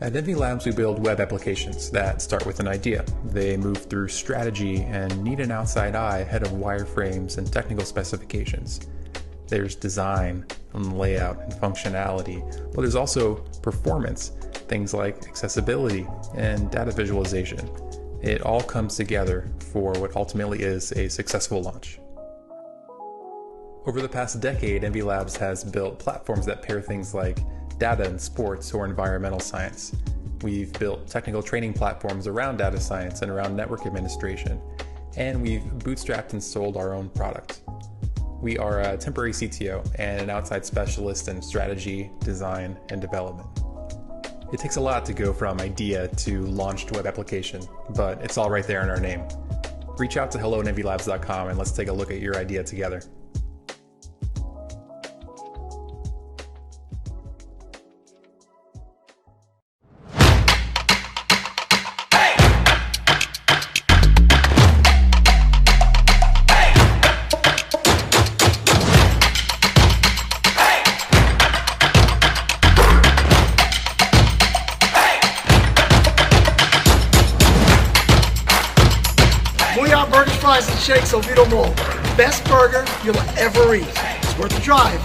At Envy Labs, we build web applications that start with an idea. They move through strategy and need an outside eye ahead of wireframes and technical specifications. There's design and layout and functionality, but there's also performance, things like accessibility and data visualization. It all comes together for what ultimately is a successful launch. Over the past decade, Envy Labs has built platforms that pair things like data and sports or environmental science. We've built technical training platforms around data science and around network administration, and we've bootstrapped and sold our own product. We are a temporary CTO and an outside specialist in strategy, design, and development. It takes a lot to go from idea to launched web application, but it's all right there in our name. Reach out to hello@envylabs.com and let's take a look at your idea together. Fries and shakes Oviedo Mall. Best burger you'll ever eat. It's worth the drive.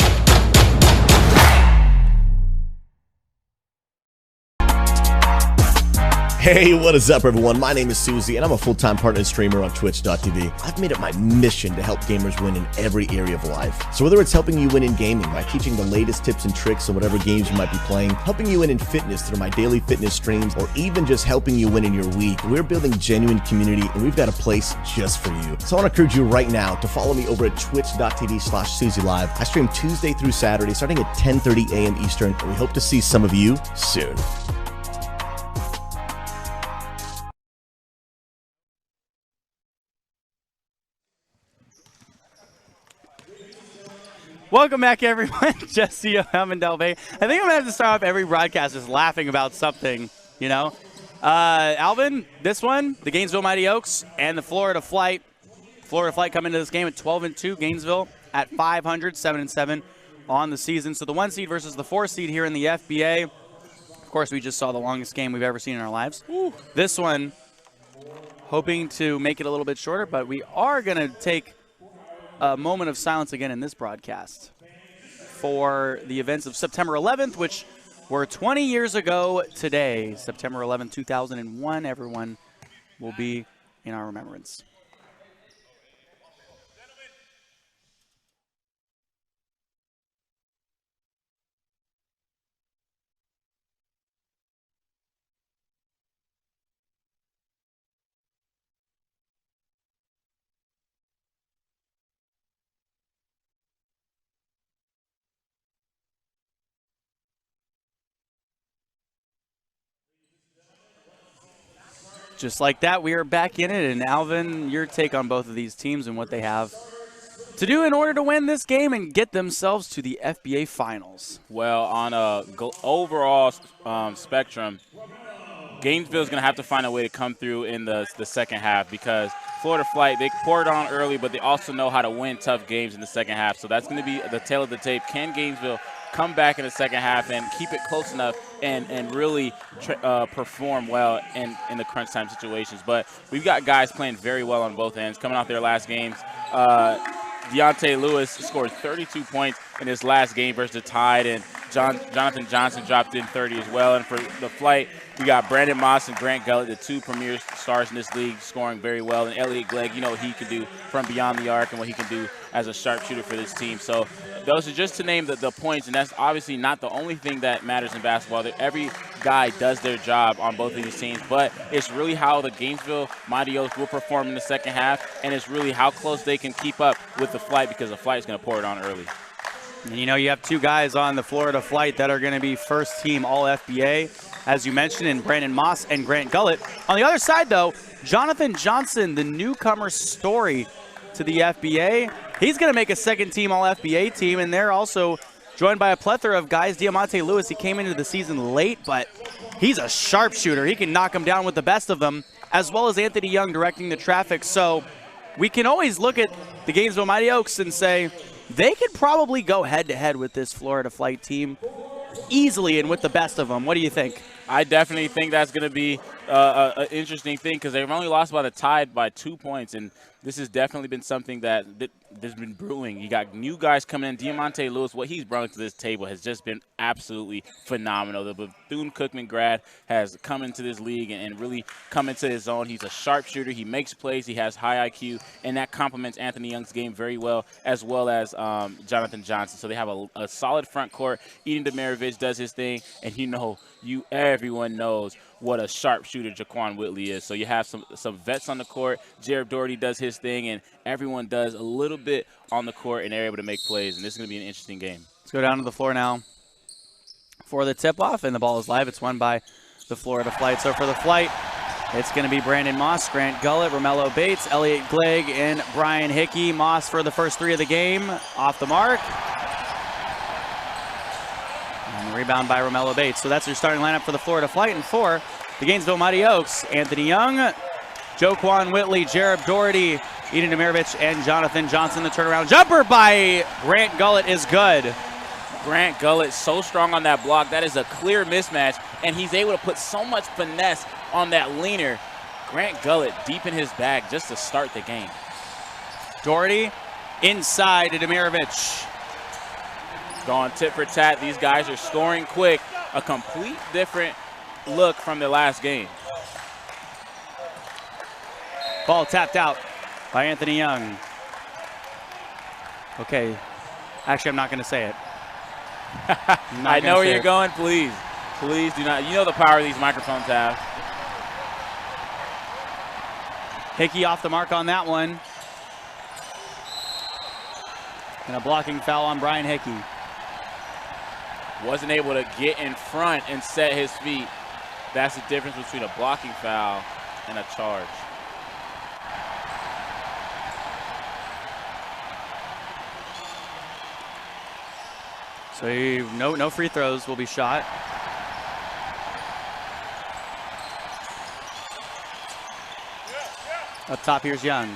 Hey, what is up, everyone? My name is Susie, and I'm a full-time partner streamer on Twitch.tv. I've made it my mission to help gamers win in every area of life. So whether it's helping you win in gaming by teaching the latest tips and tricks on whatever games you might be playing, helping you win in fitness through my daily fitness streams, or even just helping you win in your week, we're building genuine community, and we've got a place just for you. So I want to encourage you right now to follow me over at twitch.tv/SusieLive. I stream Tuesday through Saturday, starting at 10:30 a.m. Eastern, and we hope to see some of you soon. Welcome back, everyone. Jesse Del Bay. I think I'm going to have to start off every broadcast just laughing about something, you know. Alvin, this one, the Gainesville Mighty Oaks and the Florida Flight. Florida Flight come into this game at 12-2. Gainesville at 500, 7-7 on the season. So the 1 seed versus the 4 seed here in the FBA. Of course, we just saw the longest game we've ever seen in our lives. Ooh. This one, hoping to make it a little bit shorter, but we are going to take a moment of silence again in this broadcast for the events of September 11th, which were 20 years ago today. September 11th, 2001. Everyone will be in our remembrance. Just like that, we are back in it. And Alvin, your take on both of these teams and what they have to do in order to win this game and get themselves to the FBA Finals. Well, on a overall spectrum, Gainesville is going to have to find a way to come through in the second half, because Florida Flight, they poured on early, but they also know how to win tough games in the second half. So that's going to be the tail of the tape. Can Gainesville come back in the second half and keep it close enough and really perform well in the crunch time situations? But we've got guys playing very well on both ends. Coming out their last games, Diamante Lewis scored 32 points in his last game versus the Tide, and Jonathan Johnson dropped in 30 as well. And for the Flight, we got Brandon Moss and Grant Gullett, the two premier stars in this league, scoring very well. And Elliot Glegg, you know what he can do from beyond the arc and what he can do as a sharpshooter for this team. So those are just to name the points, and that's obviously not the only thing that matters in basketball. That every guy does their job on both of these teams, but it's really how the Gainesville Mighty Oaks will perform in the second half, and it's really how close they can keep up with the Flight, because the Flight is going to pour it on early. And you know, you have two guys on the Florida Flight that are going to be first team All-FBA, as you mentioned, in Brandon Moss and Grant Gullett. On the other side, though, Jonathan Johnson, the newcomer story to the FBA. He's going to make a second team All-FBA team, and they're also joined by a plethora of guys. Diamante Lewis, he came into the season late, but he's a sharpshooter. He can knock them down with the best of them, as well as Anthony Young directing the traffic. So we can always look at the Gainesville Mighty Oaks and say they could probably go head-to-head with this Florida Flight team easily and with the best of them. What do you think? I definitely think that's going to be an interesting thing because they've only lost by the tied by 2 points, and this has definitely been something that's been brewing. You got new guys coming in. Diamante Lewis, what he's brought to this table has just been absolutely phenomenal. The Bethune-Cookman grad has come into this league and really come into his own. He's a sharpshooter. He makes plays. He has high IQ, and that complements Anthony Young's game very well as Jonathan Johnson. So they have a solid front court. Eden Demirovic does his thing, and everyone knows what a sharpshooter Jaquan Whitley is. So you have some vets on the court. Jared Doherty does his thing, and everyone does a little bit on the court, and they're able to make plays. And this is going to be an interesting game. Let's go down to the floor now for the tip-off, and the ball is live. It's won by the Florida Flight. So for the Flight, it's going to be Brandon Moss, Grant Gullett, Romello Bates, Elliot Glegg, and Brian Hickey. Moss for the first 3 of the game, off the mark. And rebound by Romello Bates. So that's your starting lineup for the Florida Flight. And for the Gainesville Mighty Oaks, Anthony Young, Jaquan Whitley, Jared Doherty, Eden Demirovic, and Jonathan Johnson. The turnaround jumper by Grant Gullett is good. Grant Gullett so strong on that block. That is a clear mismatch, and he's able to put so much finesse on that leaner. Grant Gullett deep in his bag just to start the game. Doherty inside to Demirovic. Going tit for tat. These guys are scoring quick. A complete different look from the last game. Ball tapped out by Anthony Young. Okay. Actually, I'm not going to say it. I know where you're going. Please. Please do not. You know the power these microphones have. Hickey off the mark on that one. And a blocking foul on Brian Hickey. Wasn't able to get in front and set his feet. That's the difference between a blocking foul and a charge. So no free throws will be shot. Up top, here's Young.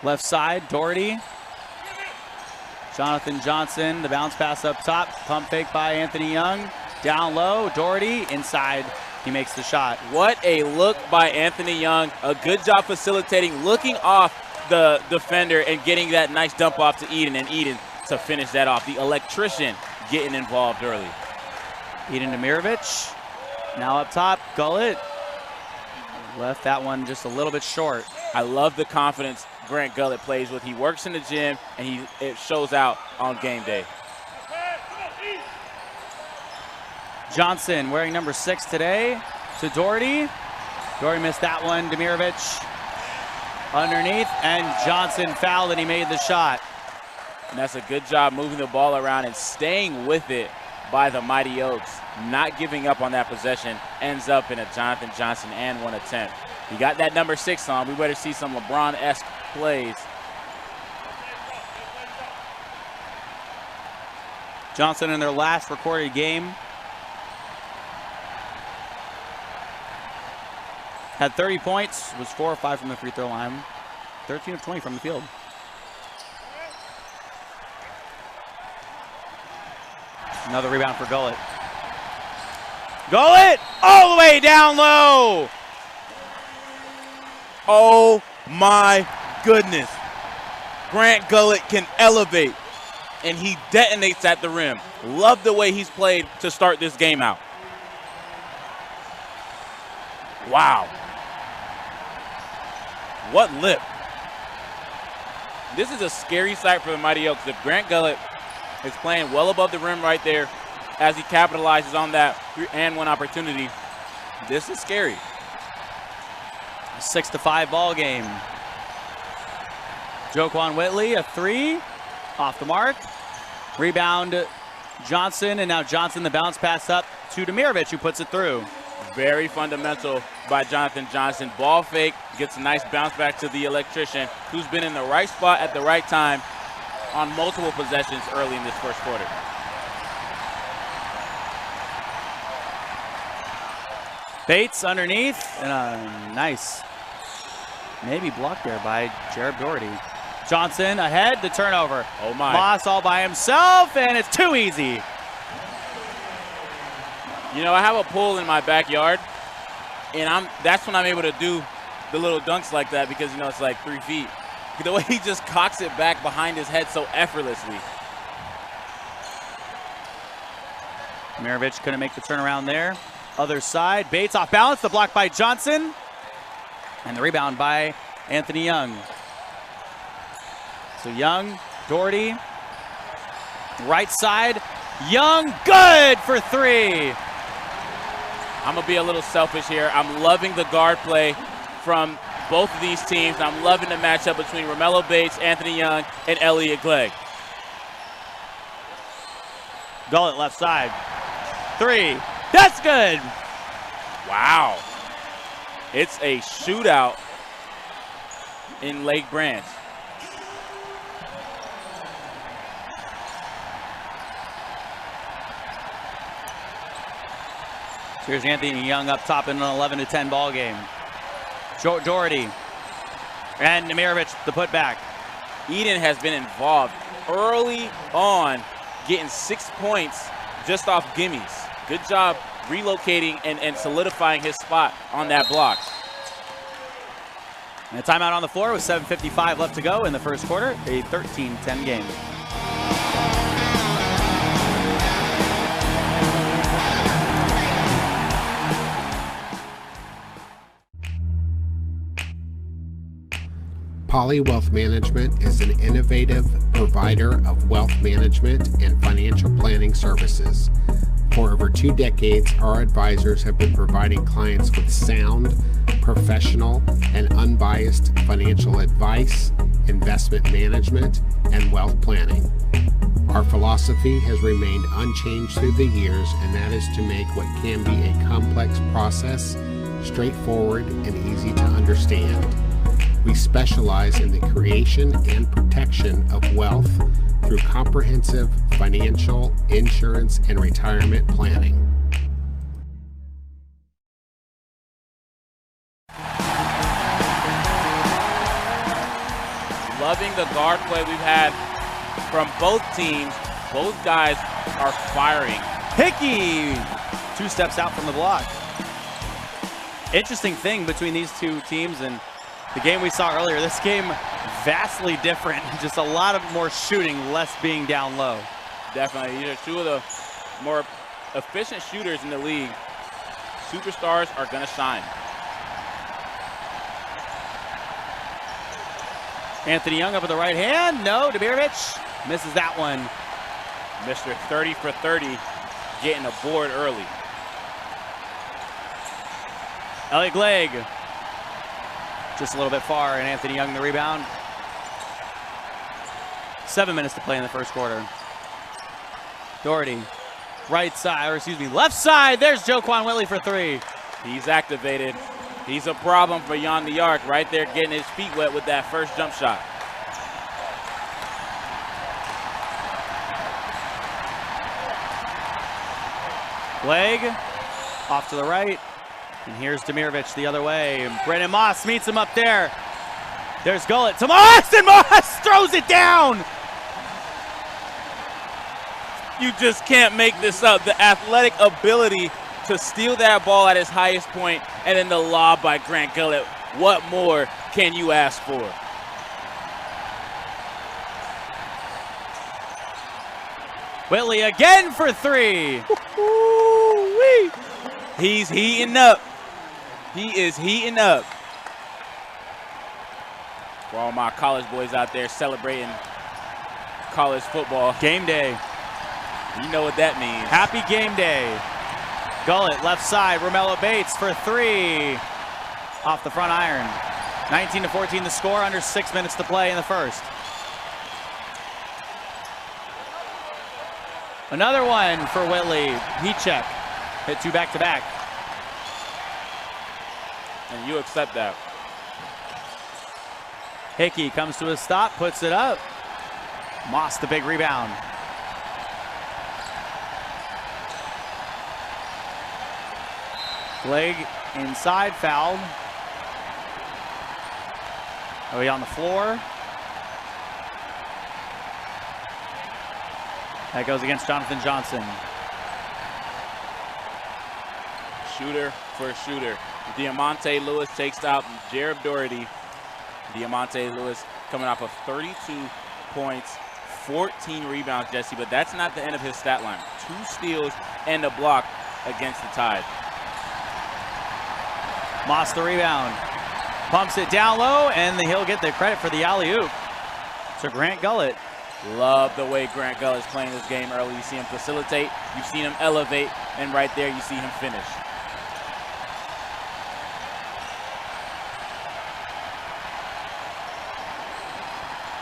Left side, Doherty. Jonathan Johnson, the bounce pass up top. Pump fake by Anthony Young. Down low, Doherty. Inside, he makes the shot. What a look by Anthony Young. A good job facilitating, looking off the defender and getting that nice dump off to Eden, and Eden to finish that off. The electrician getting involved early. Eden Demirovic. Now up top, Gullett. Left that one just a little bit short. I love the confidence Grant Gullett plays with. He works in the gym, and it shows out on game day. Johnson wearing number 6 today to Doherty. Doherty missed that one. Demirovic underneath, and Johnson fouled, and he made the shot. And that's a good job moving the ball around and staying with it by the Mighty Oaks. Not giving up on that possession. Ends up in a Jonathan Johnson and 1 attempt. He got that number 6 on. We better see some LeBron-esque plays. Johnson in their last recorded game had 30 points, was 4 of 5 from the free throw line, 13 of 20 from the field. Another rebound for Gullett. Gullett all the way down low. Oh my goodness. Grant Gullett can elevate, and he detonates at the rim. Love the way he's played to start this game out. Wow. What lip. This is a scary sight for the Mighty Oaks. If Grant Gullett is playing well above the rim right there as he capitalizes on that and 1 opportunity, this is scary. A 6-5 ball game. Jaquan Whitley, a 3 off the mark. Rebound Johnson, and now Johnson the bounce pass up to Demirovic, who puts it through. Very fundamental by Jonathan Johnson. Ball fake, gets a nice bounce back to the electrician, who's been in the right spot at the right time on multiple possessions early in this first quarter. Bates underneath, and a nice, maybe blocked there by Jared Doherty. Johnson ahead, the turnover. Oh my. Moss all by himself, and it's too easy. You know, I have a pool in my backyard, and that's when I'm able to do the little dunks like that because, you know, it's like 3 feet. The way he just cocks it back behind his head so effortlessly. Mirovic couldn't make the turnaround there. Other side, Bates off balance, the block by Johnson. And the rebound by Anthony Young. So Young, Doherty, right side, Young, good for 3. I'm going to be a little selfish here. I'm loving the guard play from both of these teams. I'm loving the matchup between Romello Bates, Anthony Young, and Elliot Glegg. Gullett left side. 3. That's good. Wow. It's a shootout in Lake Branch. Here's Anthony Young up top in an 11-10 ball game. Doherty and Mirovic the putback. Eden has been involved early on, getting 6 points just off gimmies. Good job relocating and solidifying his spot on that block. And a timeout on the floor with 7:55 left to go in the first quarter, a 13-10 game. Poly Wealth Management is an innovative provider of wealth management and financial planning services. For over 2 decades, our advisors have been providing clients with sound, professional, and unbiased financial advice, investment management, and wealth planning. Our philosophy has remained unchanged through the years, and that is to make what can be a complex process straightforward and easy to understand. We specialize in the creation and protection of wealth through comprehensive financial, insurance, and retirement planning. Loving the guard play we've had from both teams. Both guys are firing. Hickey, 2 steps out from the block. Interesting thing between these two teams and the game we saw earlier, this game vastly different. Just a lot of more shooting, less being down low. Definitely. These are 2 of the more efficient shooters in the league. Superstars are going to shine. Anthony Young up with the right hand. No, Demirovic misses that one. Mr. 30 for 30 getting a board early. Elliot Glegg just a little bit far, and Anthony Young the rebound. 7 minutes to play in the first quarter. Doherty, right side, or excuse me, left side. There's Joquan Whitley for 3. He's activated. He's a problem for beyond the arc. Right there getting his feet wet with that first jump shot. Glegg off to the right. And here's Demirovic the other way. And Brennan Moss meets him up there. There's Gullett to Moss, and Moss throws it down. You just can't make this up. The athletic ability to steal that ball at its highest point, and then the lob by Grant Gullett. What more can you ask for? Whitley again for 3. Woo-wee. He's heating up. He is heating up. For all my college boys out there celebrating college football. Game day. You know what that means. Happy game day. Gullett left side, Romello Bates for 3. Off the front iron. 19-14 the score, under 6 minutes to play in the first. Another one for Whitley. Heat check. Hit 2 back-to-back. And you accept that. Hickey comes to a stop, puts it up. Moss the big rebound. Glegg inside, fouled. Are we on the floor? That goes against Jonathan Johnson. shooter for shooter. Diamante Lewis takes out Jared Doherty. Diamante Lewis coming off of 32 points, 14 rebounds, Jesse, but that's not the end of his stat line. 2 steals and a block against the Tide. Moss the rebound. Pumps it down low, and he'll get the credit for the alley-oop to Grant Gullett. Love the way Grant Gullett is playing this game early. You see him facilitate, you've seen him elevate, and right there you see him finish.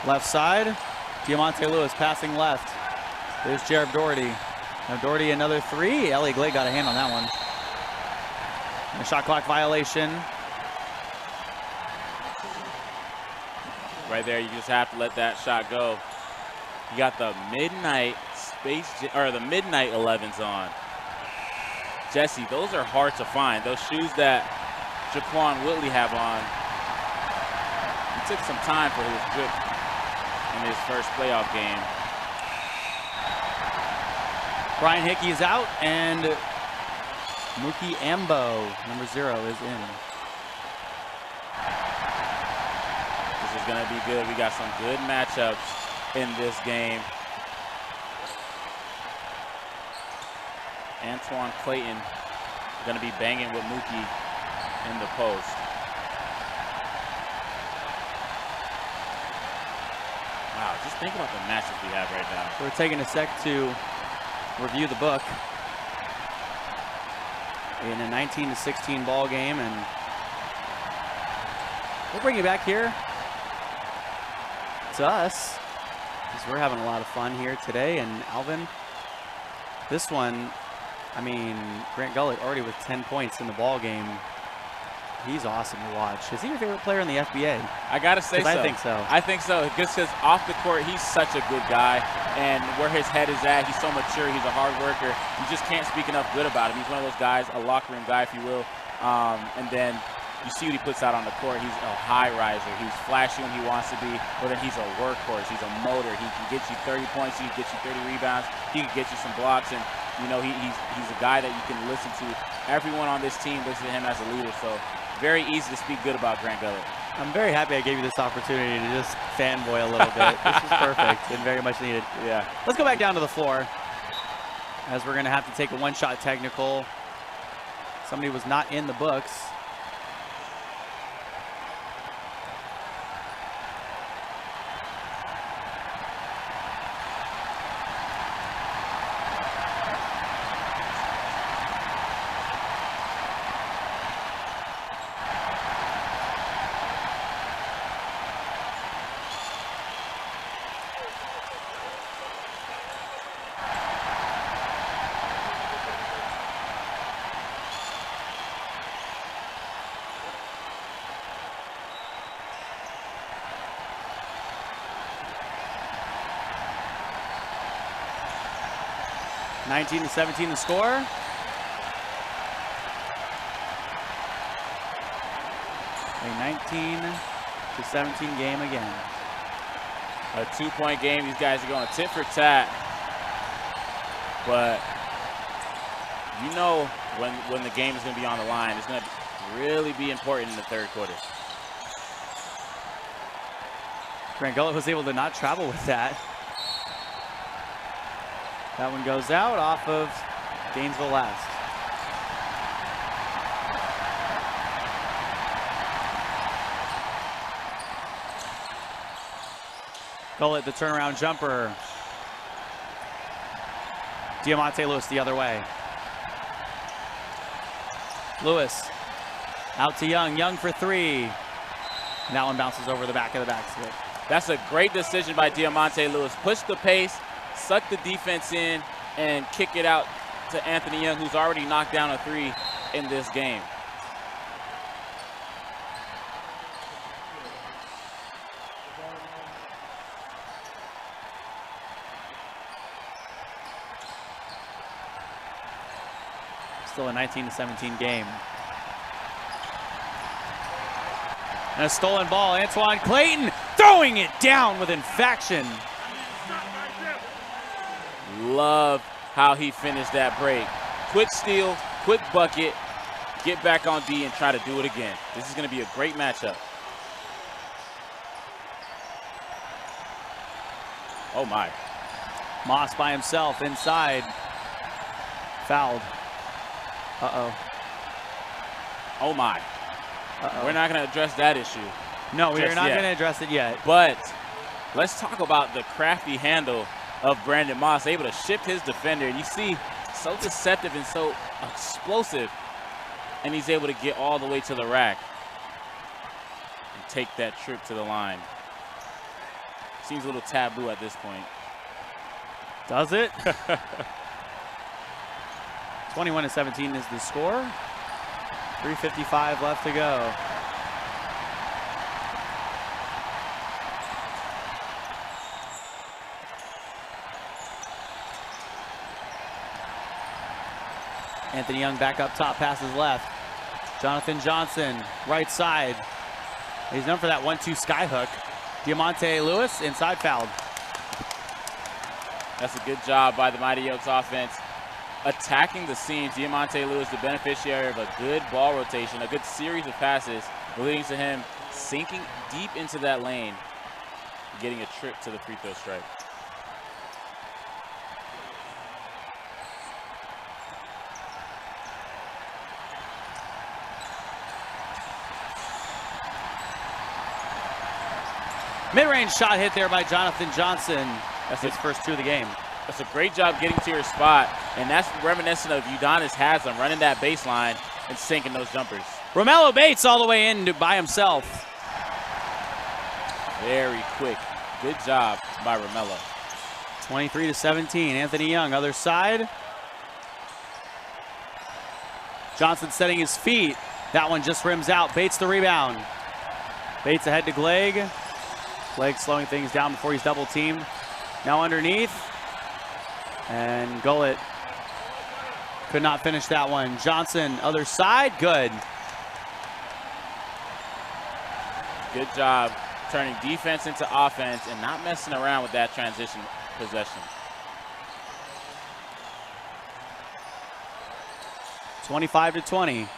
Left side, Diamante Lewis passing left. There's Jared Doherty. Now Doherty another 3. Elliot Glade got a hand on that one. And a shot clock violation. Right there, you just have to let that shot go. You got the midnight the midnight 11s on. Jesse, those are hard to find. Those shoes that Jaquan Whitley have on. He took some time for his drip in his first playoff game. Brian Hickey is out, and Mookie Ambo, number 0, is in. This is going to be good. We got some good matchups in this game. Antoine Clayton going to be banging with Mookie in the post. Wow, just think about the matchups we have right now. We're taking a sec to review the book in a 19-16 ball game, and we'll bring you back here to us because we're having a lot of fun here today. And Alvin, this one, I mean, Grant Gullett already with 10 points in the ball game. He's awesome to watch. Is he your favorite player in the FBA? I gotta say so. I think so. I think so. Just because off the court, he's such a good guy, and where his head is at, he's so mature. He's a hard worker. You just can't speak enough good about him. He's one of those guys, a locker room guy, if you will. And then you see what he puts out on the court. He's a high riser. He's flashy when he wants to be, but then he's a workhorse. He's a motor. He can get you 30 points. He can get you 30 rebounds. He can get you some blocks, and you know he's a guy that you can listen to. Everyone on this team listens to him as a leader. So very easy to speak good about Grant Gullett. I'm very happy I gave you this opportunity to just fanboy a little bit. This is perfect and very much needed. Yeah. Let's go back down to the floor, as we're going to have to take a one-shot technical. Somebody was not in the books. (19-17) the score. A 19-17 game again. A 2-point game. These guys are going tit for tat. But you know when the game is going to be on the line, it's going to really be important in the third quarter. Grant Gullett was able to not travel with that. That one goes out off of Gainesville last. Gullett, the turnaround jumper. Diamante Lewis the other way. Lewis out to Young. Young for 3. And that one bounces over the back of the basket. That's a great decision by Diamante Lewis. Push the pace, suck the defense in, and kick it out to Anthony Young, who's already knocked down a 3 in this game. Still a 19-17 game. And a stolen ball. Antoine Clayton throwing it down with infection. Love how he finished that break. Quick steal, quick bucket, get back on D and try to do it again. This is going to be a great matchup. Oh, my. Moss by himself inside. Fouled. Uh-oh. Oh, my. Uh-oh. We're not going to address that issue. No, we are not yet. going to address it yet. But let's talk about the crafty handle of Brandon Moss, able to shift his defender. And you see, so deceptive and so explosive. And he's able to get all the way to the rack and take that trip to the line. Seems a little taboo at this point. Does it? 21-17 is the score. 3:55 left to go. Anthony Young back up top, passes left. Jonathan Johnson, right side. He's known for that 1-2 skyhook. Diamante Lewis, inside fouled. That's a good job by the Mighty Oaks offense. Attacking the seams, Diamante Lewis, the beneficiary of a good ball rotation, a good series of passes, leading to him sinking deep into that lane, getting a trip to the free throw stripe. Mid-range shot hit there by Jonathan Johnson. That's his first 2 of the game. That's a great job getting to your spot, and that's reminiscent of Udonis Haslam running that baseline and sinking those jumpers. Romello Bates all the way in by himself. Very quick. Good job by Romello. 23-17, Anthony Young, other side. Johnson setting his feet. That one just rims out. Bates the rebound. Bates ahead to Glegg. Glegg slowing things down before he's double teamed. Now underneath. And Gullett could not finish that one. Johnson, other side, good. Good job turning defense into offense and not messing around with that transition possession. 25-20.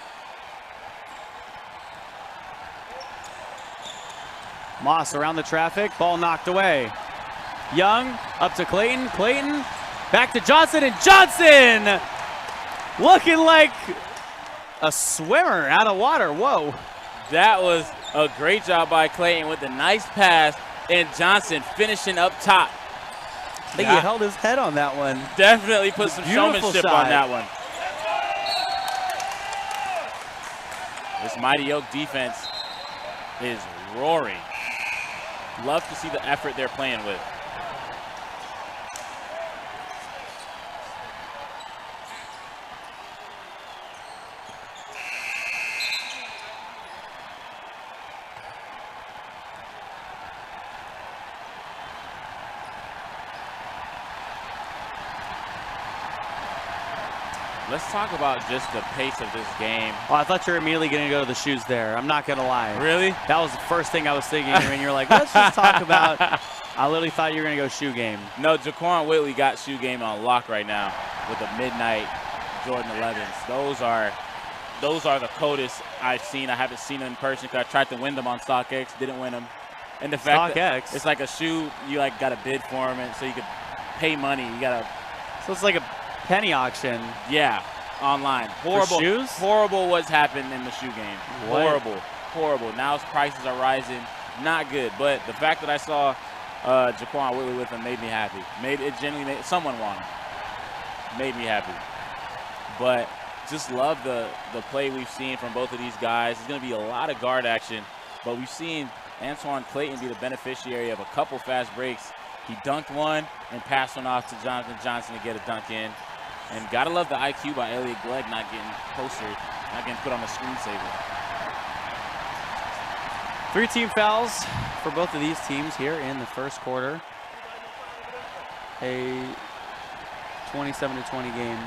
Moss around the traffic, ball knocked away. Young up to Clayton, Clayton back to Johnson, and Johnson looking like a swimmer out of water. Whoa. That was a great job by Clayton with a nice pass, and Johnson finishing up top. I think he held his head on that one. Definitely put some showmanship on that one. This Mighty Oak defense is roaring. Love to see the effort they're playing with. Let's talk about just the pace of this game. Oh, I thought you were immediately going to go to the shoes there. I'm not going to lie. Really? That was the first thing I was thinking when you were like, let's just talk about. I literally thought you were going to go shoe game. No, Jaquan Whitley got shoe game on lock right now with the midnight Jordan 11s. Those are the coldest I've seen. I haven't seen them in person because I tried to win them on StockX, didn't win them. And the fact that it's like a shoe, you like got to bid for them, and so you could pay money. You gotta. So it's like a penny auction. Yeah, online. Horrible. For shoes? Horrible what's happened in the shoe game. What? Horrible. Horrible. Now prices are rising. Not good. But the fact that I saw Jaquan Whitley with him made me happy. It genuinely made someone want him. Made me happy. But just love the play we've seen from both of these guys. There's going to be a lot of guard action. But we've seen Antoine Clayton be the beneficiary of a couple fast breaks. He dunked one and passed one off to Jonathan Johnson to get a dunk in. And gotta love the IQ by Elliot Glegg not getting postered, not getting put on the screensaver. 3 team fouls for both of these teams here in the first quarter. A 27-20 game.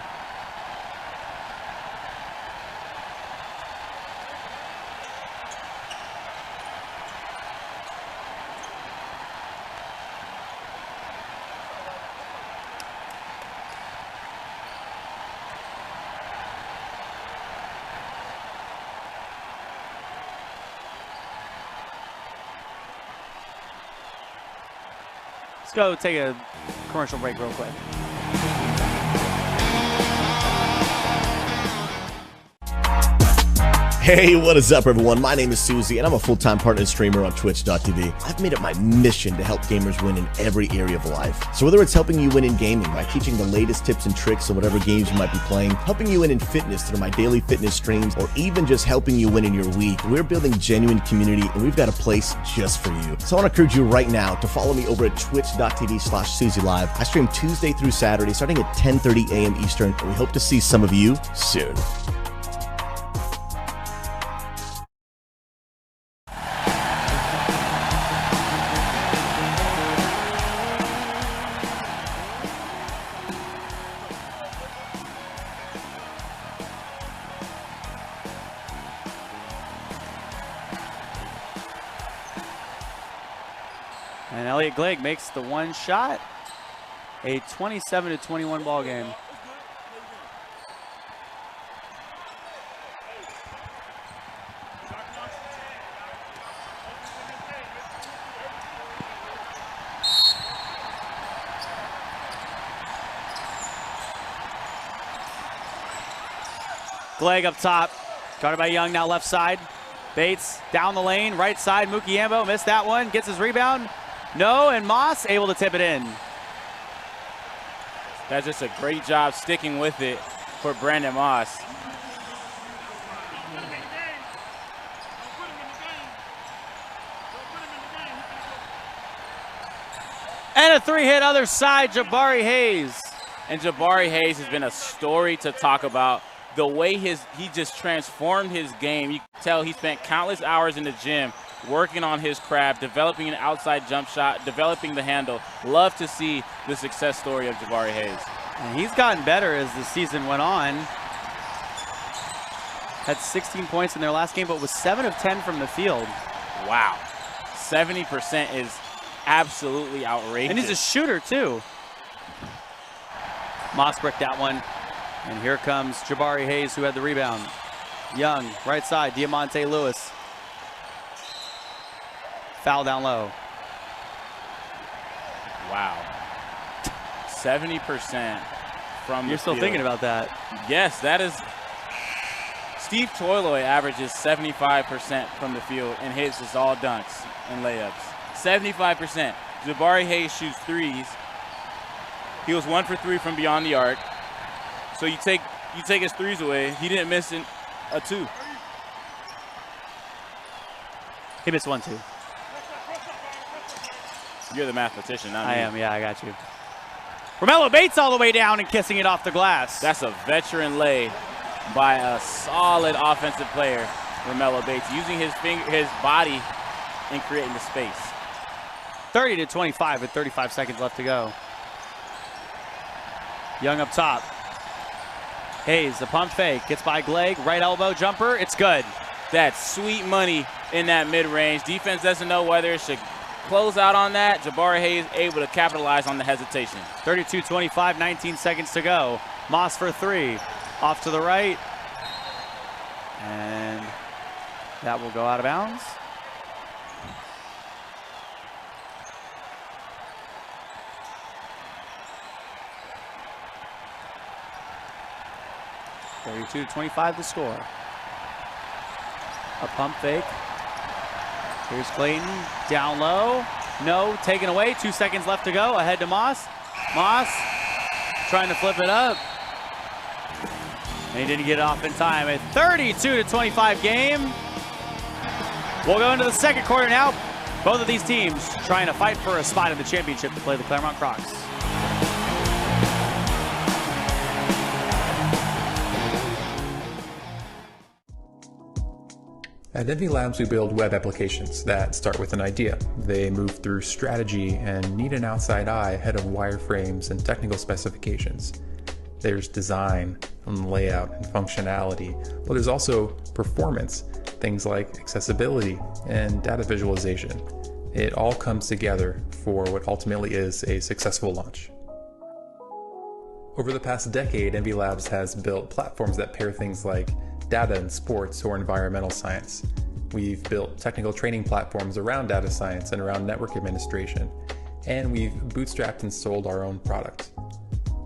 Let's go take a commercial break real quick. Hey, what is up, everyone? My name is Susie, and I'm a full-time partner streamer on Twitch.tv. I've made it my mission to help gamers win in every area of life. So whether it's helping you win in gaming by teaching the latest tips and tricks on whatever games you might be playing, helping you win in fitness through my daily fitness streams, or even just helping you win in your week, we're building genuine community, and we've got a place just for you. So I want to encourage you right now to follow me over at twitch.tv/SusieLive. I stream Tuesday through Saturday, starting at 10:30 a.m. Eastern, and we hope to see some of you soon. And Elliot Glegg makes the one shot. A 27-21 ball game. Glegg up top, guarded by Young, now left side. Bates down the lane, right side, Mukiambo missed that one, gets his rebound. No, and Moss able to tip it in. That's just a great job sticking with it for Brandon Moss. And a three-hit other side, Jabari Hayes. And Jabari Hayes has been a story to talk about. The way he just transformed his game. You can tell he spent countless hours in the gym working on his craft, developing an outside jump shot, developing the handle. Love to see the success story of Jabari Hayes. And he's gotten better as the season went on. Had 16 points in their last game, but was 7 of 10 from the field. Wow. 70% is absolutely outrageous. And he's a shooter, too. Moss bricked that one. And here comes Jabari Hayes, who had the rebound. Young, right side, Diamante Lewis. Foul down low. Wow. 70% from You're the still field. thinking about that. Yes, that is. Steve Toiloy averages 75% from the field and hits just all dunks and layups. 75%. Jabari Hayes shoots threes. He was 1 for 3 from beyond the arc. So you take his threes away. He didn't miss a 2. He missed 1, 2. You're the mathematician, not me. I am, yeah, I got you. Romello Bates all the way down and kissing it off the glass. That's a veteran lay by a solid offensive player, Romello Bates, using his body and creating the space. 30-25 with 35 seconds left to go. Young up top. Hayes, the pump fake, gets by Glegg, right elbow jumper, it's good. That's sweet money in that mid-range. Defense doesn't know whether it should close out on that. Jabari Hayes able to capitalize on the hesitation. 32-25, 19 seconds to go. Moss for 3, off to the right. And that will go out of bounds. (32-25) the score. A pump fake. Here's Clayton, down low. No, taken away. 2 seconds left to go. Ahead to Moss. Moss trying to flip it up. And he didn't get it off in time. A 32-25 game. We'll go into the second quarter now. Both of these teams trying to fight for a spot in the championship to play the Claremont Crocs. At Envy Labs, we build web applications that start with an idea. They move through strategy and need an outside eye ahead of wireframes and technical specifications. There's design and layout and functionality, but there's also performance, things like accessibility and data visualization. It all comes together for what ultimately is a successful launch. Over the past decade, Envy Labs has built platforms that pair things like data and sports or environmental science. We've built technical training platforms around data science and around network administration. and we've bootstrapped and sold our own product.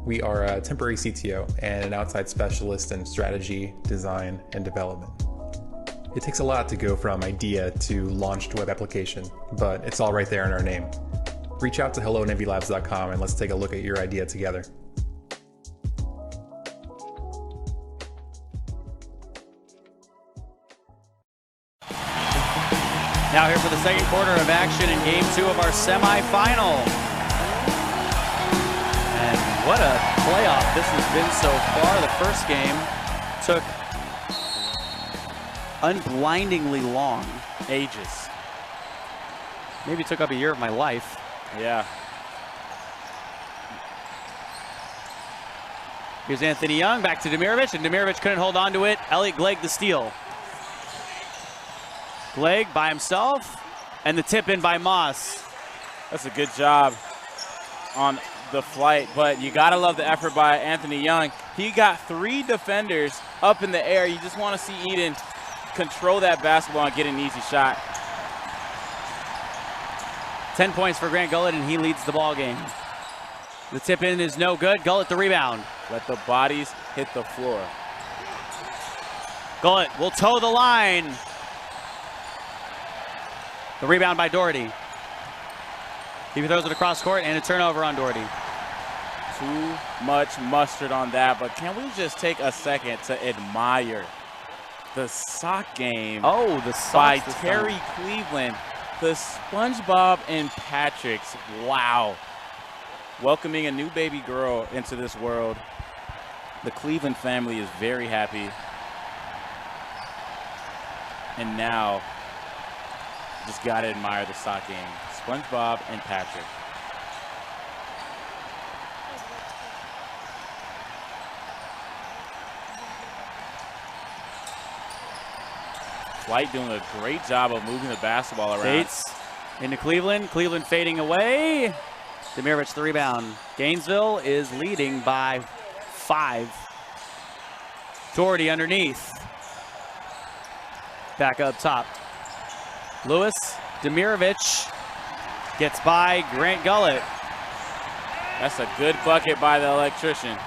We are a temporary CTO and an outside specialist in strategy, design, and development. It takes a lot to go from idea to launched web application, but it's all right there in our name. Reach out to hello@navylabs.com and let's take a look at your idea together. Now here for the second quarter of action in Game 2 of our semifinal. And what a playoff this has been so far. The first game took unblindingly long. Ages. Maybe took up a year of my life. Yeah. Here's Anthony Young, back to Demirovic, and Demirovic couldn't hold on to it. Elliot Glegg the steal. Glegg by himself, and the tip in by Moss. That's a good job on the flight, but you gotta love the effort by Anthony Young. He got 3 defenders up in the air. You just wanna see Eden control that basketball and get an easy shot. 10 points for Grant Gullett, and he leads the ball game. The tip in is no good. Gullett the rebound. Let the bodies hit the floor. Gullett will toe the line. The rebound by Doherty. He throws it across court, and a turnover on Doherty. Too much mustard on that, but can we just take a second to admire the sock game by Terry Cleveland, the SpongeBob and Patrick's. Wow. Welcoming a new baby girl into this world. The Cleveland family is very happy. And now, just gotta admire the sock game. SpongeBob and Patrick. White doing a great job of moving the basketball around. Bates into Cleveland. Cleveland fading away. Demirovic the rebound. Gainesville is leading by 5. Doherty underneath. Back up top. Lewis, Demirovic gets by Grant Gullett. That's a good bucket by the electrician.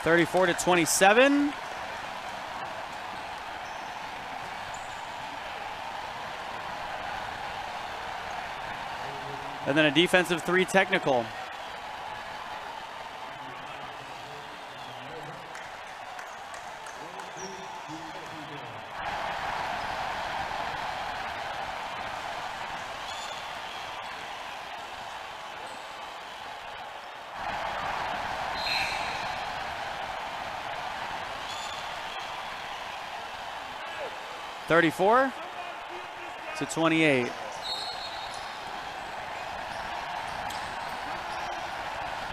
(34-27). And then a defensive 3 technical. (34-28).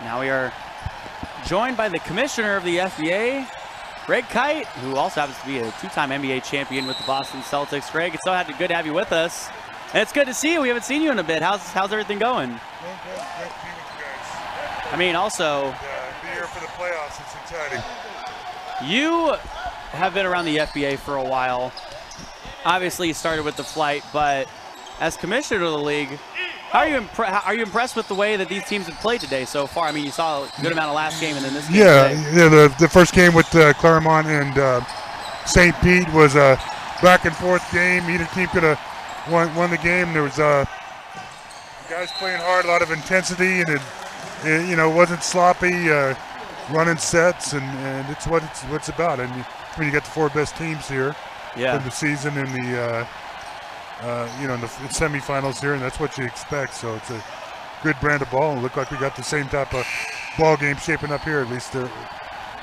Now we are joined by the commissioner of the FBA, Greg Kite, who also happens to be a 2-time NBA champion with the Boston Celtics. Greg, it's so good to have you with us. And it's good to see you. We haven't seen you in a bit. How's everything going? Good to be with you guys. I mean, also, Be here for the playoffs. It's exciting. you have been around the FBA for a while. Obviously, you started with the flight, but as commissioner of the league, are you impressed with the way that these teams have played today so far? I mean, you saw a good amount of last game and then this game today. The first game with Claremont and St. Pete was a back and forth game. Either team could have won the game. There was guys playing hard, a lot of intensity, and it wasn't sloppy, running sets, and it's what it's about. And when you got the 4 best teams here in the season in the in the semifinals here, and that's what you expect. So it's a good brand of ball, and it looked like we got the same type of ball game shaping up here, at least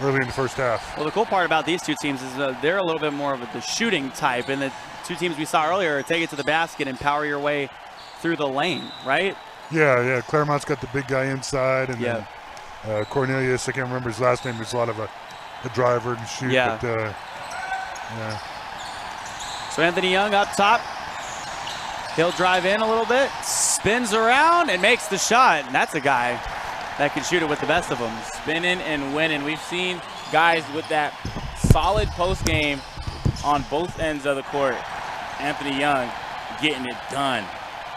early in the first half. Well, the cool part about these 2 teams is they're a little bit more of the shooting type, and the 2 teams we saw earlier take it to the basket and power your way through the lane, right? Yeah. Claremont's got the big guy inside, and then Cornelius, I can't remember his last name. There's a lot of a driver and shoot. Yeah. But, So Anthony Young up top. He'll drive in a little bit, spins around, and makes the shot. And that's a guy that can shoot it with the best of them. Spinning and winning. We've seen guys with that solid post game on both ends of the court. Anthony Young getting it done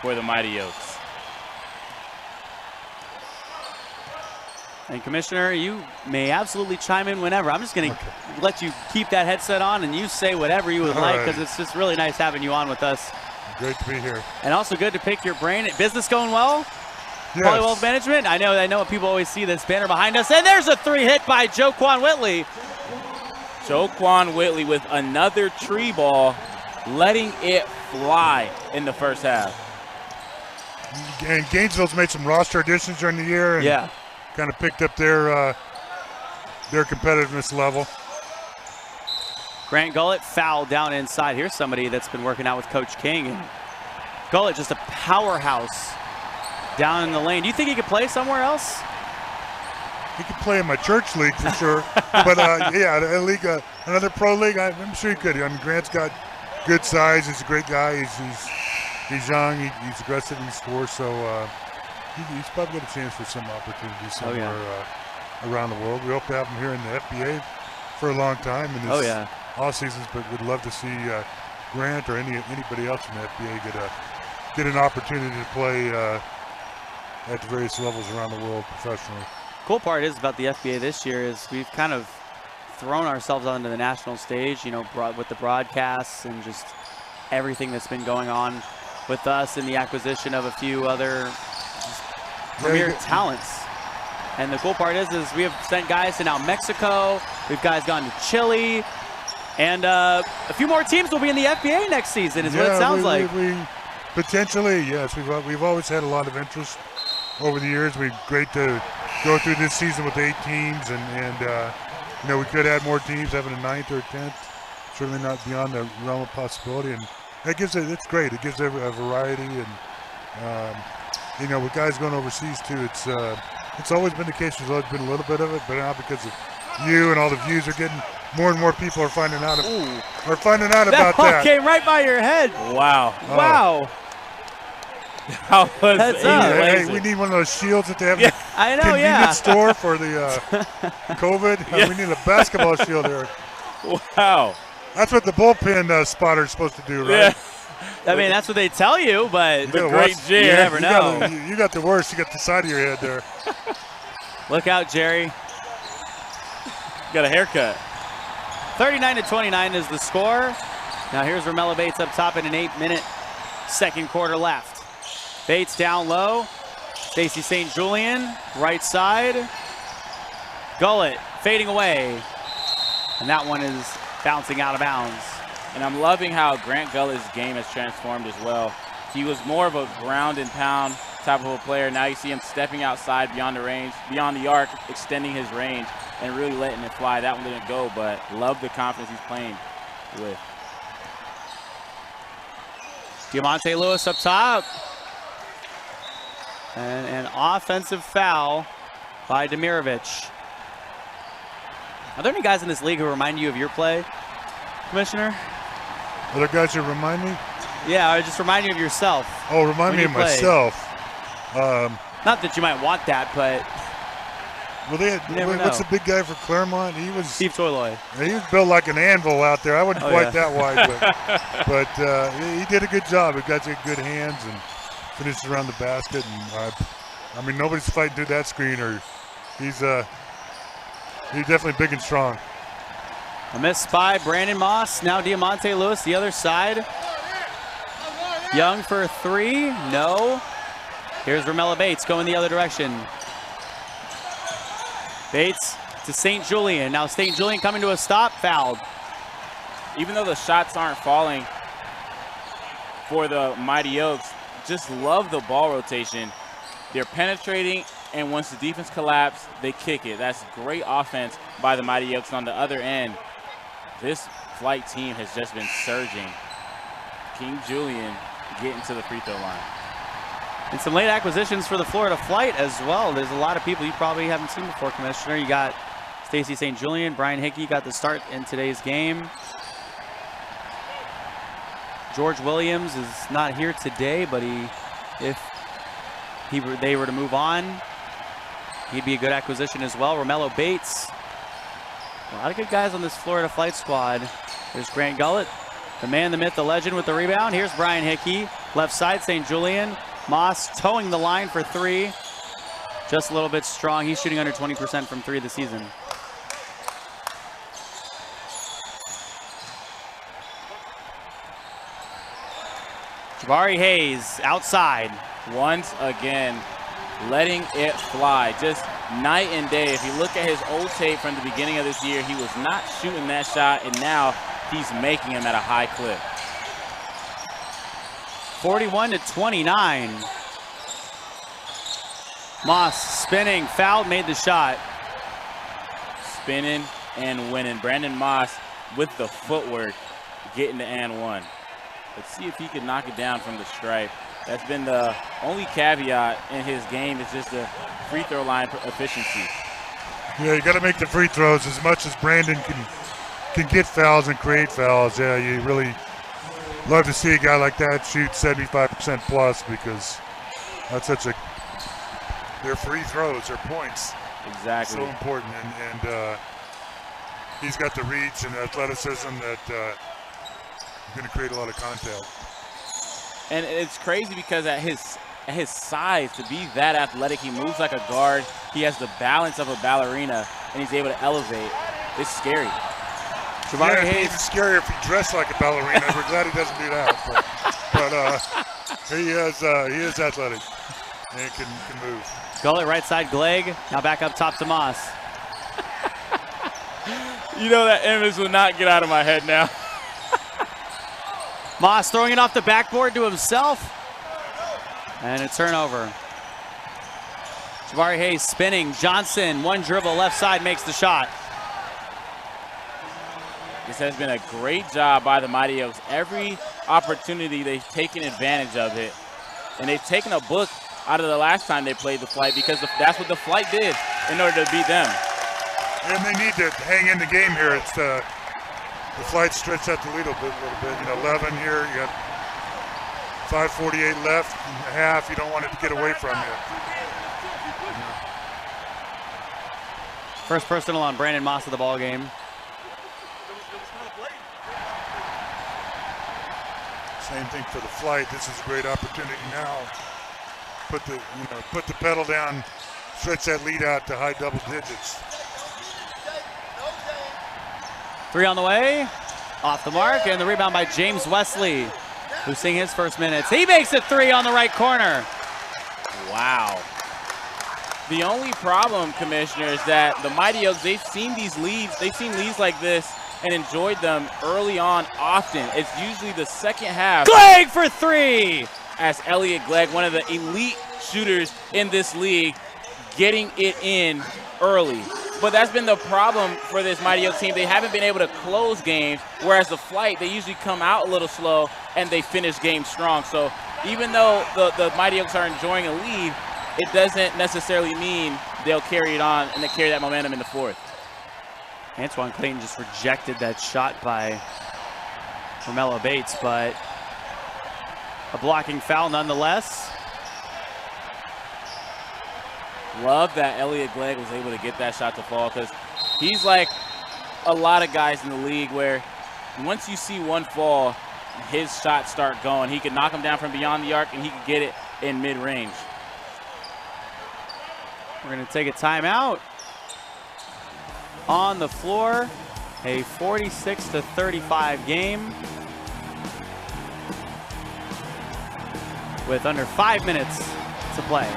for the Mighty Oaks. And Commissioner, you may absolutely chime in whenever. I'm just going to let you keep that headset on and you say whatever you would like, because it's just really nice having you on with us. Great to be here. And also good to pick your brain. Business going well? Yes. Probably wealth management? I know people always see this banner behind us. And there's a 3 hit by Joquan Whitley. Joquan Whitley with another tree ball, letting it fly in the first half. And Gainesville's made some roster additions during the year. And kind of picked up their competitiveness level. Grant Gullett fouled down inside. Here's somebody that's been working out with Coach King. And Gullett just a powerhouse down in the lane. Do you think he could play somewhere else? He could play in my church league for sure. But yeah, a league, another pro league, I'm sure he could. I mean, Grant's got good size. He's a great guy. He's young. He's aggressive. He scores. So he's probably got a chance for some opportunities somewhere around the world. We hope to have him here in the FBA for a long time in this off seasons. But we'd love to see Grant or anybody else in the FBA get an opportunity to play at the various levels around the world professionally. Cool part is about the FBA this year is we've kind of thrown ourselves onto the national stage, you know, with the broadcasts and just everything that's been going on with us and the acquisition of a few other premier talents. And the cool part is we have sent guys to now Mexico, we've guys gone to Chile, and a few more teams will be in the FBA next season is what it sounds like. We potentially, yes. We've always had a lot of interest over the years. We're great to go through this season with 8 teams, and you know, we could add more teams, having a 9th or a 10th. Certainly not beyond the realm of possibility, and that gives it's great. It gives a variety, and you know, with guys going overseas too, it's always been the case. There's always been a little bit of it, but now because of you and all the views are getting, more and more people are finding out about that. That ball came right by your head. Wow. Wow. Hey, we need one of those shields that they have in the convenience store for the COVID. We need a basketball shield there. Wow. That's what the bullpen spotter is supposed to do, right? I mean, that's what they tell you, but the great Jerry. You never know. You got the worst. You got the side of your head there. Look out, Jerry. Got a haircut. 39-29 is the score. Now here's Romello Bates up top in an 8-minute second quarter left. Bates down low. Stacy St. Julian, right side. Gullett fading away. And that one is bouncing out of bounds. And I'm loving how Grant Gullett's game has transformed as well. He was more of a ground and pound type of a player. Now you see him stepping outside beyond the range, beyond the arc, extending his range and really letting it fly. That one didn't go, but love the confidence he's playing with. Diamante Lewis up top. And an offensive foul by Demirovic. Are there any guys in this league who remind you of your play, Commissioner? Other guys who remind me? Yeah, or just remind you of yourself. Oh, remind me of myself. Not that you might want that, but well, what's the big guy for Claremont? He was Steve Toyloy. He was built like an anvil out there. I wasn't quite that wide, but he did a good job. He got good hands and finishes around the basket. And I mean, nobody's fighting through that screen. Or he's definitely big and strong. A miss by Brandon Moss. Now Diamante Lewis, the other side. Young for 3. No. Here's Romello Bates going the other direction. Bates to St. Julian. Now St. Julian coming to a stop, fouled. Even though the shots aren't falling for the Mighty Oaks, just love the ball rotation. They're penetrating, and once the defense collapses, they kick it. That's great offense by the Mighty Oaks. On the other end, this flight team has just been surging. King Julian getting to the free throw line. And some late acquisitions for the Florida Flight as well. There's a lot of people you probably haven't seen before, Commissioner. You got Stacy St. Julian, Brian Hickey got the start in today's game. George Williams is not here today, but if they were to move on, he'd be a good acquisition as well. Romello Bates. A lot of good guys on this Florida Flight squad. There's Grant Gullett, the man, the myth, the legend with the rebound. Here's Brian Hickey, left side, St. Julian. Moss towing the line for three. Just a little bit strong. He's shooting under 20% from three this season. Jabari Hayes outside. Once again, letting it fly. Just night and day. If you look at his old tape from the beginning of this year, he was not shooting that shot, and now he's making them at a high clip. 41-29. Moss spinning, fouled, made the shot. Spinning and winning. Brandon Moss with the footwork, getting to and one. Let's see if he can knock it down from the stripe. That's been the only caveat in his game, is just the free throw line efficiency. Yeah, you got to make the free throws. As much as Brandon can get fouls and create fouls, yeah, you really love to see a guy like that shoot 75% plus, because that's such a, their free throws, their points. Exactly. So important, and he's got the reach and athleticism that he's going to create a lot of contact. And it's crazy because at his size, to be that athletic, he moves like a guard. He has the balance of a ballerina, and he's able to elevate. It's scary. Jabari Hayes. It's even scarier if he dressed like a ballerina. We're glad he doesn't do that. But he is athletic and can move. Gullett right side, Glegg. Now back up top to Moss. You know that image will not get out of my head now. Moss throwing it off the backboard to himself. And a turnover. Jabari Hayes spinning. Johnson, one dribble, left side, makes the shot. This has been a great job by the Mighty Oaks. Every opportunity, they've taken advantage of it. And they've taken a book out of the last time they played the Flight, because that's what the Flight did in order to beat them. And they need to hang in the game here. It's the Flight stretched out the lead a little bit. You know, 11 here. You got 5:48 left, half. You don't want it to get away from you. First personal on Brandon Moss of the ball game. Same thing for the Flight. This is a great opportunity now. Put the pedal down, stretch that lead out to high double digits. Three on the way, off the mark, and the rebound by James Wesley, who's seeing his first minutes. He makes it three on the right corner. Wow. The only problem, Commissioner, is that the Mighty Oaks, they've seen these leads, they've seen leads like this and enjoyed them early on often. It's usually the second half. Glegg for three! As Elliot Glegg, one of the elite shooters in this league, getting it in early. But that's been the problem for this Mighty Oaks team. They haven't been able to close games, whereas the Flight, they usually come out a little slow and they finish games strong. So even though the Mighty Oaks are enjoying a lead, it doesn't necessarily mean they'll carry it on and they carry that momentum in the fourth. Antoine Clayton just rejected that shot by Romello Bates, but a blocking foul nonetheless. Love that Elliot Glegg was able to get that shot to fall, because he's like a lot of guys in the league where once you see one fall, his shots start going. He can knock them down from beyond the arc, and he can get it in mid-range. We're going to take a timeout. On the floor, a 46-35 game with under 5 minutes to play.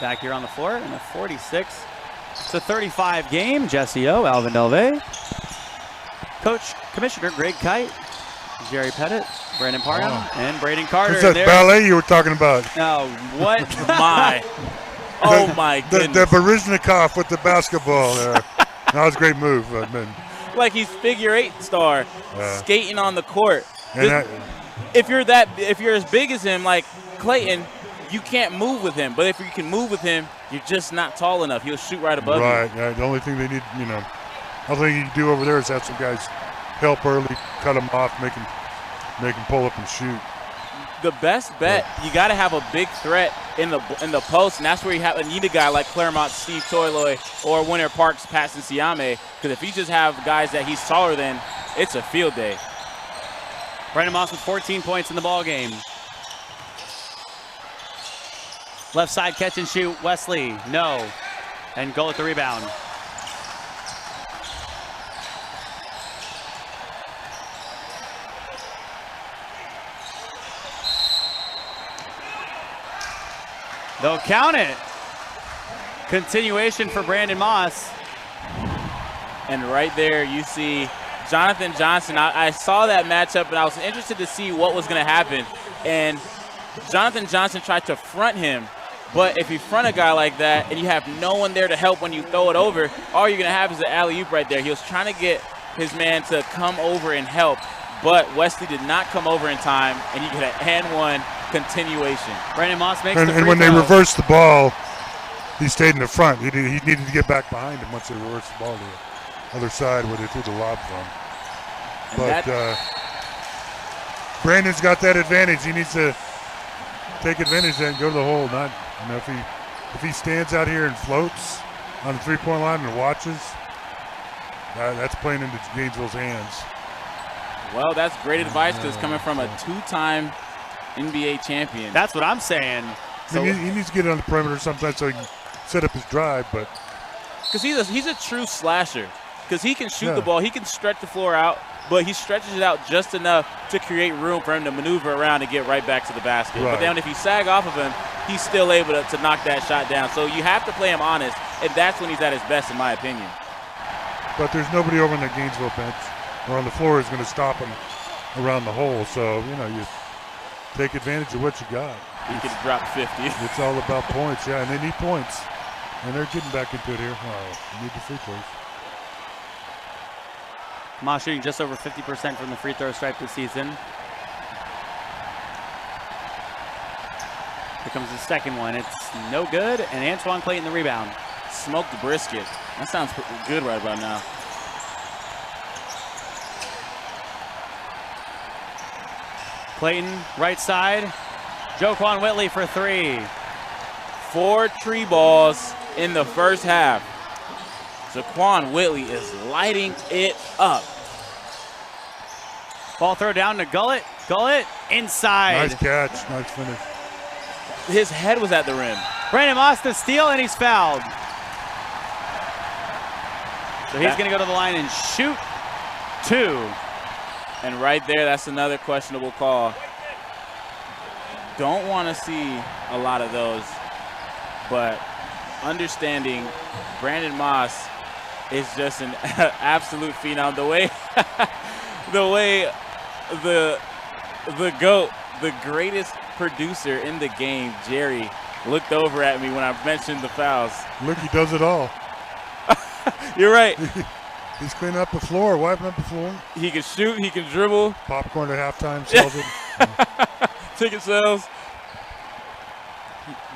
back here on the floor in a 46-35 game. Jesse O, Alvin Delvey, Coach Commissioner Greg Kite, Jerry Pettit, Brandon Parham, and Braden Carter. What's that ballet you were talking about? No, what? Oh my goodness. The Baryshnikov with the basketball there. That was a great move. Like he's figure 8 star skating on the court. And if you're as big as him, like Clayton, you can't move with him. But if you can move with him, you're just not tall enough. He'll shoot right above you. Right. The only thing they need, the only thing you can do over there is have some guys help early, cut them off, make them pull up and shoot. The best bet, you got to have a big threat in the post, and that's where you need a guy like Claremont, Steve Toiloy, or Winter Parks, Patson Siame, because if you just have guys that he's taller than, it's a field day. Brandon Moss with 14 points in the ball game. Left side catch and shoot, Wesley, no, and goal at the rebound. They'll count it. Continuation for Brandon Moss. And right there you see Jonathan Johnson. I saw that matchup and I was interested to see what was going to happen. And Jonathan Johnson tried to front him. But if you front a guy like that and you have no one there to help when you throw it over, all you're going to have is an alley-oop right there. He was trying to get his man to come over and help. But Wesley did not come over in time, and he get a and one continuation. Brandon Moss makes the free throw. And when they reversed the ball, he stayed in the front. He needed to get back behind him once they reversed the ball to the other side where they threw the lob from. But Brandon's got that advantage. He needs to take advantage of that and go to the hole. Not, if he stands out here and floats on the three-point line and watches, that's playing into Gainesville's hands. Well, that's great advice because coming from a 2-time NBA champion. That's what I'm saying. So he needs to get on the perimeter sometimes so he can set up his drive, but because he's a true slasher. Because he can shoot the ball, he can stretch the floor out, but he stretches it out just enough to create room for him to maneuver around and get right back to the basket. Right. But then if you sag off of him, he's still able to knock that shot down. So you have to play him honest, and that's when he's at his best, in my opinion. But there's nobody over on the Gainesville bench or on the floor is going to stop him around the hole. So, you take advantage of what you got. He can drop 50. It's all about points, and they need points. And they're getting back into it here. Oh, need the free throws. Moss shooting just over 50% from the free throw stripe this season. Here comes the second one. It's no good, and Antoine Clayton the rebound. Smoked the brisket. That sounds good right about now. Clayton, right side. Joquan Whitley for 3. 4 tree balls in the first half. Jaquan Whitley is lighting it up. Ball throw down to Gullett. Gullett inside. Nice catch. Nice finish. His head was at the rim. Brandon Moss to steal, and he's fouled. So he's going to go to the line and shoot 2. And right there, that's another questionable call. Don't want to see a lot of those, but understanding Brandon Moss is just an absolute phenom. The way the GOAT, the greatest producer in the game, Jerry, looked over at me when I mentioned the fouls. Look, he does it all. You're right. He's cleaning up the floor, wiping up the floor. He can shoot, he can dribble. Popcorn at halftime, sells it. Ticket sales.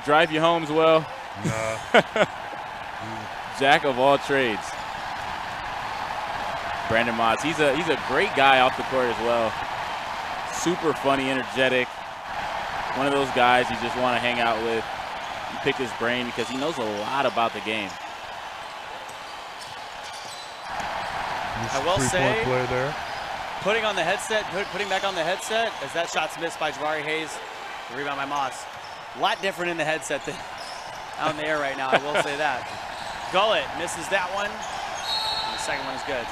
Drive you home as well. Nah. Jack of all trades. Brandon Moss, he's a great guy off the court as well. Super funny, energetic. One of those guys you just want to hang out with and pick his brain because he knows a lot about the game. I will say, play there. putting back on the headset, as that shot's missed by Jabari Hayes, the rebound by Moss. A lot different in the headset than out in the air right now, I will say that. Gullett misses that one, and the second one is good.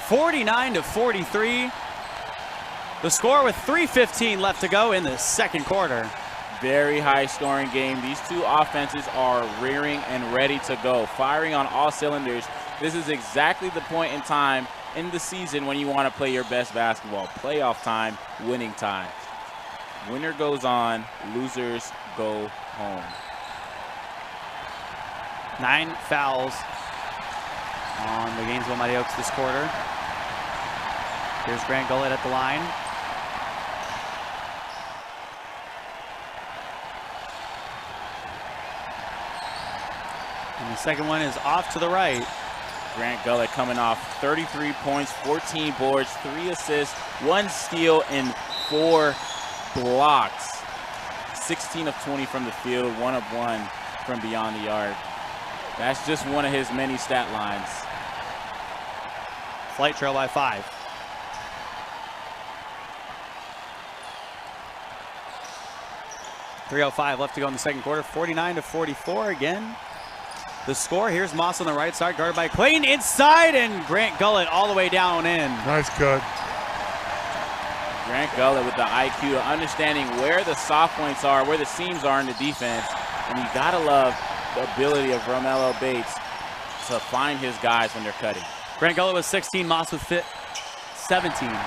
49-43. The score with 3:15 left to go in the second quarter. Very high scoring game. These two offenses are rearing and ready to go, firing on all cylinders. This is exactly the point in time in the season when you want to play your best basketball. Playoff time, winning time. Winner goes on, losers go home. 9 fouls on the Gainesville Mighty Oaks this quarter. Here's Grant Gullett at the line. And the second one is off to the right. Grant Gullett coming off 33 points, 14 boards, 3 assists, 1 steal, and 4 blocks. 16 of 20 from the field, 1 of 1 from beyond the arc. That's just one of his many stat lines. Flight trail by 5. .305 left to go in the second quarter. 49-44 again. The score, here's Moss on the right side, guarded by Clayton inside, and Grant Gullett all the way down in. Nice cut. Grant Gullett with the IQ of understanding where the soft points are, where the seams are in the defense. And you gotta love the ability of Romello Bates to find his guys when they're cutting. Grant Gullett with 16, Moss with 17.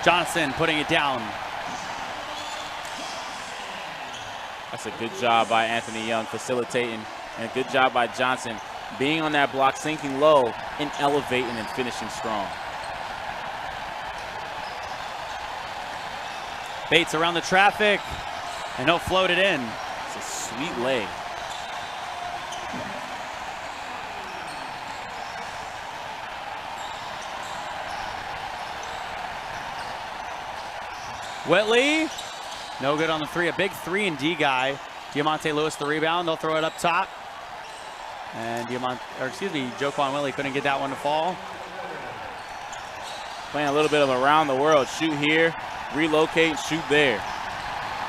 Johnson putting it down. That's a good job by Anthony Young facilitating, and a good job by Johnson being on that block, sinking low, and elevating and finishing strong. Bates around the traffic, and he'll float it in. It's a sweet lay. Whitley, no good on the 3. A big 3-and-D guy. Diamante Lewis the rebound. They'll throw it up top. And Joquan Whitley couldn't get that one to fall. Playing a little bit of around the world. Shoot here, relocate, shoot there.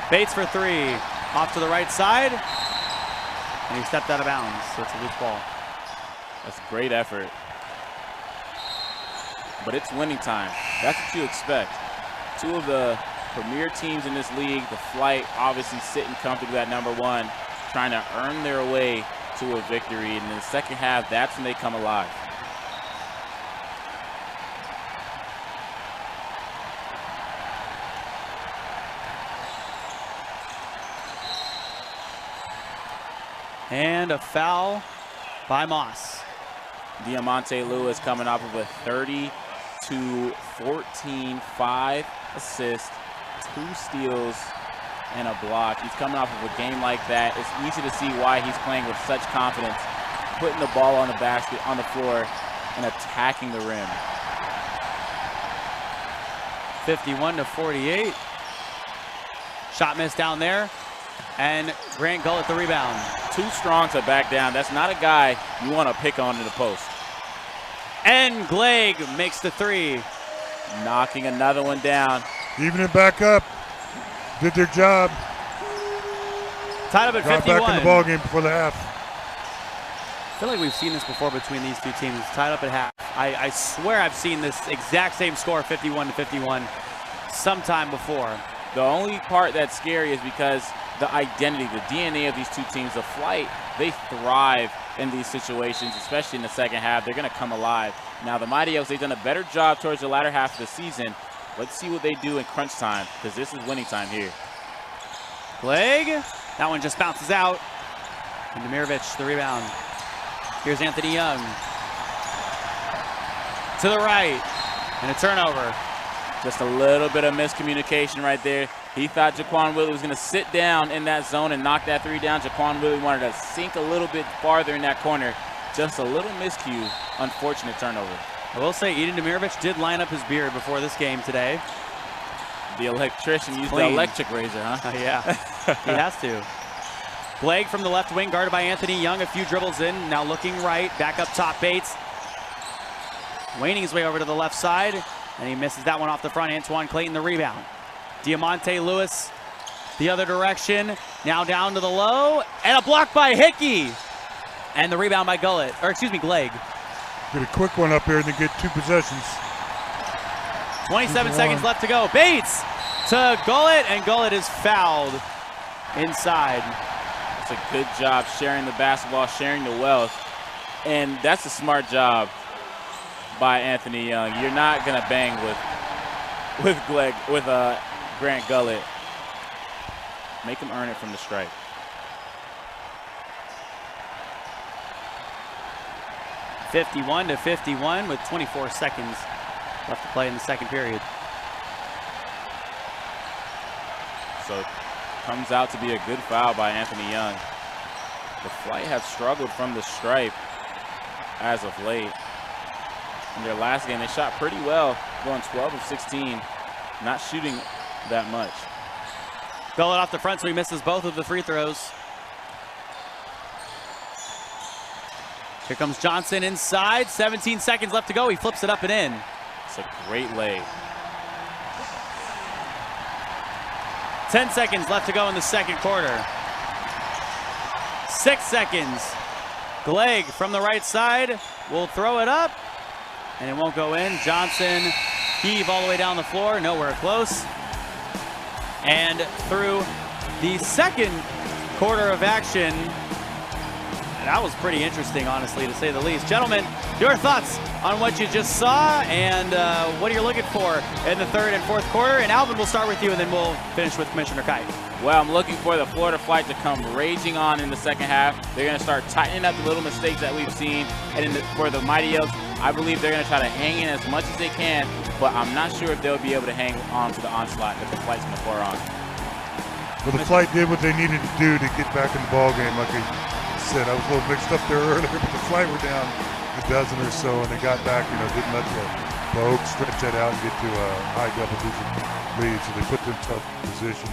Bates for 3. Off to the right side. And he stepped out of bounds, so it's a loose ball. That's a great effort. But it's winning time. That's what you expect. Two of the premier teams in this league, the Flight obviously sitting comfortably at #1, trying to earn their way to a victory. And in the second half, that's when they come alive. And a foul by Moss. Diamante Lewis coming off of a 30-14, 5 assists, 2 steals, and a block. He's coming off of a game like that. It's easy to see why he's playing with such confidence, putting the ball on the basket, on the floor, and attacking the rim. 51-48. Shot miss down there, and Grant Gullett the rebound. Too strong to back down. That's not a guy you want to pick on in the post. And Glegg makes the 3. Knocking another one down. Even it back up. Did their job. Tied up at 51. Got back in the ball game before the half. I feel like we've seen this before between these two teams. Tied up at half. I swear I've seen this exact same score, 51-51, sometime before. The only part that's scary is because the identity, the DNA of these two teams, the Flight, they thrive in these situations, especially in the second half. They're going to come alive. Now, the Mighty Oaks, they've done a better job towards the latter half of the season. Let's see what they do in crunch time, because this is winning time here. Glegg, that one just bounces out. And Demirovic, the rebound. Here's Anthony Young. To the right, and a turnover. Just a little bit of miscommunication right there. He thought Jaquan Whitley was going to sit down in that zone and knock that 3 down. Jaquan Whitley wanted to sink a little bit farther in that corner. Just a little miscue. Unfortunate turnover. I will say Eden Demirovic did line up his beard before this game today. The electrician used the electric razor, huh? Yeah, he has to. Glegg from the left wing, guarded by Anthony Young. A few dribbles in, now looking right. Back up top, Bates. Waning his way over to the left side, and he misses that one off the front. Antoine Clayton the rebound. Diamante Lewis the other direction. Now down to the low, and a block by Hickey. And the rebound by Glegg. Get a quick one up here and then get 2 possessions. 27 seconds left to go. Bates to Gullett, and Gullett is fouled inside. It's a good job sharing the basketball, sharing the wealth, and that's a smart job by Anthony Young. You're not gonna bang with Grant Gullett. Make him earn it from the stripe. (51-51) with 24 seconds left to play in the second period. So comes out to be a good foul by Anthony Young. The Flight have struggled from the stripe as of late. In their last game, they shot pretty well, going 12 of 16, not shooting that much. Gullett off the front, so he misses both of the free throws. Here comes Johnson inside, 17 seconds left to go. He flips it up and in. It's a great lay. 10 seconds left to go in the second quarter. 6 seconds. Glegg from the right side will throw it up, and it won't go in. Johnson heave all the way down the floor, nowhere close. And through the second quarter of action, that was pretty interesting, honestly, to say the least. Gentlemen, your thoughts on what you just saw, and what are you looking for in the third and fourth quarter? And Alvin, we'll start with you, and then we'll finish with Commissioner Kite. Well, I'm looking for the Florida Flight to come raging on in the second half. They're going to start tightening up the little mistakes that we've seen. And for the Mighty Oaks, I believe they're going to try to hang in as much as they can, but I'm not sure if they'll be able to hang on to the onslaught that the Flight's going to pour on. Well, the Flight did what they needed to do to get back in the ball game. Like I said, I was a little mixed up there earlier, but the Flight were down a dozen or so, and they got back. Didn't let the Oaks stretch that out and get to a high double-digit lead, so they put themselves in position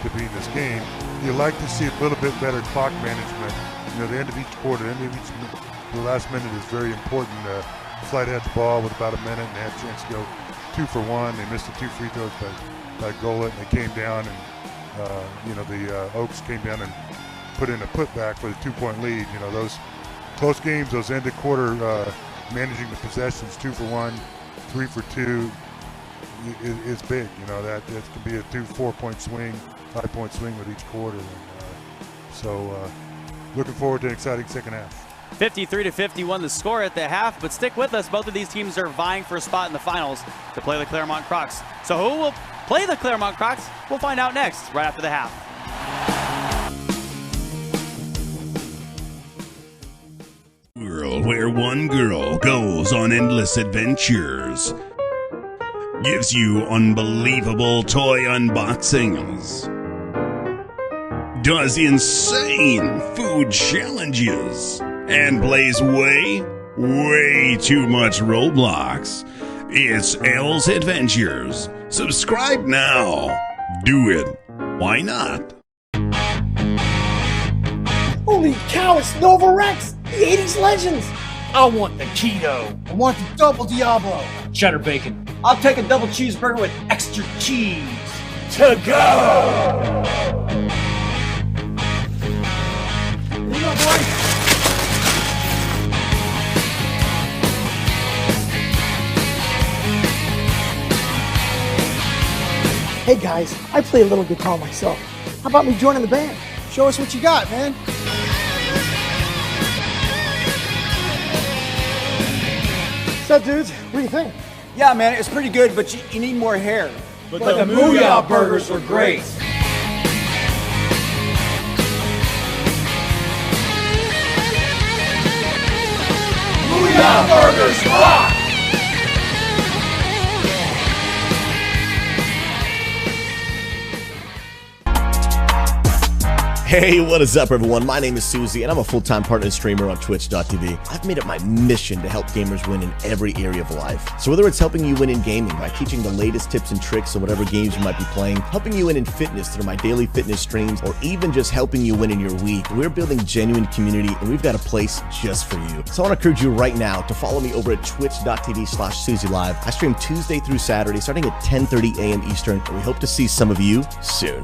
to be in this game. You like to see a little bit better clock management. The end of each quarter, the last minute is very important. The Flight had the ball with about a minute and they had a chance to go 2 for 1. They missed the 2 free throws by Gullett, and they came down and the Oaks came down and put in a putback for the 2-point lead. Those close games, those end of quarter managing the possessions, 2 for 1, 3 for 2 is big. That can be a 4-point swing, 5-point swing with each quarter. So looking forward to an exciting second half. 53-51 the score at the half, but stick with us. Both of these teams are vying for a spot in the finals to play the Claremont Crocs. So who will play the Claremont Crocs? We'll find out next, right after the half. World where one girl goes on endless adventures, gives you unbelievable toy unboxings, does insane food challenges, and plays way too much Roblox. It's Elle's Adventures. Subscribe now. Do it. Why not? Holy cow, it's Nova Rex, the 80s Legends. I want the keto. I want the double Diablo. Cheddar bacon. I'll take a double cheeseburger with extra cheese. To go. Here you go, boy. Hey guys, I play a little guitar myself. How about me joining the band? Show us what you got, man. What's up, dudes? What do you think? Yeah, man, it's pretty good, but you need more hair. But the Booyah burgers were great. Booyah burgers rock! Hey, what is up, everyone? My name is Susie, and I'm a full-time partner streamer on Twitch.tv. I've made it my mission to help gamers win in every area of life. So whether it's helping you win in gaming by teaching the latest tips and tricks on whatever games you might be playing, helping you win in fitness through my daily fitness streams, or even just helping you win in your week, we're building genuine community, and we've got a place just for you. So I want to encourage you right now to follow me over at twitch.tv/SusieLive. I stream Tuesday through Saturday, starting at 10:30 a.m. Eastern, and we hope to see some of you soon.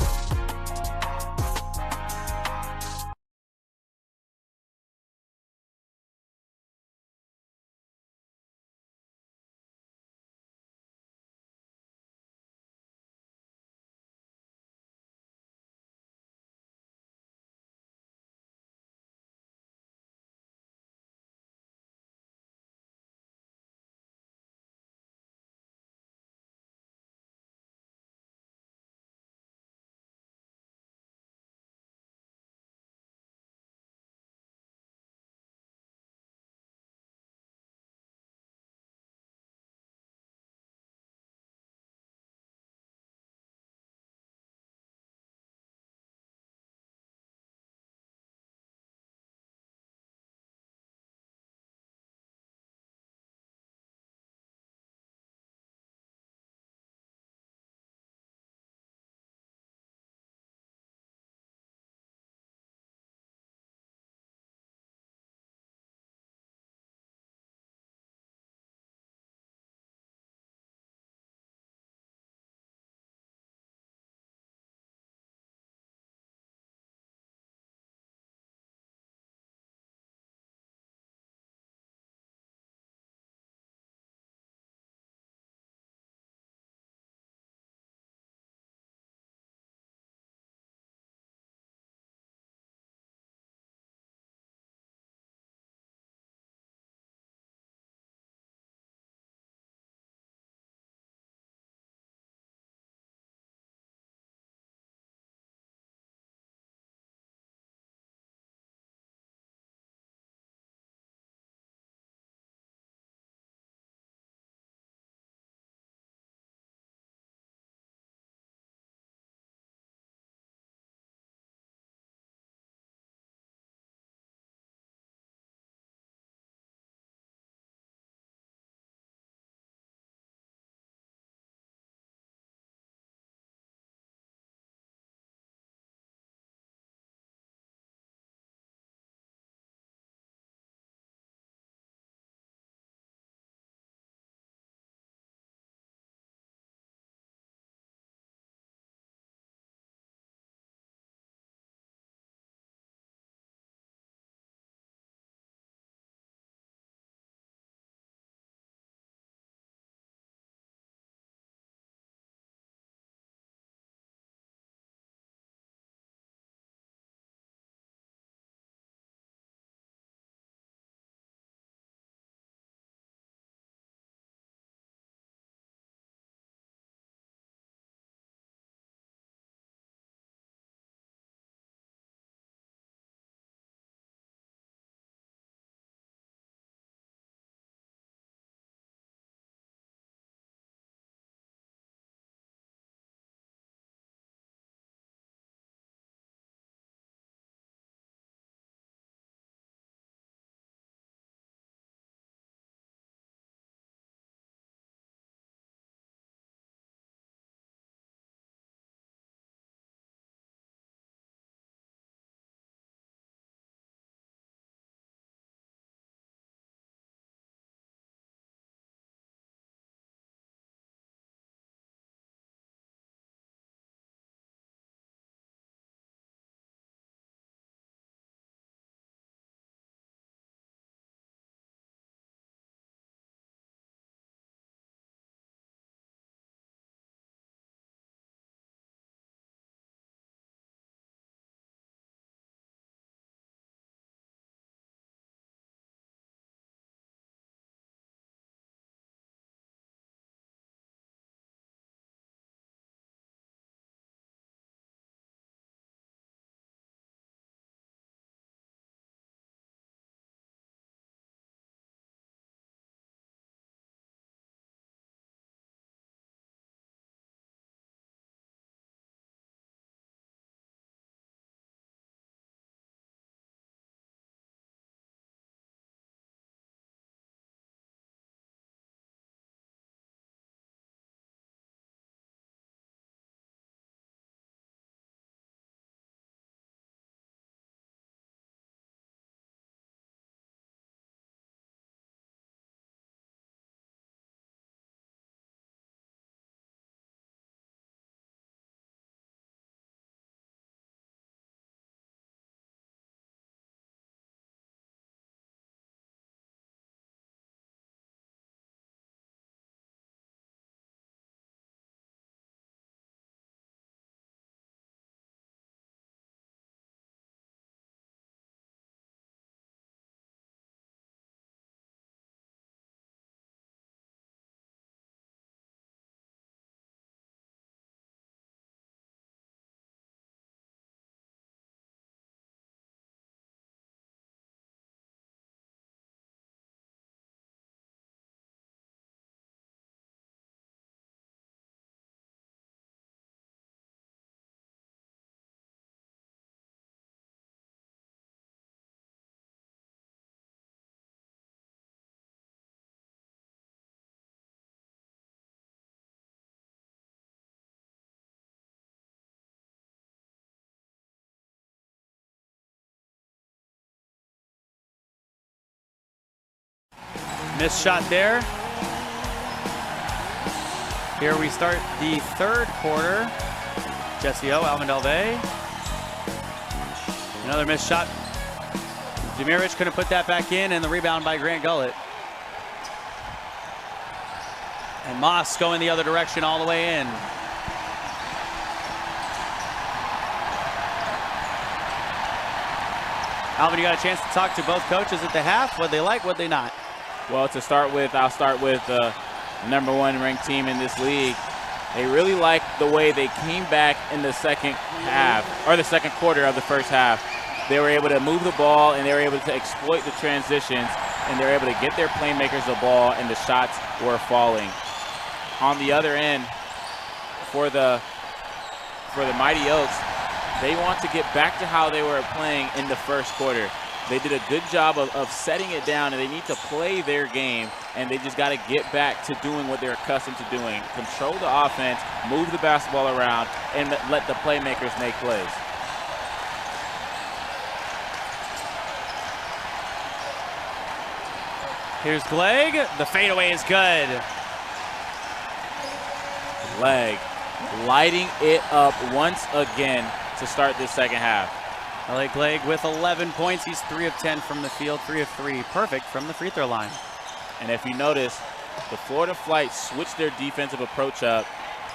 Missed shot there. Here we start the third quarter. Jesse O, Alvin Delvey. Another missed shot. Demirovich couldn't put that back in, and the rebound by Grant Gullett. And Moss going the other direction all the way in. Alvin, you got a chance to talk to both coaches at the half. What they like, what they not? Well, to start with, I'll start with the #1 ranked team in this league. They really like the way they came back in the second half, or the second quarter of the first half. They were able to move the ball, and they were able to exploit the transitions, and they were able to get their playmakers the ball, and the shots were falling. On the other end, for the Mighty Oaks, they want to get back to how they were playing in the first quarter. They did a good job of setting it down, and they need to play their game, and they just got to get back to doing what they're accustomed to doing. Control the offense, move the basketball around, and let the playmakers make plays. Here's Glegg. The fadeaway is good. Glegg lighting it up once again to start this second half. I like Glegg with 11 points. He's 3 of 10 from the field, 3 of 3. Perfect from the free throw line. And if you notice, the Florida Flight switched their defensive approach up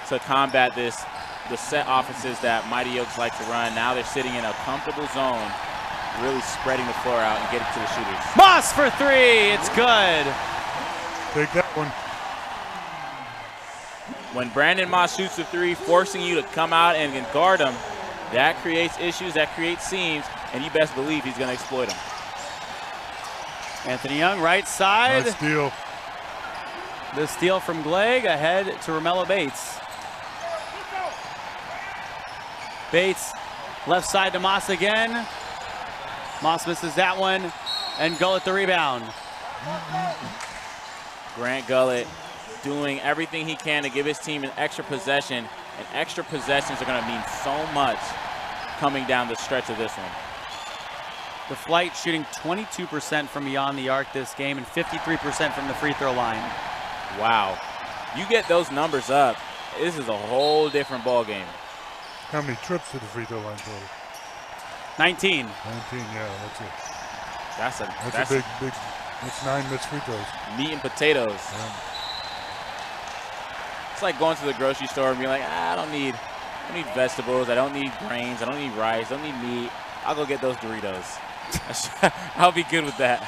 to combat the set offenses that Mighty Oaks like to run. Now they're sitting in a comfortable zone, really spreading the floor out and getting to the shooters. Moss for 3. It's good. Take that one. When Brandon Moss shoots the 3, forcing you to come out and guard him, that creates issues, that creates seams, and you best believe he's going to exploit them. Anthony Young, right side. Nice steal. The steal from Glegg ahead to Romello Bates. Bates, left side to Moss again. Moss misses that one, and Gullett the rebound. Grant Gullett doing everything he can to give his team an extra possession, and extra possessions are going to mean so much coming down the stretch of this one. The Flight shooting 22% from beyond the arc this game and 53% from the free throw line. Wow. You get those numbers up, this is a whole different ball game. How many trips to the free throw line total? 19. 19, yeah, that's it. That's a big, that's 9 missed free throws. Meat and potatoes. Yeah. It's like going to the grocery store and being like, I don't need vegetables, I don't need grains, I don't need rice, I don't need meat. I'll go get those Doritos. I'll be good with that.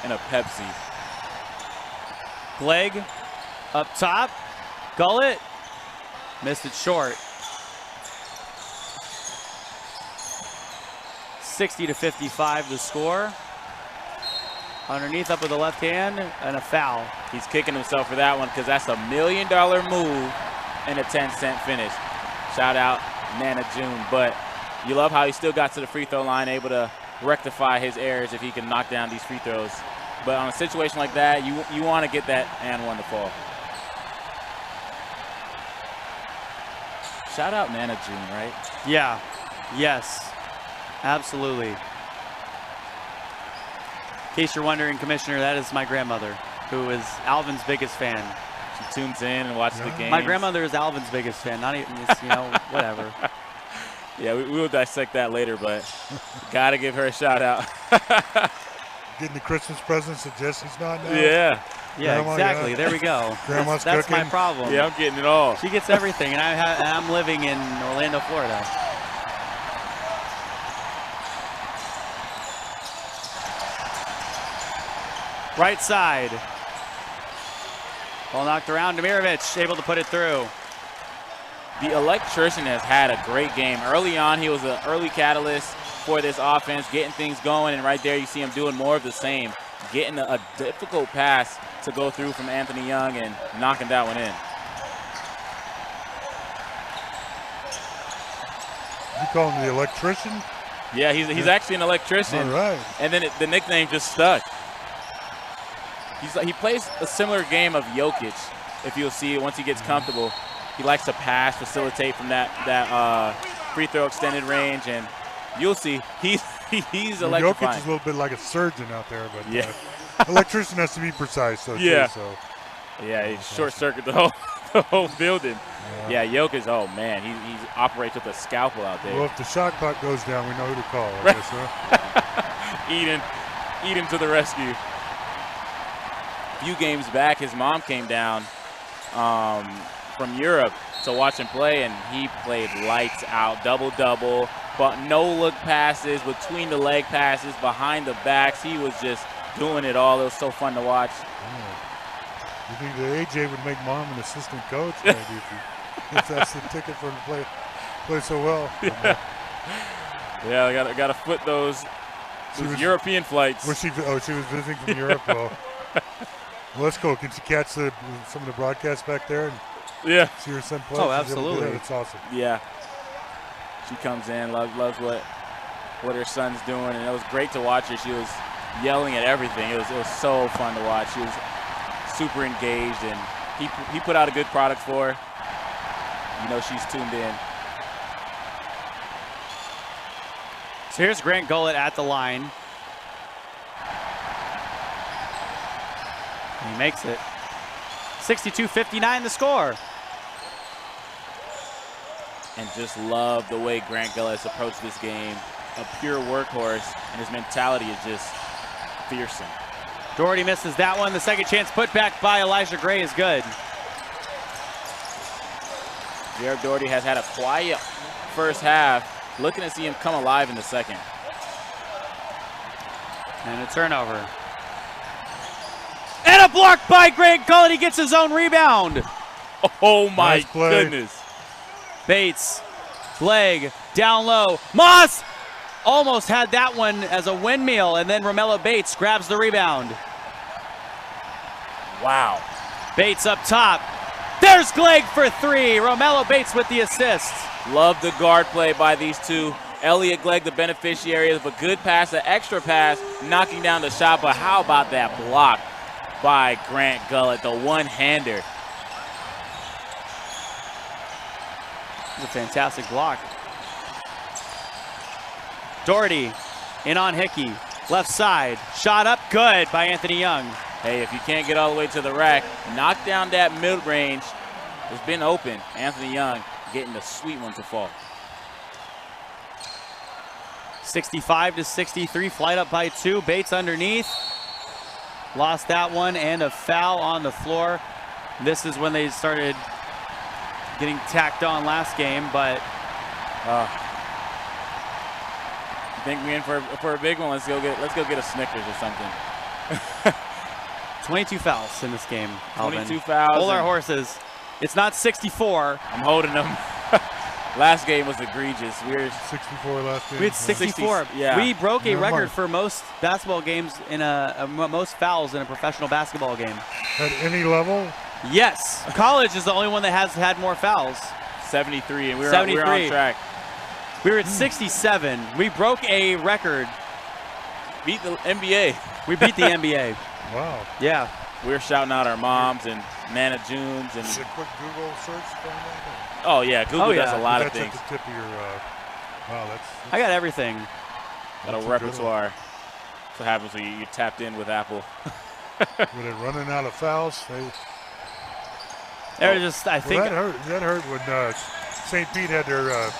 And a Pepsi. Glegg up top. Gullett missed it short. 60-55 the score. Underneath up with the left hand and a foul. He's kicking himself for that one because that's $1 million move and a 10-cent finish. Shout out Nana June, but you love how he still got to the free throw line, able to rectify his errors if he can knock down these free throws. But on a situation like that, you want to get that and one to fall. Shout out Nana June, right? Yeah, yes, absolutely. In case you're wondering, Commissioner, that is my grandmother, who is Alvin's biggest fan. She tunes in and watches the game. My grandmother is Alvin's biggest fan, not even, whatever. Yeah, we will dissect that later, but got to give her a shout out. Getting the Christmas presents that Jesse's not now. Yeah. Yeah, Grandma, exactly. yeah. There we go. Grandma's That's cooking. my problem. Yeah, I'm getting it all. She gets everything, and I'm living in Orlando, Florida. Right side. Ball knocked around. Demirovich able to put it through. The electrician has had a great game. Early on, he was an early catalyst for this offense, getting things going, and right there you see him doing more of the same, getting a difficult pass to go through from Anthony Young and knocking that one in. You call him the electrician? Yeah, he's actually an electrician. All right. And then the nickname just stuck. He plays a similar game of Jokic, if you'll see it once he gets comfortable. He likes to pass, facilitate from that free throw extended range, and you'll see he's electrifying. Jokic is a little bit like a surgeon out there, but yeah. Electrician has to be precise, though. Yeah. Too, so. Yeah, he short circuit the whole building. Yeah, Jokic. Oh man, he operates with a scalpel out there. Well, if the shot clock goes down, we know who to call. I guess, huh? Eden to the rescue. A few games back, his mom came down from Europe to watch him play, and he played lights out, double-double, but no-look passes, between the leg passes, behind the backs. He was just doing it all. It was so fun to watch. You think that AJ would make mom an assistant coach? Maybe if that's the ticket for him to play so well. Yeah, I got to foot those European flights. She was visiting from Europe. Well, that's cool. Can she catch some of the broadcasts back there? And see her son play? Oh, absolutely. That's awesome. Yeah. She comes in, loves what her son's doing, and it was great to watch her. She was yelling at everything. It was so fun to watch. She was super engaged, and he put out a good product for her. You know, she's tuned in. So here's Grant Gullett at the line. He makes it. 62-59 the score. And just love the way Grant Gullett has approached this game. A pure workhorse, and his mentality is just fearsome. Doherty misses that one. The second chance put back by Elijah Gray is good. Jared Doherty has had a quiet first half. Looking to see him come alive in the second. And a turnover. And a block by Grant Gullett. He gets his own rebound. Oh my goodness. Bates, leg, down low. Moss almost had that one as a windmill, and then Romello Bates grabs the rebound. Wow. Bates up top. There's Glegg for three. Romello Bates with the assist. Love the guard play by these two. Elliot Glegg, the beneficiary of a good pass, an extra pass, knocking down the shot. But how about that block by Grant Gullett, the one-hander? It's a fantastic block. Doherty in on Hickey. Left side. Shot up good by Anthony Young. Hey, if you can't get all the way to the rack, knock down that mid-range. It's been open. Anthony Young getting the sweet one to fall. 65-63, flight up by two. Bates underneath. Lost that one, and a foul on the floor. This is when they started getting tacked on last game, but I think we're in for a big one. Let's go get a Snickers or something. 22 fouls in this game, Alvin. 22 fouls. Hold our horses. It's not 64. I'm holding them. Last game was egregious. We were 64 last game. We had 64. 60, yeah. We broke a record for most basketball games in most fouls in a professional basketball game. At any level? Yes. College is the only one that has had more fouls. 73, and we were on track. We were at 67. We broke a record. Beat the NBA. We beat the NBA. Wow. Yeah. We were shouting out our moms and Nana Junes. And a quick Google search for that? Oh, yeah. Google does a lot of things. That's at the tip of your, wow, that's I got everything. Got a repertoire. That's what happens when you tapped in with Apple. When they're running out of fouls, They're just, I think. That hurt when St. Pete had their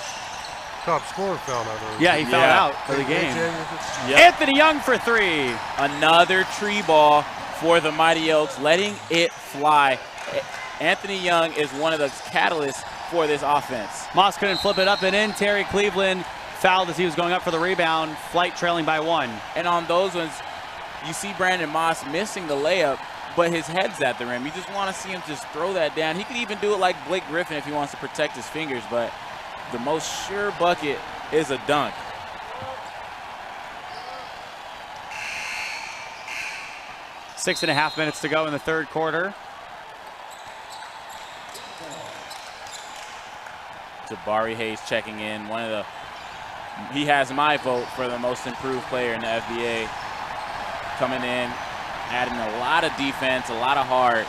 top scorer fouled out. Yeah, he fouled out for the game. Yep. Anthony Young for three. Another tree ball for the Mighty Oaks, letting it fly. Anthony Young is one of the catalysts for this offense. Moss couldn't flip it up and in. Terry Cleveland fouled as he was going up for the rebound. Flight trailing by one. And on those ones, you see Brandon Moss missing the layup, but his head's at the rim. You just want to see him just throw that down. He could even do it like Blake Griffin if he wants to protect his fingers, but the most sure bucket is a dunk. Six and a half minutes to go in the third quarter. Jabari Hayes checking in. He has my vote for the most improved player in the FBA. Coming in, adding a lot of defense, a lot of heart,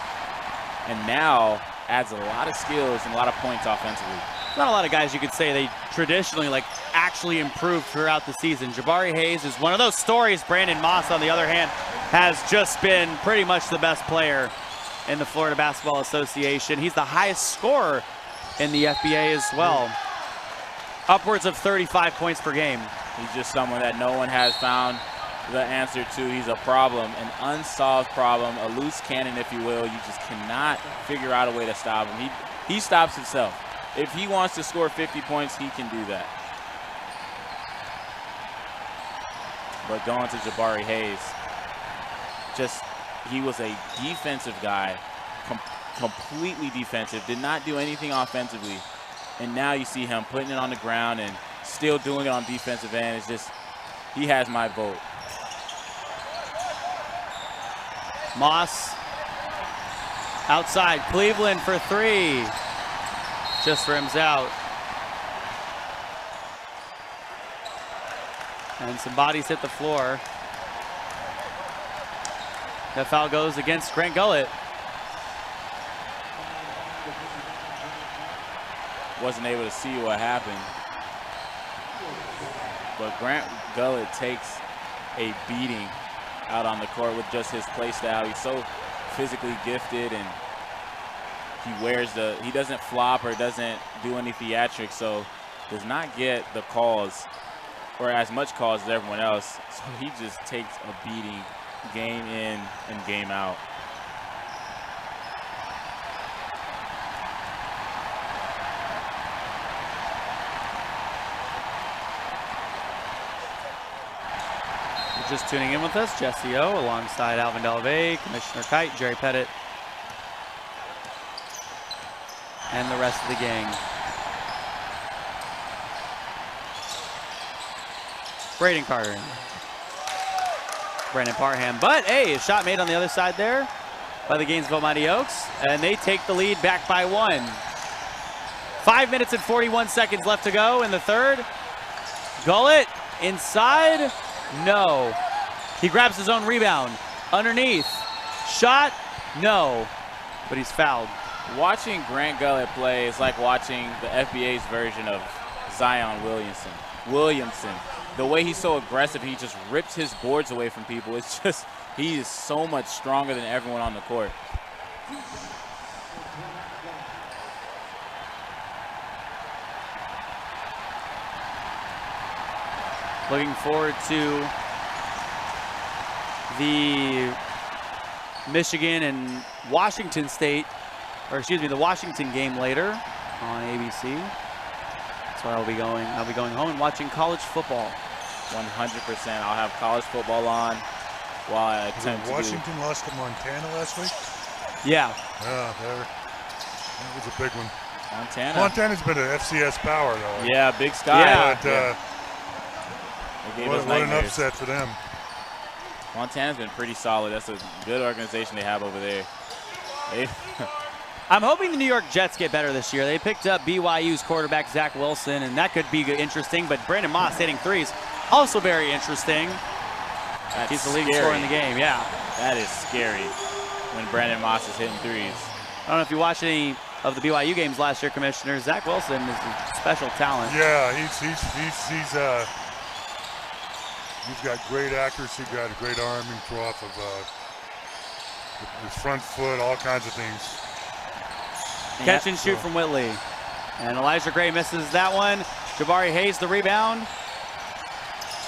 and now adds a lot of skills and a lot of points offensively. Not a lot of guys you could say they traditionally actually improved throughout the season. Jabari Hayes is one of those stories. Brandon Moss, on the other hand, has just been pretty much the best player in the Florida Basketball Association. He's the highest scorer in the FBA as well. Upwards of 35 points per game. He's just someone that no one has found the answer to. He's a problem, an unsolved problem, a loose cannon, if you will. You just cannot figure out a way to stop him. He stops himself. If he wants to score 50 points, he can do that. But going to Jabari Hayes, he was a defensive guy, completely defensive, did not do anything offensively. And now you see him putting it on the ground and still doing it on defensive end. It's just, he has my vote. Moss outside, Cleveland for 3. Just rims out. And some bodies hit the floor. The foul goes against Grant Gullett. Wasn't able to see what happened. But Grant Gullett takes a beating out on the court with just his play style. He's so physically gifted, and he doesn't flop or doesn't do any theatrics, so does not get the calls or as much calls as everyone else. So he just takes a beating game in and game out. Just tuning in with us, Jesse O, alongside Alvin Delvey, Commissioner Kite, Jerry Pettit, and the rest of the gang. Braden Carter, Brandon Parham, but hey, a shot made on the other side there by the Gainesville Mighty Oaks, and they take the lead back by 1. 5 minutes and 41 seconds left to go in the third. Gullett inside. No. He grabs his own rebound. Underneath. Shot. No. But he's fouled. Watching Grant Gullett play is like watching the FBA's version of Zion Williamson. The way he's so aggressive, he just rips his boards away from people. It's just, he is so much stronger than everyone on the court. Looking forward to the Michigan and Washington State, or excuse me, the Washington game later on ABC. That's where I'll be going. I'll be going home and watching college football. 100%. I'll have college football on while I attempt to Washington lost to Montana last week? Yeah. Yeah, that was a big one. Montana's been an FCS power, though. Yeah, Big Sky. Yeah. What an upset for them. Montana's been pretty solid. That's a good organization they have over there. I'm hoping the New York Jets get better this year. They picked up BYU's quarterback, Zach Wilson, and that could be interesting, but Brandon Moss hitting threes, also very interesting. He's the leading scorer in the game, yeah. That is scary when Brandon Moss is hitting threes. I don't know if you watched any of the BYU games last year, Commissioner. Zach Wilson is a special talent. Yeah, he's got great accuracy, got a great arm, and throw off of his front foot, all kinds of things. Catch and shoot from Whitley. And Elijah Gray misses that one. Jabari Hayes the rebound.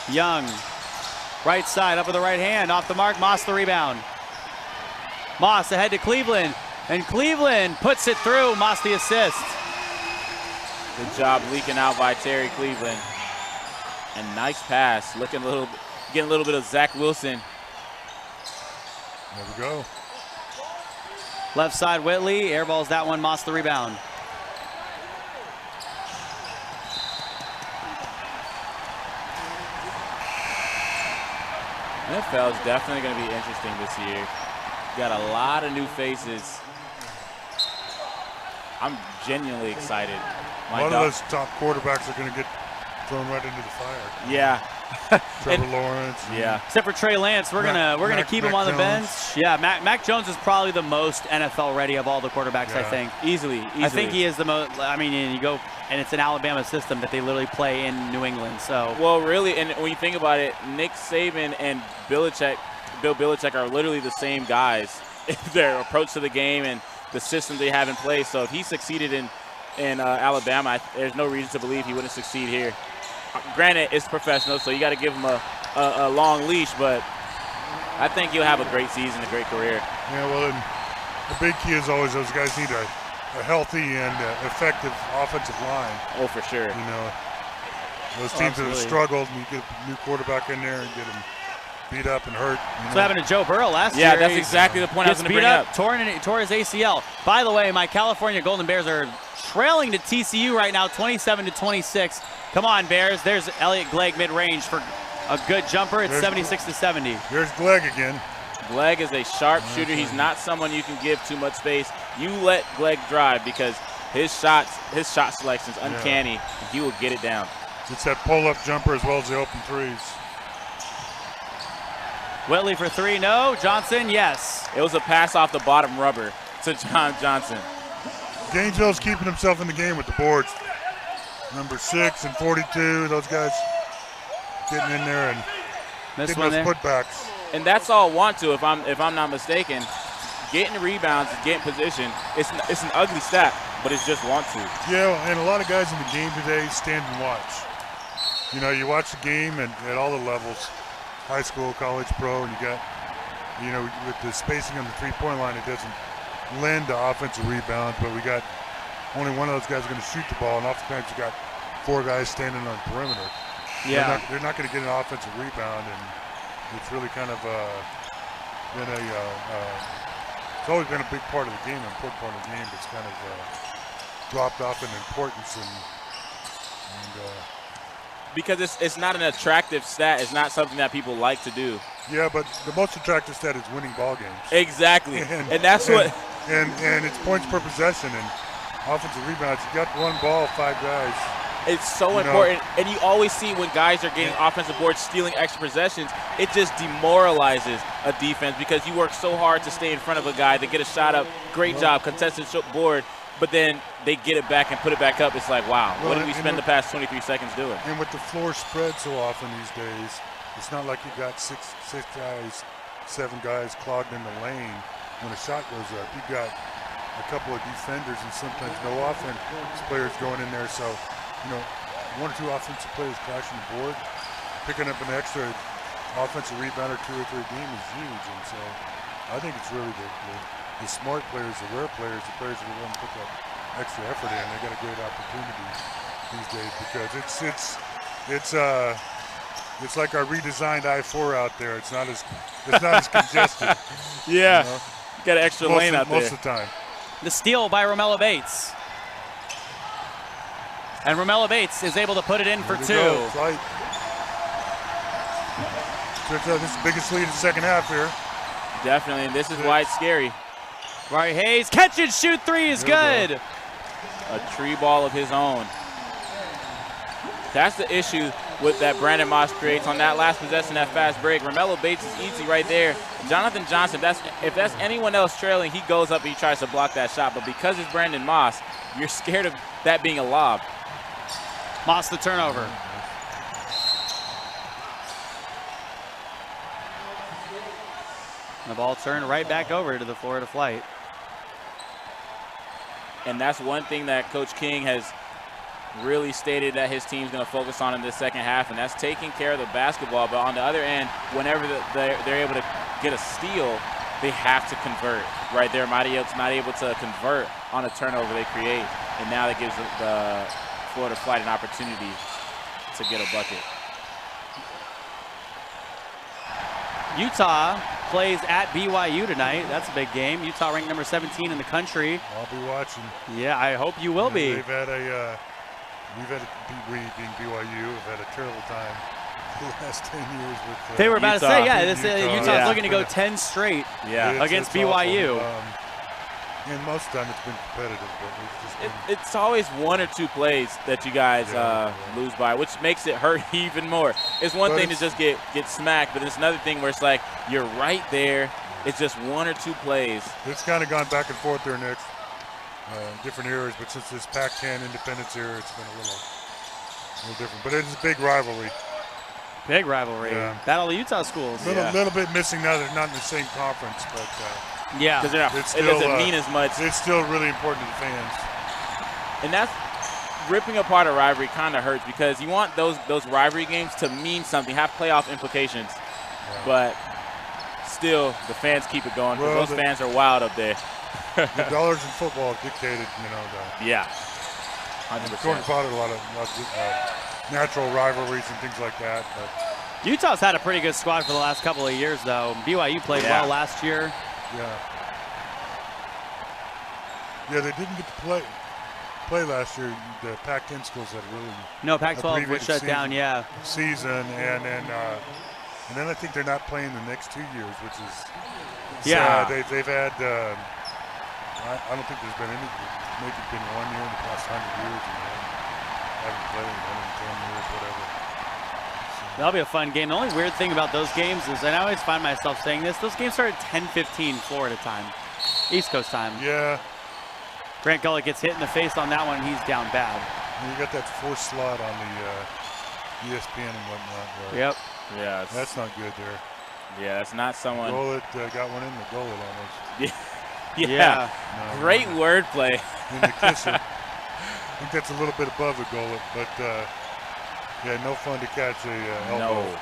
Young, right side, up with the right hand, off the mark. Moss the rebound. Moss ahead to Cleveland, and Cleveland puts it through. Moss the assist. Good job leaking out by Terry Cleveland. And nice pass, getting a little bit of Zach Wilson. There we go. Left side Whitley, airballs that one, Moss the rebound. NFL is definitely going to be interesting this year. Got a lot of new faces. I'm genuinely excited. A lot of those top quarterbacks are going to get thrown right into the fire. Yeah. Trevor Lawrence. Yeah. Except for Trey Lance, we're gonna keep him on the bench. Yeah, Mac Jones is probably the most NFL ready of all the quarterbacks. Yeah. I think easily. I think he is the most. I mean, you go and it's an Alabama system that they literally play in New England. So well, really, and when you think about it, Nick Saban and Belichick Bill Belichick are literally the same guys. Their approach to the game and the system they have in place. So if he succeeded in Alabama, there's no reason to believe he wouldn't succeed here. Granted, it's professional, so you got to give him a long leash, but I think he'll have a great season, a great career. Yeah, well, and the big key is always those guys need a healthy and effective offensive line. Oh, for sure. You know, those teams that have struggled, and you get a new quarterback in there and get him beat up and hurt. That's what happened to Joe Burrow last year. Yeah, that's exactly the point I was going to bring up. Tore his ACL. By the way, my California Golden Bears are trailing to TCU right now, 27-26. Come on, Bears. There's Elliott Glegg mid-range for a good jumper. It's 76-70. There's Glegg again. Glegg is a sharp shooter. He's not someone you can give too much space. You let Glegg drive because his shot selection is uncanny. And he will get it down. It's that pull-up jumper as well as the open threes. Whitley for three, no. Johnson, yes. It was a pass off the bottom rubber to John Johnson. Gainesville's keeping himself in the game with the boards. Number 6 and 42, those guys getting in there and getting those putbacks. And that's all want to, if I'm not mistaken. Getting rebounds, getting position, it's an ugly stat, but it's just want to. Yeah, and a lot of guys in the game today stand and watch. You know, you watch the game at all the levels, high school, college, pro, and you got, you know, with the spacing on the three-point line, it doesn't lend to offensive rebounds, but we got only one of those guys going to shoot the ball, and oftentimes you got 4 guys standing on the perimeter. Yeah. They're not going to get an offensive rebound, and it's really kind of been it's always been a big part of the game, an important part of the game, but it's kind of dropped off in importance and because it's not an attractive stat. It's not something that people like to do. Yeah, but the most attractive stat is winning ball games. Exactly, and that's what. And it's points per possession and offensive rebounds. You got one ball, 5 guys. It's so important, and you always see when guys are getting offensive boards, stealing extra possessions, it just demoralizes a defense because you work so hard to stay in front of a guy, to get a shot up, great job, contested board, but then they get it back and put it back up. It's like, wow, what did we spend the past 23 seconds doing? And with the floor spread so often these days, it's not like you got six guys, 7 guys clogged in the lane. When a shot goes up, you got a couple of defenders and sometimes no offense players going in there. So, you know, 1 or 2 offensive players crashing the board, picking up an extra offensive rebound or 2 or 3 a game is huge. And so I think it's really the smart players, the rare players, the players that are willing to put that extra effort in. They got a great opportunity these days because it's like our redesigned I-4 out there. It's not as congested. Yeah. You know? Got an extra lane out there. Most of the time. The steal by Romello Bates. And Romello Bates is able to put it in for 2. This is the biggest lead in the second half here. Definitely, and this is why it's scary. Jabari Hayes, catch and shoot 3 is good. A tree ball of his own. That's the issue with that Brandon Moss creates on that last possession, that fast break. Romello Bates is easy right there. Jonathan Johnson, if that's anyone else trailing, he goes up and he tries to block that shot. But because it's Brandon Moss, you're scared of that being a lob. Moss the turnover. The ball turned right back over to the Florida Flight. And that's one thing that Coach King has really stated that his team's going to focus on in this second half, and that's taking care of the basketball. But on the other end, whenever they're able to get a steal, they have to convert. Right there, Mighty Oaks not able to convert on a turnover they create, and now that gives the Florida Flight an opportunity to get a bucket. Utah plays at BYU tonight. That's a big game. Utah ranked number 17 in the country. I'll be watching. Yeah, I hope you will be. We've had being BYU, we've had a terrible time the last 10 years with they were about Utah. to say, yeah, Utah's looking to go 10 straight against BYU. And most of the time it's been competitive, but it's always 1 or 2 plays that you guys lose by, which makes it hurt even more. It's one thing to just get smacked, but it's another thing where it's like you're right there. It's just 1 or 2 plays. It's kind of gone back and forth there, Nick. Different eras, but since this Pac-10 independence era, it's been a little different. But it's a big rivalry. Big rivalry. Yeah. Battle of Utah schools. Little bit missing now they're not in the same conference, but yeah, because it doesn't mean as much. It's still really important to the fans. And that's ripping apart a rivalry kind of hurts because you want those rivalry games to mean something, have playoff implications. Yeah. But still, the fans keep it going because those fans are wild up there. The dollars in football dictated, Yeah. 100%. Jordan fought a lot of natural rivalries and things like that. But Utah's had a pretty good squad for the last couple of years, though. BYU played well last year. Yeah, they didn't get to play last year. The Pac-10 schools had really Pac-12 was shut down. Season and then I think they're not playing the next 2 years, which is they've had. I don't think there's been any. Maybe it's been 1 year in the past 100 years, and they haven't played in 110 years, whatever. So. That'll be a fun game. The only weird thing about those games is, and I always find myself saying this, those games start at 10:15 Florida time, East Coast time. Yeah. Grant Gullit gets hit in the face on that one. He's down bad. And you got that fourth slot on the ESPN and whatnot. Yep. Yeah. That's not good there. Yeah, that's not someone. Gullit got one in the Gullit almost. Yeah. Great wordplay. In the kisser. I think that's a little bit above the Gullit, but no fun to catch a elbow. No.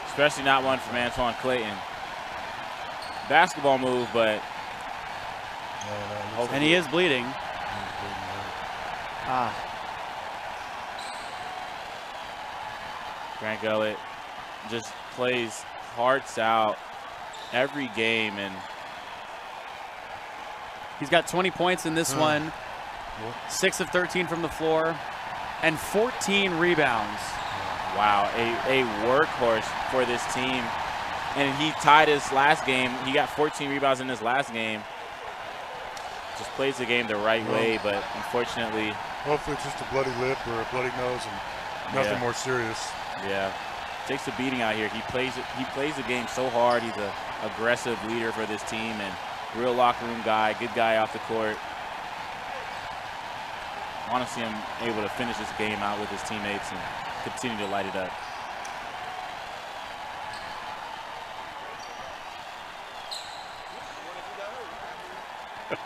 Especially not one from Antoine Clayton. Basketball move, but. And he is bleeding. Grant Gullit just plays hearts out every game, and he's got 20 points in this one, 6 of 13 from the floor, and 14 rebounds. Wow, a workhorse for this team. And he tied his last game. He got 14 rebounds in his last game. Just plays the game the right way, but unfortunately. Hopefully it's just a bloody lip or a bloody nose and nothing more serious. Yeah, takes a beating out here. He plays the game so hard. He's an aggressive leader for this team and real locker room guy, good guy off the court. I want to see him able to finish this game out with his teammates and continue to light it up.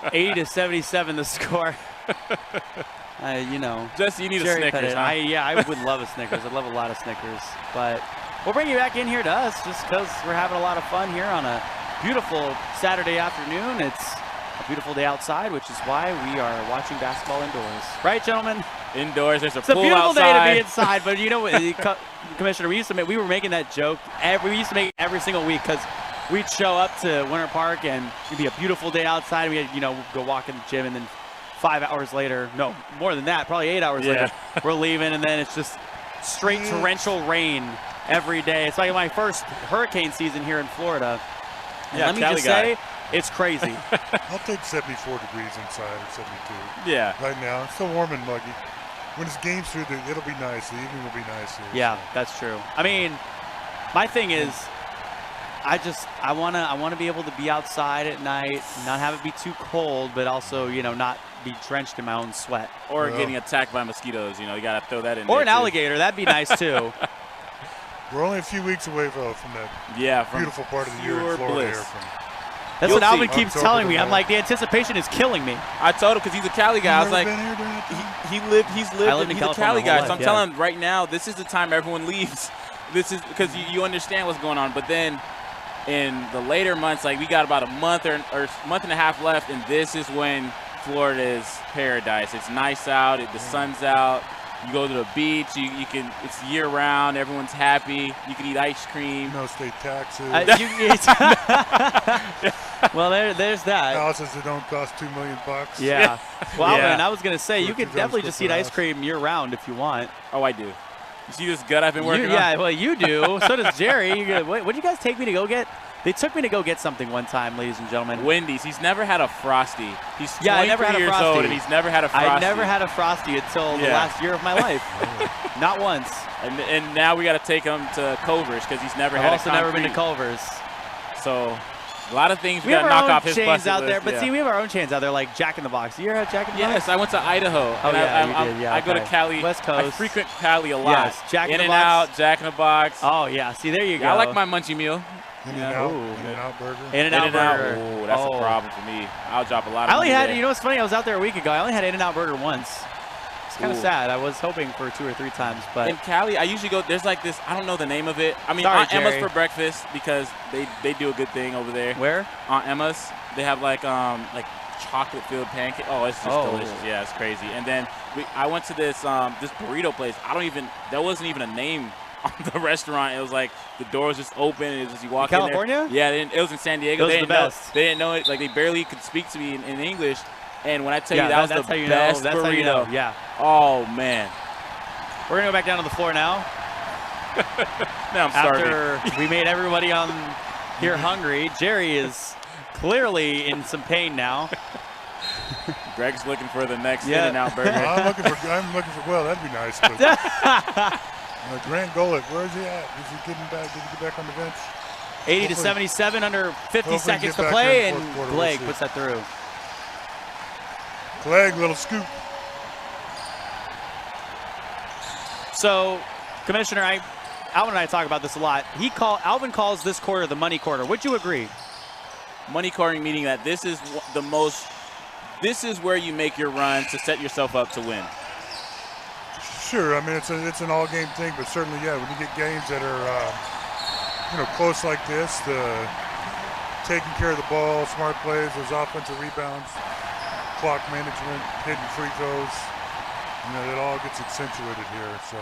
(80-77) the score. Jesse, you need a Snickers, huh? I would love a Snickers. I'd love a lot of Snickers. But we'll bring you back in here to us just because we're having a lot of fun here on a beautiful Saturday afternoon. It's a beautiful day outside, which is why we are watching basketball indoors. Right, gentlemen? Indoors. There's a pool outside. It's a beautiful day to be inside, but you know what, Commissioner, we were making that joke. We used to make it every single week because we'd show up to Winter Park and it'd be a beautiful day outside. We'd go walk in the gym, and then 5 hours later, no, more than that, probably 8 hours later, we're leaving, and then it's just straight torrential rain every day. It's like my first hurricane season here in Florida. And let me just say, it's crazy. I'll take 74 degrees inside or 72. Yeah. Right now, it's still warm and muggy. When it's games through, it'll be nice. The evening will be nice here. Yeah, so. That's true. I mean, my thing is, I wanna be able to be outside at night, not have it be too cold, but also not be drenched in my own sweat. Or getting attacked by mosquitoes. You gotta throw that in. Or there an alligator. That'd be nice too. We're only a few weeks away from that beautiful part of the year in Florida. That's what Alvin keeps telling me. I'm like, the anticipation is killing me. I told him because he's a Cali guy. I was like, he's lived he's a Cali guy. So I'm telling him right now, this is the time everyone leaves. This is because you understand what's going on. But then in the later months, like we got about a month or month and a half left, and this is when Florida is paradise. It's nice out. The sun's out. You go to the beach. You can. It's year round. Everyone's happy. You can eat ice cream. No state taxes. Well, there's that. Houses that don't cost $2 million. Yeah. Well, Alvin, I was gonna say you could definitely just eat ice cream year round if you want. Oh, I do. You see this gut I've been working on? Yeah, well, you do. So does Jerry. What did you guys take me to go get? They took me to go get something one time, ladies and gentlemen. Wendy's. He's never had a Frosty. He's 23 I never had a years Frosty. old, and he's never had a Frosty. I never had a Frosty until the last year of my life. Not once. And now we got to take him to Culver's because he's never had a I've also never been to Culver's. So A lot of things we have got to our knock own off his chains bucket out there, list, but yeah. see, we have our own chains out there, like Jack in the Box. You ever have Jack in the Box? Yes, I went to Idaho. Oh, and yeah, you did. Yeah, I go to okay. Cali. West Coast. I frequent Cali a lot. Yes, Jack in the In-N-Out, Box. Jack in the Box. Oh, yeah. See, there you go. I like my munchie meal. In-N-Out burger. In-N-Out burger. Oh, that's a problem for me. I'll drop a lot of I only money had, there. you know what's funny? I was out there a week ago. I only had In-N-Out burger once. It's kind of Ooh. sad. I was hoping for 2 or 3 times, but In Cali, I usually go, there's like this, I don't know the name of it. I mean, Sorry, Aunt Emma's Jerry. for breakfast because they do a good thing over there. Where? Aunt Emma's. They have like chocolate-filled pancake. Oh, it's just delicious. Yeah, it's crazy. And then I went to this this burrito place. There wasn't even a name on the restaurant. It was like the door was just open. And it was just you walk in there. California? Yeah, it was in San Diego. Those They are the didn't know- best. They didn't know it. Like they barely could speak to me in English. And when I tell you Yeah, that was that's the how you best know. That's burrito. how you know. Yeah. Oh man. We're going to go back down to the floor now. Now I'm starving. After we made everybody on here hungry, Jerry is clearly in some pain now. Greg's looking for the next Yeah. In-N-Out burger. I'm looking for. Well, that'd be nice. But, Grant Gullet, where is he at? Is he getting back? Did he get back on the bench? 80 to 77, under 50 hopefully seconds get to back play, there in and fourth quarter. Blake We'll see. puts that through. Clegg, little scoop. So, Commissioner, Alvin and I talk about this a lot. Alvin calls this quarter the money quarter. Would you agree? Money quartering, meaning that this is where you make your run to set yourself up to win. Sure, I mean it's an all-game thing, but certainly, yeah, when you get games that are close like this, the taking care of the ball, smart plays, those offensive rebounds, clock management, hitting free throws, that all gets accentuated here. So,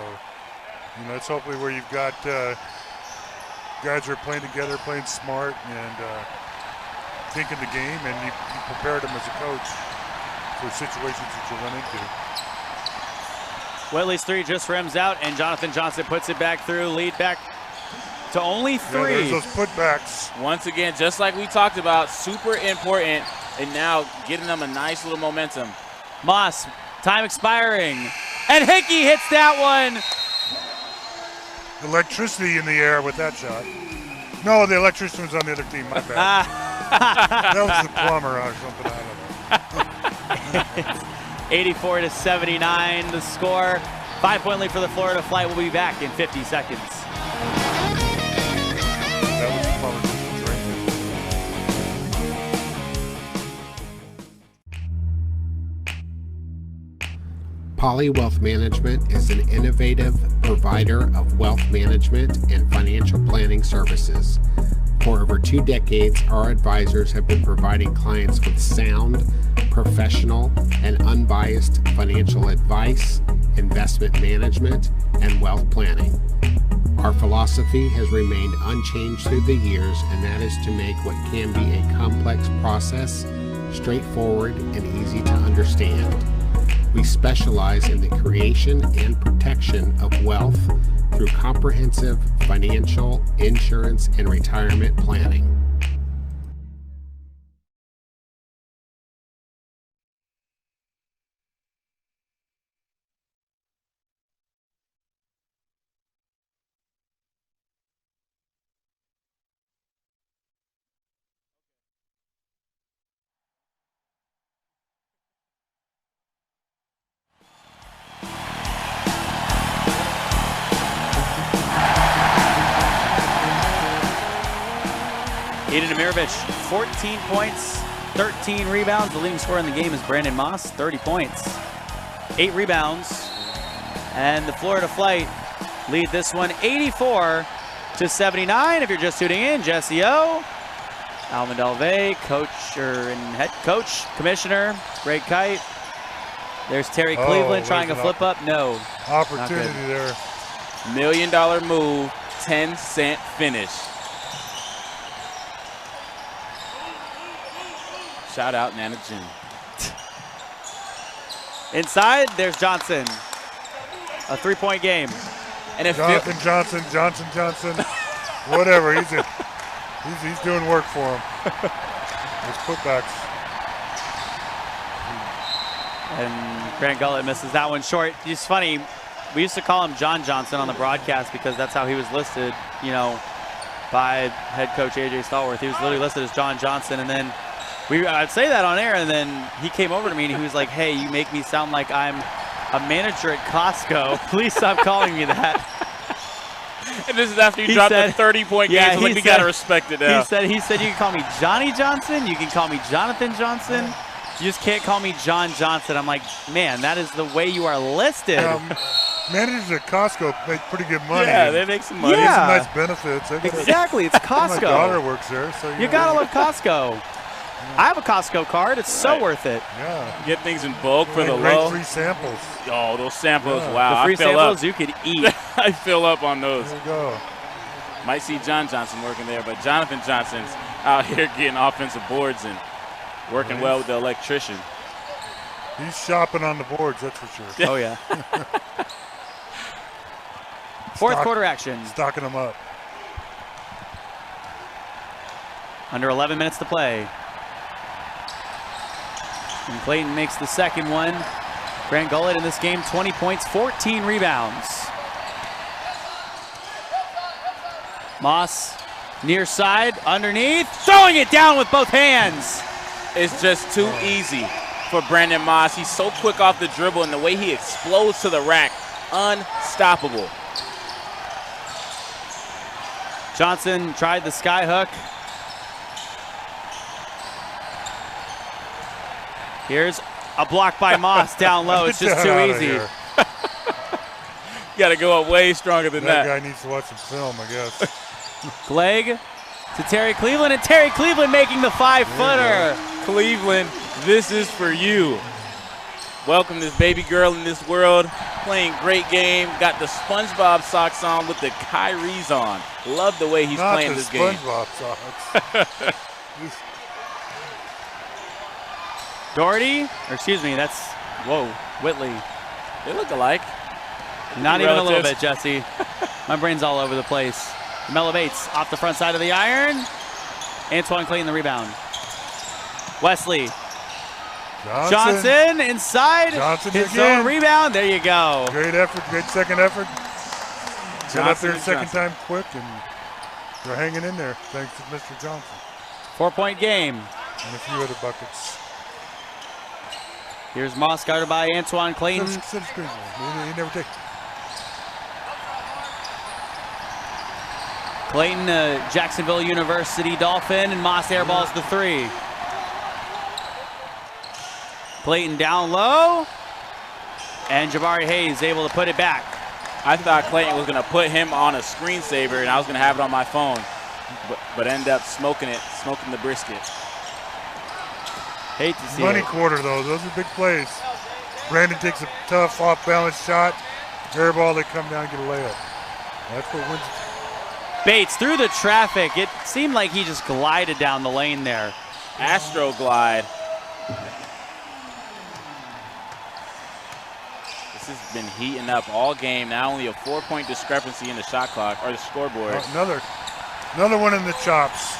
it's hopefully where you've got guys who are playing together, playing smart, and thinking the game, and you prepared them as a coach for situations that you run into. Whitley's 3 just rims out, and Jonathan Johnson puts it back through, lead back to only 3. Yeah, there's those putbacks. Once again, just like we talked about, super important, and now getting them a nice little momentum. Moss, time expiring, and Hickey hits that one. Electricity in the air with that shot. No, the electrician was on the other team, my bad. That was the plumber or something, I don't know. 84 to 79, the score. 5-point lead for the Florida Flight. We'll be back in 50 seconds. That was the plumber. Poly Wealth Management is an innovative provider of wealth management and financial planning services. For over 2 decades, our advisors have been providing clients with sound, professional, and unbiased financial advice, investment management, and wealth planning. Our philosophy has remained unchanged through the years, and that is to make what can be a complex process straightforward and easy to understand. We specialize in the creation and protection of wealth through comprehensive financial, insurance, and retirement planning. Aiden Demirovic, 14 points, 13 rebounds. The leading scorer in the game is Brandon Moss, 30 points, 8 rebounds. And the Florida Flight lead this one 84 to 79. If you're just tuning in, Jesse O, Alvin Delvey, head coach, commissioner, Greg Kite. There's Terry Cleveland trying a flip up. No. Opportunity there. $1 million move, 10-cent finish. Shout out Nana June. Inside, there's Johnson. A 3-point game. And if Johnson, whatever. He's doing work for him. His putbacks. And Grant Gullett misses that one short. It's funny, we used to call him John Johnson on the broadcast because that's how he was listed, but by head coach AJ Stallworth. He was literally listed as John Johnson, and then I'd say that on air, and then he came over to me and he was like, "Hey, you make me sound like I'm a manager at Costco. Please stop calling me that." And this is after you dropped a 30-point game, so like, we got to respect it now. He said you can call me Johnny Johnson, you can call me Jonathan Johnson, you just can't call me John Johnson. I'm like, man, that is the way you are listed. Managers at Costco make pretty good money. Yeah, they make some money. Yeah. Some nice benefits. Exactly, it's Costco. My daughter works there, so you gotta love Costco. I have a Costco card. It's so worth it. Yeah. Get things in bulk for the great low. free samples. Oh, those samples! Yeah. Wow, The free I fill samples up. you could eat. I fill up on those. There you go. Might see John Johnson working there, but Jonathan Johnson's out here getting offensive boards and working well with the electrician. He's shopping on the boards, that's for sure. Oh yeah. Fourth quarter action. Stocking them up. Under 11 minutes to play. And Clayton makes the second one. Grant Gullett in this game, 20 points, 14 rebounds. Moss, near side, underneath, throwing it down with both hands. It's just too easy for Brandon Moss. He's so quick off the dribble, and the way he explodes to the rack, unstoppable. Johnson tried the sky hook. Here's a block by Moss down low. It's just too easy. You got to go up way stronger than that. That guy needs to watch some film, I guess. Glegg to Terry Cleveland, and Terry Cleveland making the 5-footer. Cleveland, this is for you. Welcome this baby girl in this world. Playing great game. Got the SpongeBob socks on with the Kyrie's on. Love the way he's playing this game. SpongeBob socks. Doherty, or excuse me, that's, whoa, Whitley. They look alike. Not even a little bit, Jesse. My brain's all over the place. Melo Bates off the front side of the iron. Antoine Clayton the rebound. Wesley. Johnson inside. Johnson his again. own rebound. There you go. Great effort, great second effort. Got up there second time quick, and they're hanging in there thanks to Mr. Johnson. 4-point game. And a few other buckets. Here's Moss guarded by Antoine Clayton. Set a screen. He never takes. Clayton, Jacksonville University Dolphin, and Moss airballs the 3. Clayton down low, and Jabari Hayes able to put it back. I thought Clayton was going to put him on a screensaver, and I was going to have it on my phone, but ended up smoking the brisket. Hate to see Money it. quarter, though. Those are big plays. Brandon takes a tough off-balance shot. Air ball, they come down and get a layup. That's what wins. Bates through the traffic. It seemed like he just glided down the lane there. Astro glide. This has been heating up all game. Now only a 4-point discrepancy in the shot clock, or the scoreboard. Another one in the chops.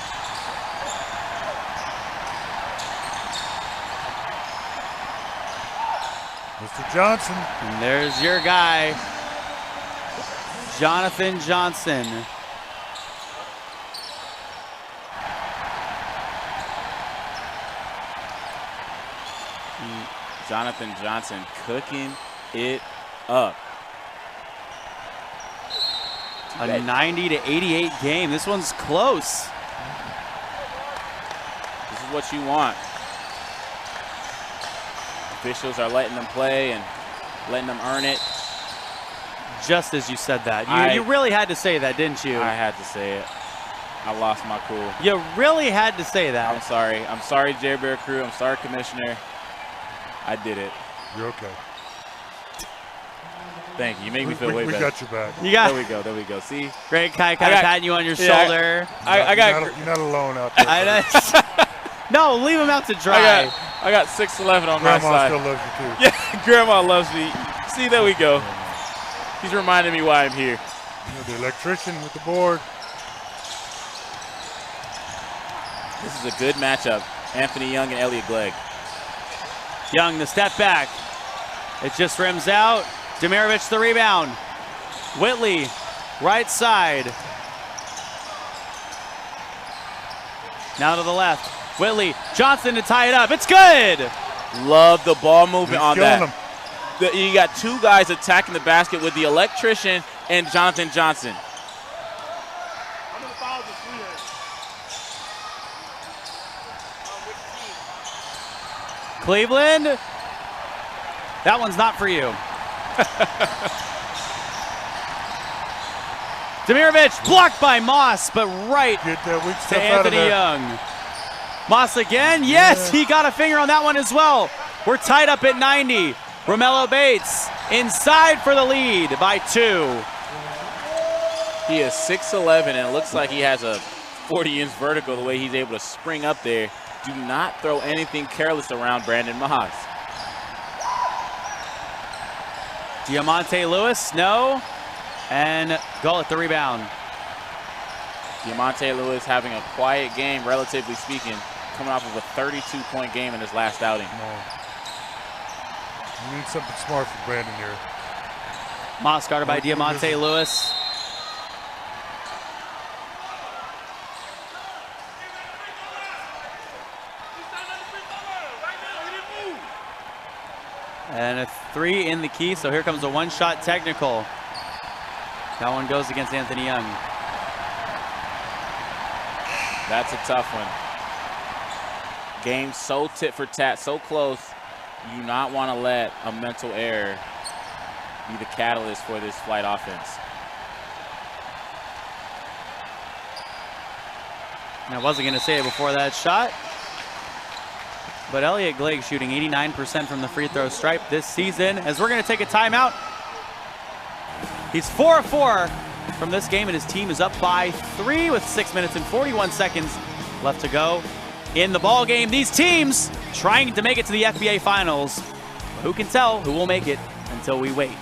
Mr. Johnson. And there's your guy, Jonathan Johnson. Jonathan Johnson cooking it up. A 90-88 game. This one's close. This is what you want. Officials are letting them play and letting them earn it. Just as you said that. You really had to say that, didn't you? I had to say it. I lost my cool. You really had to say that. I'm sorry. I'm sorry, Jerry Bear crew. I'm sorry, Commissioner. I did it. You're okay. Thank you. You make me feel way better. We got your back. You got. There we go. There we go. See? Great Kai patting you on your shoulder. You're not alone out there. No, leave him out to dry. I got 6'11" on my side. Grandma still loves you too. Yeah, Grandma loves me. See, there we go. He's reminding me why I'm here. The electrician with the board. This is a good matchup. Anthony Young and Elliot Glegg. Young, the step back. It just rims out. Demirovic the rebound. Whitley, right side. Now to the left. Whitley, Johnson to tie it up. It's good. Love the ball movement on that. Him. You got two guys attacking the basket with the electrician and Jonathan Johnson. Cleveland, that one's not for you. Demirovic blocked by Moss, but right to Anthony Young. Moss again, yes, he got a finger on that one as well. We're tied up at 90. Romello Bates inside for the lead by 2. He is 6'11", and it looks like he has a 40-inch vertical the way he's able to spring up there. Do not throw anything careless around Brandon Moss. Diamante Lewis, no. And Gullett the rebound. Diamante Lewis having a quiet game, relatively speaking, coming off of a 32-point game in his last outing. You need something smart from Brandon here. Moss guarded by Diamante Lewis. And a 3 in the key, so here comes a one-shot technical. That one goes against Anthony Young. That's a tough one. Game so tit for tat, so close. You do not want to let a mental error be the catalyst for this Flight offense. And I wasn't going to say it before that shot, but Elliot Glegg shooting 89% from the free throw stripe this season. As we're going to take a timeout. He's 4 of 4 from this game, and his team is up by 3 with 6 minutes and 41 seconds left to go in the ball game. These teams trying to make it to the FBA Finals. Who can tell who will make it until we wait?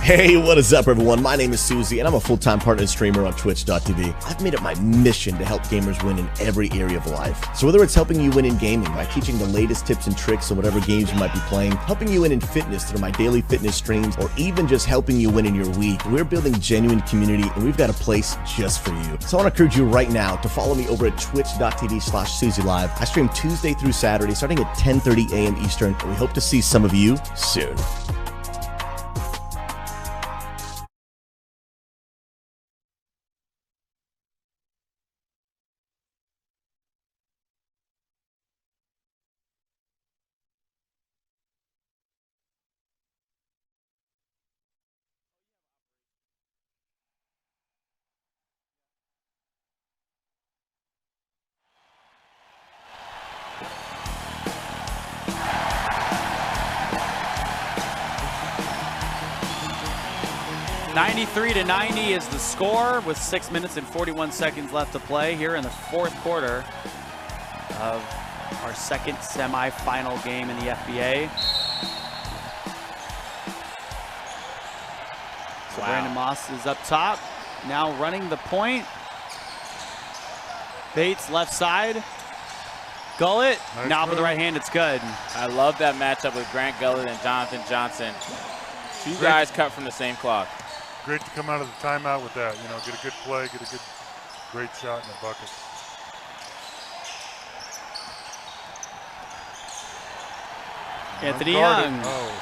Hey, what is up, everyone? My name is Susie, and I'm a full-time partner and streamer on Twitch.tv. I've made it my mission to help gamers win in every area of life. So whether it's helping you win in gaming by teaching the latest tips and tricks on whatever games you might be playing, helping you win in fitness through my daily fitness streams, or even just helping you win in your week, we're building genuine community, and we've got a place just for you. So I want to encourage you right now to follow me over at twitch.tv/SusieLive. I stream Tuesday through Saturday, starting at 10:30 a.m. Eastern, and we hope to see some of you soon. (93-90) is the score with 6 minutes and 41 seconds left to play here in the fourth quarter of our second semifinal game in the FBA. So Brandon Moss is up top, now running the point. Bates left side. Gullett, Nice knob with the move. right hand, it's good. I love that matchup with Grant Gullett and Jonathan Johnson. Two guys cut from the same cloth. Great to come out of the timeout with that. You know, get a good play, get a good, great shot in the bucket. Anthony Unguarded. Young. Oh.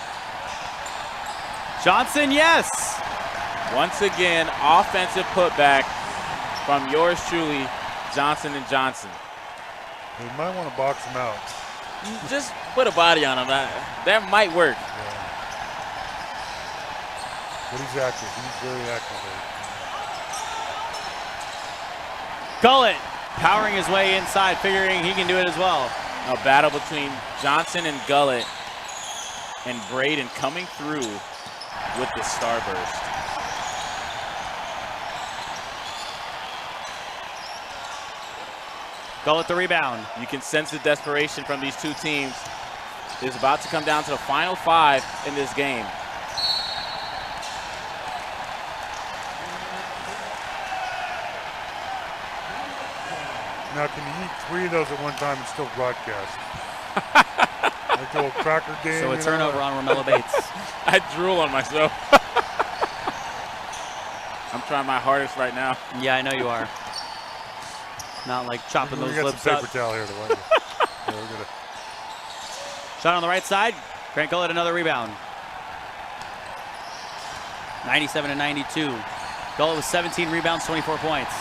Johnson, yes. Once again, offensive putback from yours truly, Johnson and Johnson. You might want to box him out. Just put a body on him. That might work. Yeah. But he's active. He's very active. Gullett powering his way inside, figuring he can do it as well. A battle between Johnson and Gullett, and Braden coming through with the starburst. Gullett the rebound. You can sense the desperation from these two teams. It's about to come down to the final 5 in this game. Now, can you eat 3 of those at one time and still broadcast? Like the old cracker game. So a turnover on Romello Bates. I drool on myself. I'm trying my hardest right now. Yeah, I know you are. Not like chopping those lips up. Paper towel here to wipe it. Yeah, we're gonna... Shot on the right side. Grant Gullett another rebound. 97-92. Gullett with 17 rebounds, 24 points.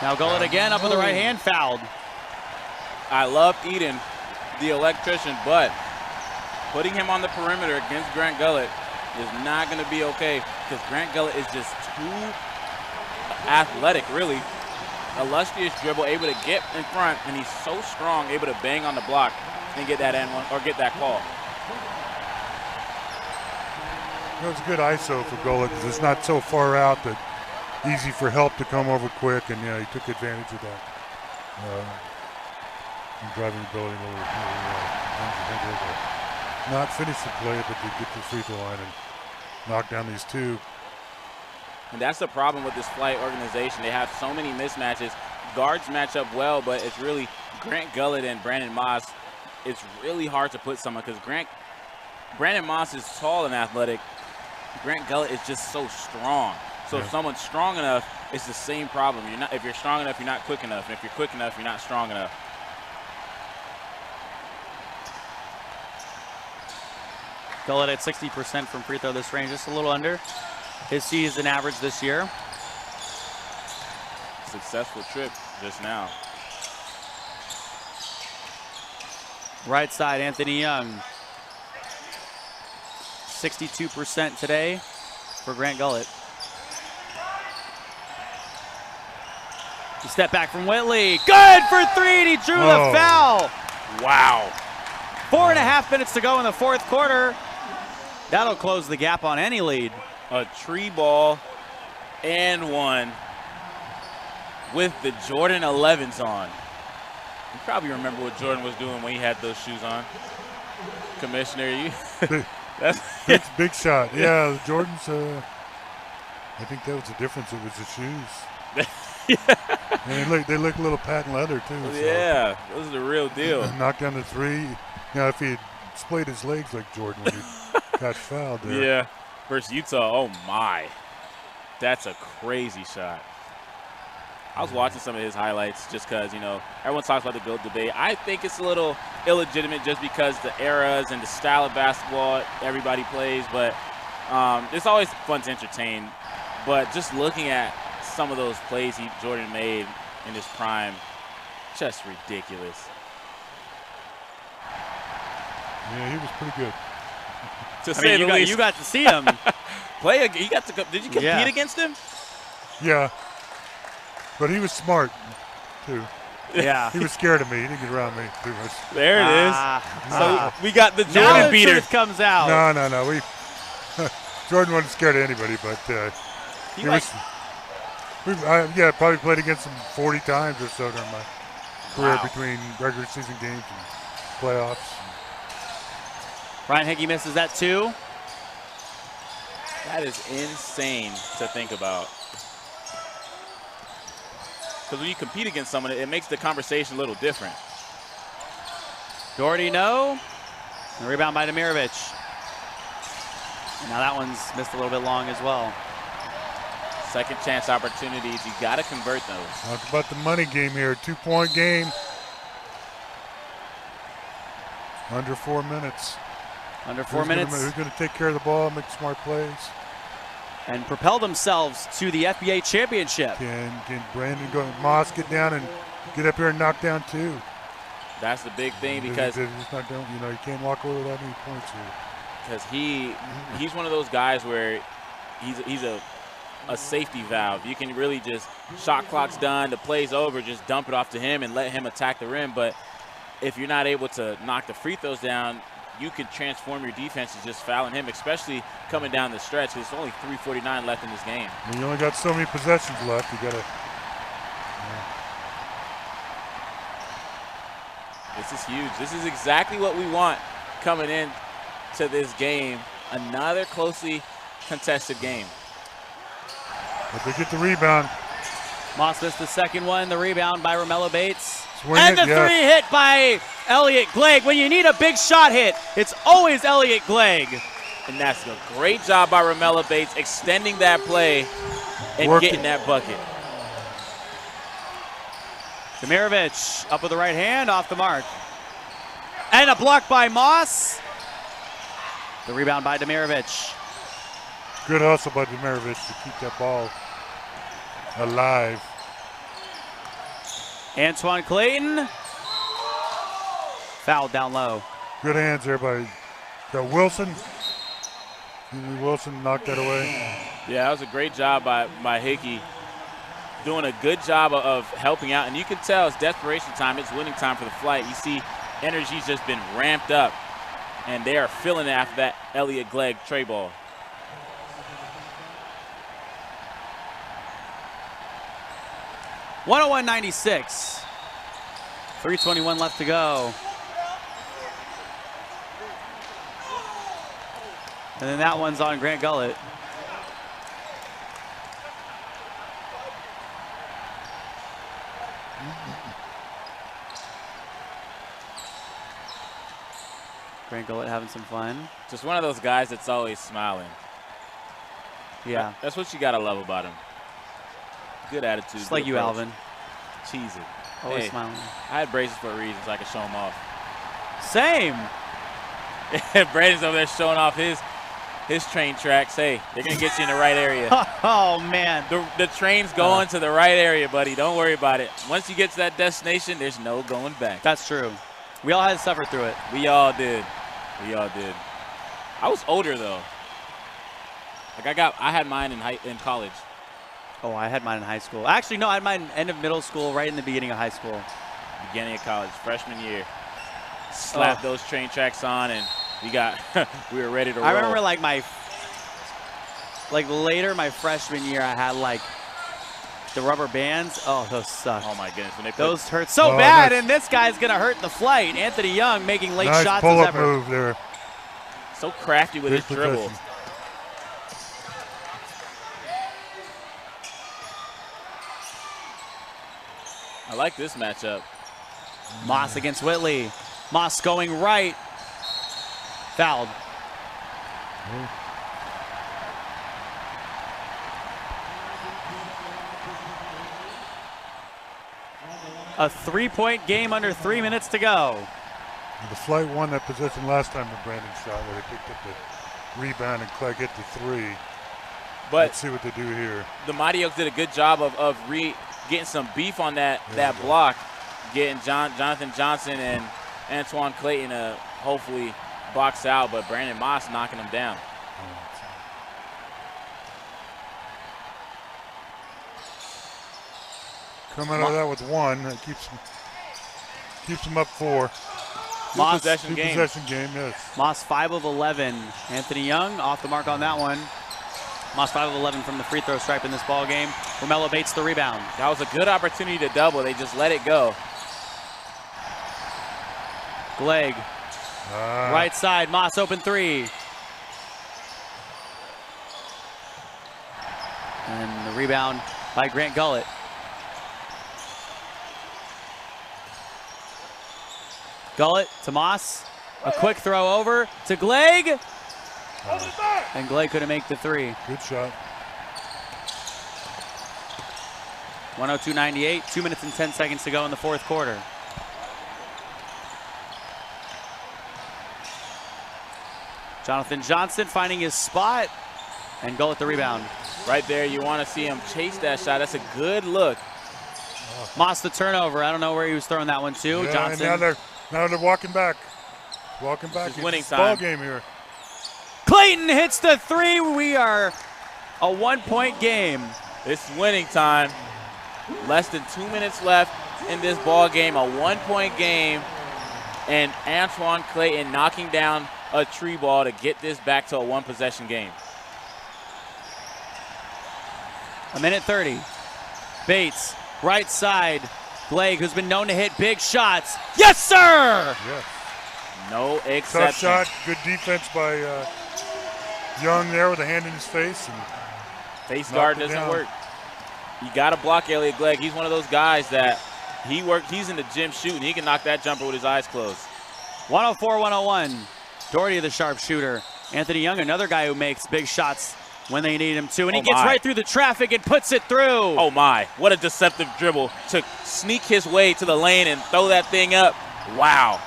Now Gullett again up with the right hand, fouled. I love Eden, the electrician, but putting him on the perimeter against Grant Gullett is not going to be okay because Grant Gullett is just too athletic, really. Illustrious dribble, able to get in front, and he's so strong, able to bang on the block and get that end one or get that call. It's a good ISO for Gullett because it's not so far out that easy for help to come over quick, and yeah, he took advantage of that. Driving ability a little not finish the play, but to get to the free throw line and knock down these two. And that's the problem with this Flight organization. They have so many mismatches. Guards match up well, but it's really Grant Gullett and Brandon Moss. It's really hard to put someone because Brandon Moss is tall and athletic. Grant Gullett is just so strong. So if someone's strong enough, it's the same problem. If you're strong enough, you're not quick enough. And if you're quick enough, you're not strong enough. Gullett at 60% from free throw this range, just a little under his season average this year. Successful trip just now. Right side, Anthony Young. 62% today for Grant Gullett. Step back from Whitley. Good for three, and he drew the foul. Wow. 4.5 minutes to go in the fourth quarter. That'll close the gap on any lead. A tree ball and one with the Jordan 11s on. You probably remember what Jordan was doing when he had those shoes on. Commissioner, that's big shot. Yeah, the Jordans, I think that was the difference. It was the shoes. And they look a little patent leather too. So. Yeah, those are the real deal. Knocked down the three. Now, if he had splayed his legs like Jordan when he got fouled there. Yeah, versus Utah. Oh my, that's a crazy shot. I was watching some of his highlights just because, everyone talks about the GOAT debate. I think it's a little illegitimate just because the eras and the style of basketball everybody plays, but it's always fun to entertain. But just looking at some of those plays Jordan made in his prime, just ridiculous. Yeah, he was pretty good. To say the least. You got to see him. Did you compete against him? Yeah. But he was smart, too. Yeah. He was scared of me. He didn't get around me too much. There it is. So we got the Jordan beater. Truth comes out. No. Jordan wasn't scared of anybody, but I probably played against him 40 times or so during my career between regular season games and playoffs. Ryan Hickey misses that too. That is insane to think about. Because when you compete against someone, it makes the conversation a little different. Doherty, no. And rebound by Demirovic. Now that one's missed a little bit long as well. Second chance opportunities, you got to convert those. Talk about the money game here. 2-point game. Under 4 minutes. Under 4 minutes. Who's going to take care of the ball, make smart plays? And propel themselves to the FBA championship. Can Brandon Moss get down and get up here and knock down two? That's the big thing because you can't walk away without any points here. Because he's one of those guys where he's a safety valve. You can really just shot clock's done, the play's over, just dump it off to him and let him attack the rim. But if you're not able to knock the free throws down, you could transform your defense to just fouling him, especially coming down the stretch. There's only 3:49 left in this game. And you only got so many possessions left. You got to. This is huge. This is exactly what we want coming in to this game. Another closely contested game. But they get the rebound. Moss missed the second one. The rebound by Romello Bates. And the three hit by Elliot Glegg. When you need a big shot hit, it's always Elliot Glegg. And that's a great job by Ramella Bates extending that play and getting that bucket. Demirovic up with the right hand, off the mark. And a block by Moss. The rebound by Demirovic. Good hustle by Demirovic to keep that ball alive. Antoine Clayton. Fouled down low. Good hands there by Wilson. Wilson knocked that away. Yeah, that was a great job by Hickey. Doing a good job of helping out. And you can tell it's desperation time. It's winning time for the Flight. You see energy's just been ramped up. And they are feeling it after that Elliot Glegg tray ball. (101-96). 3:21 left to go. And then that one's on Grant Gullett. Grant Gullett having some fun. Just one of those guys that's always smiling. Yeah. That's what you got to love about him. Good attitude. Just like you, approach. Alvin. Cheesy. Always Hey, smiling. I had braces for a reason so I could show them off. Same. Braden's over there showing off his train tracks. Hey, they're going to get you in the right area. Oh, man. The train's going to the right area, buddy. Don't worry about it. Once you get to that destination, there's no going back. That's true. We all had to suffer through it. We all did. We all did. I was older, though. Like, I had mine in college. Oh, I had mine in high school. Actually, no, I had mine end of middle school, right in the beginning of high school. Beginning of college, freshman year. Slapped those train tracks on, and we were ready to roll. I remember later my freshman year, I had like the rubber bands. Oh, those suck. Oh my goodness, when they those hurt so bad, and this guy's gonna hurt the Flight. Anthony Young making late nice shots pull-up as ever. move there. So crafty with his dribble. I like this matchup. Moss against Whitley. Moss going right. Fouled. A 3-point game under 3 minutes to go. The Flight won that possession last time with Brandon shot where they picked up the rebound and Clegg hit the three. But let's see what they do here. The Mighty Oaks did a good job of getting some beef on that block, getting Jonathan Johnson and Antoine Clayton to hopefully box out, but Brandon Moss knocking him down. Coming out of that with one, that keeps them up 4. Moss, Two possession game, yes. Moss 5 of 11. Anthony Young off the mark on that one. Moss 5 of 11 from the free throw stripe in this ball game. Ramella Bates the rebound. That was a good opportunity to double. They just let it go. Glegg. Right side, Moss open 3. And the rebound by Grant Gullett. Gullett to Moss. A quick throw over to Glegg. And Glegg couldn't make the 3. Good shot. 102-98, 2 minutes and 10 seconds to go in the fourth quarter. Jonathan Johnson finding his spot, and Gullett the rebound. Right there, you want to see him chase that shot. That's a good look. Moss the turnover. I don't know where he was throwing that one to. Yeah, Johnson. And now they're walking back. Walking back. It's winning this time. Ball game here. Clayton hits the 3. We are a 1-point game. It's winning time. Less than 2 minutes left in this ball game. A 1-point game. And Antoine Clayton knocking down a tree ball to get this back to a 1-possession game. A minute 30. Bates, right side. Glegg, who's been known to hit big shots. Yes, sir! Yes. No exception. Tough shot. Good defense by Young there with a hand in his face. And face guard doesn't work. You got to block Elliot Glegg. He's one of those guys that he's in the gym shooting. He can knock that jumper with his eyes closed. 104-101. Doherty the sharpshooter. Anthony Young, another guy who makes big shots when they need him to, and he Oh gets my. right through the traffic and puts it through. Oh my, what a deceptive dribble to sneak his way to the lane and throw that thing up. Wow.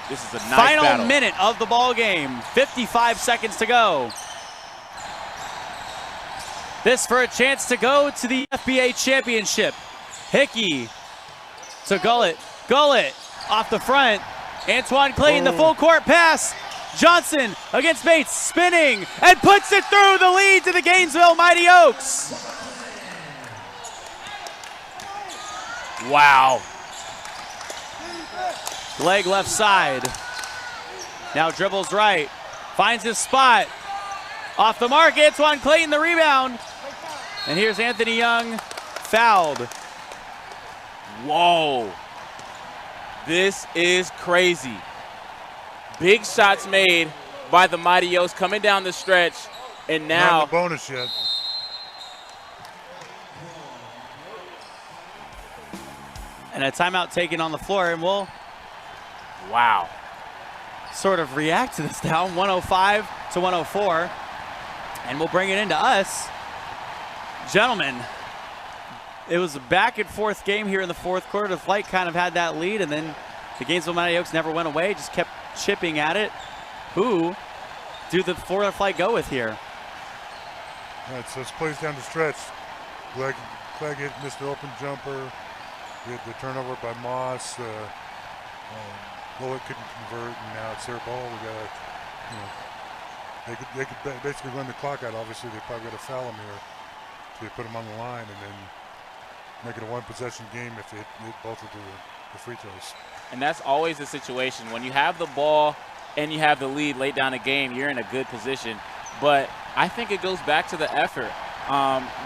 This is a nice Final battle. minute of the ball game, 55 seconds to go. This for a chance to go to the FBA championship. Hickey to Gullett. Gullett off the front. Antoine Clayton, the full court pass. Johnson against Bates, spinning, and puts it through the lead to the Gainesville Mighty Oaks. Wow. Leg left side. Now dribbles right. Finds his spot. Off the mark, Antoine Clayton the rebound. And here's Anthony Young, fouled. Whoa. This is crazy. Big shots made by the Mighty Oaks coming down the stretch, and now Not in the bonus yet. And a timeout taken on the floor, and we'll wow. sort of react to this now, 105 to 104. And we'll bring it into us. Gentlemen, it was a back and forth game here in the fourth quarter. The Flight kind of had that lead, and then the Gainesville Mighty Oaks never went away, just kept chipping at it. Who do the Florida Flight go with here? All right, so it's plays down the stretch. Clegg hit Mr. Open Jumper. We had the turnover by Moss. Bullock couldn't convert, and now it's their ball. We got, you know, they could basically run the clock out. Obviously, they probably got to foul them here. So they put them on the line, and then make it a one-possession game if they hit both of the free throws. And that's always the situation. When you have the ball and you have the lead late down the game, you're in a good position. But I think it goes back to the effort.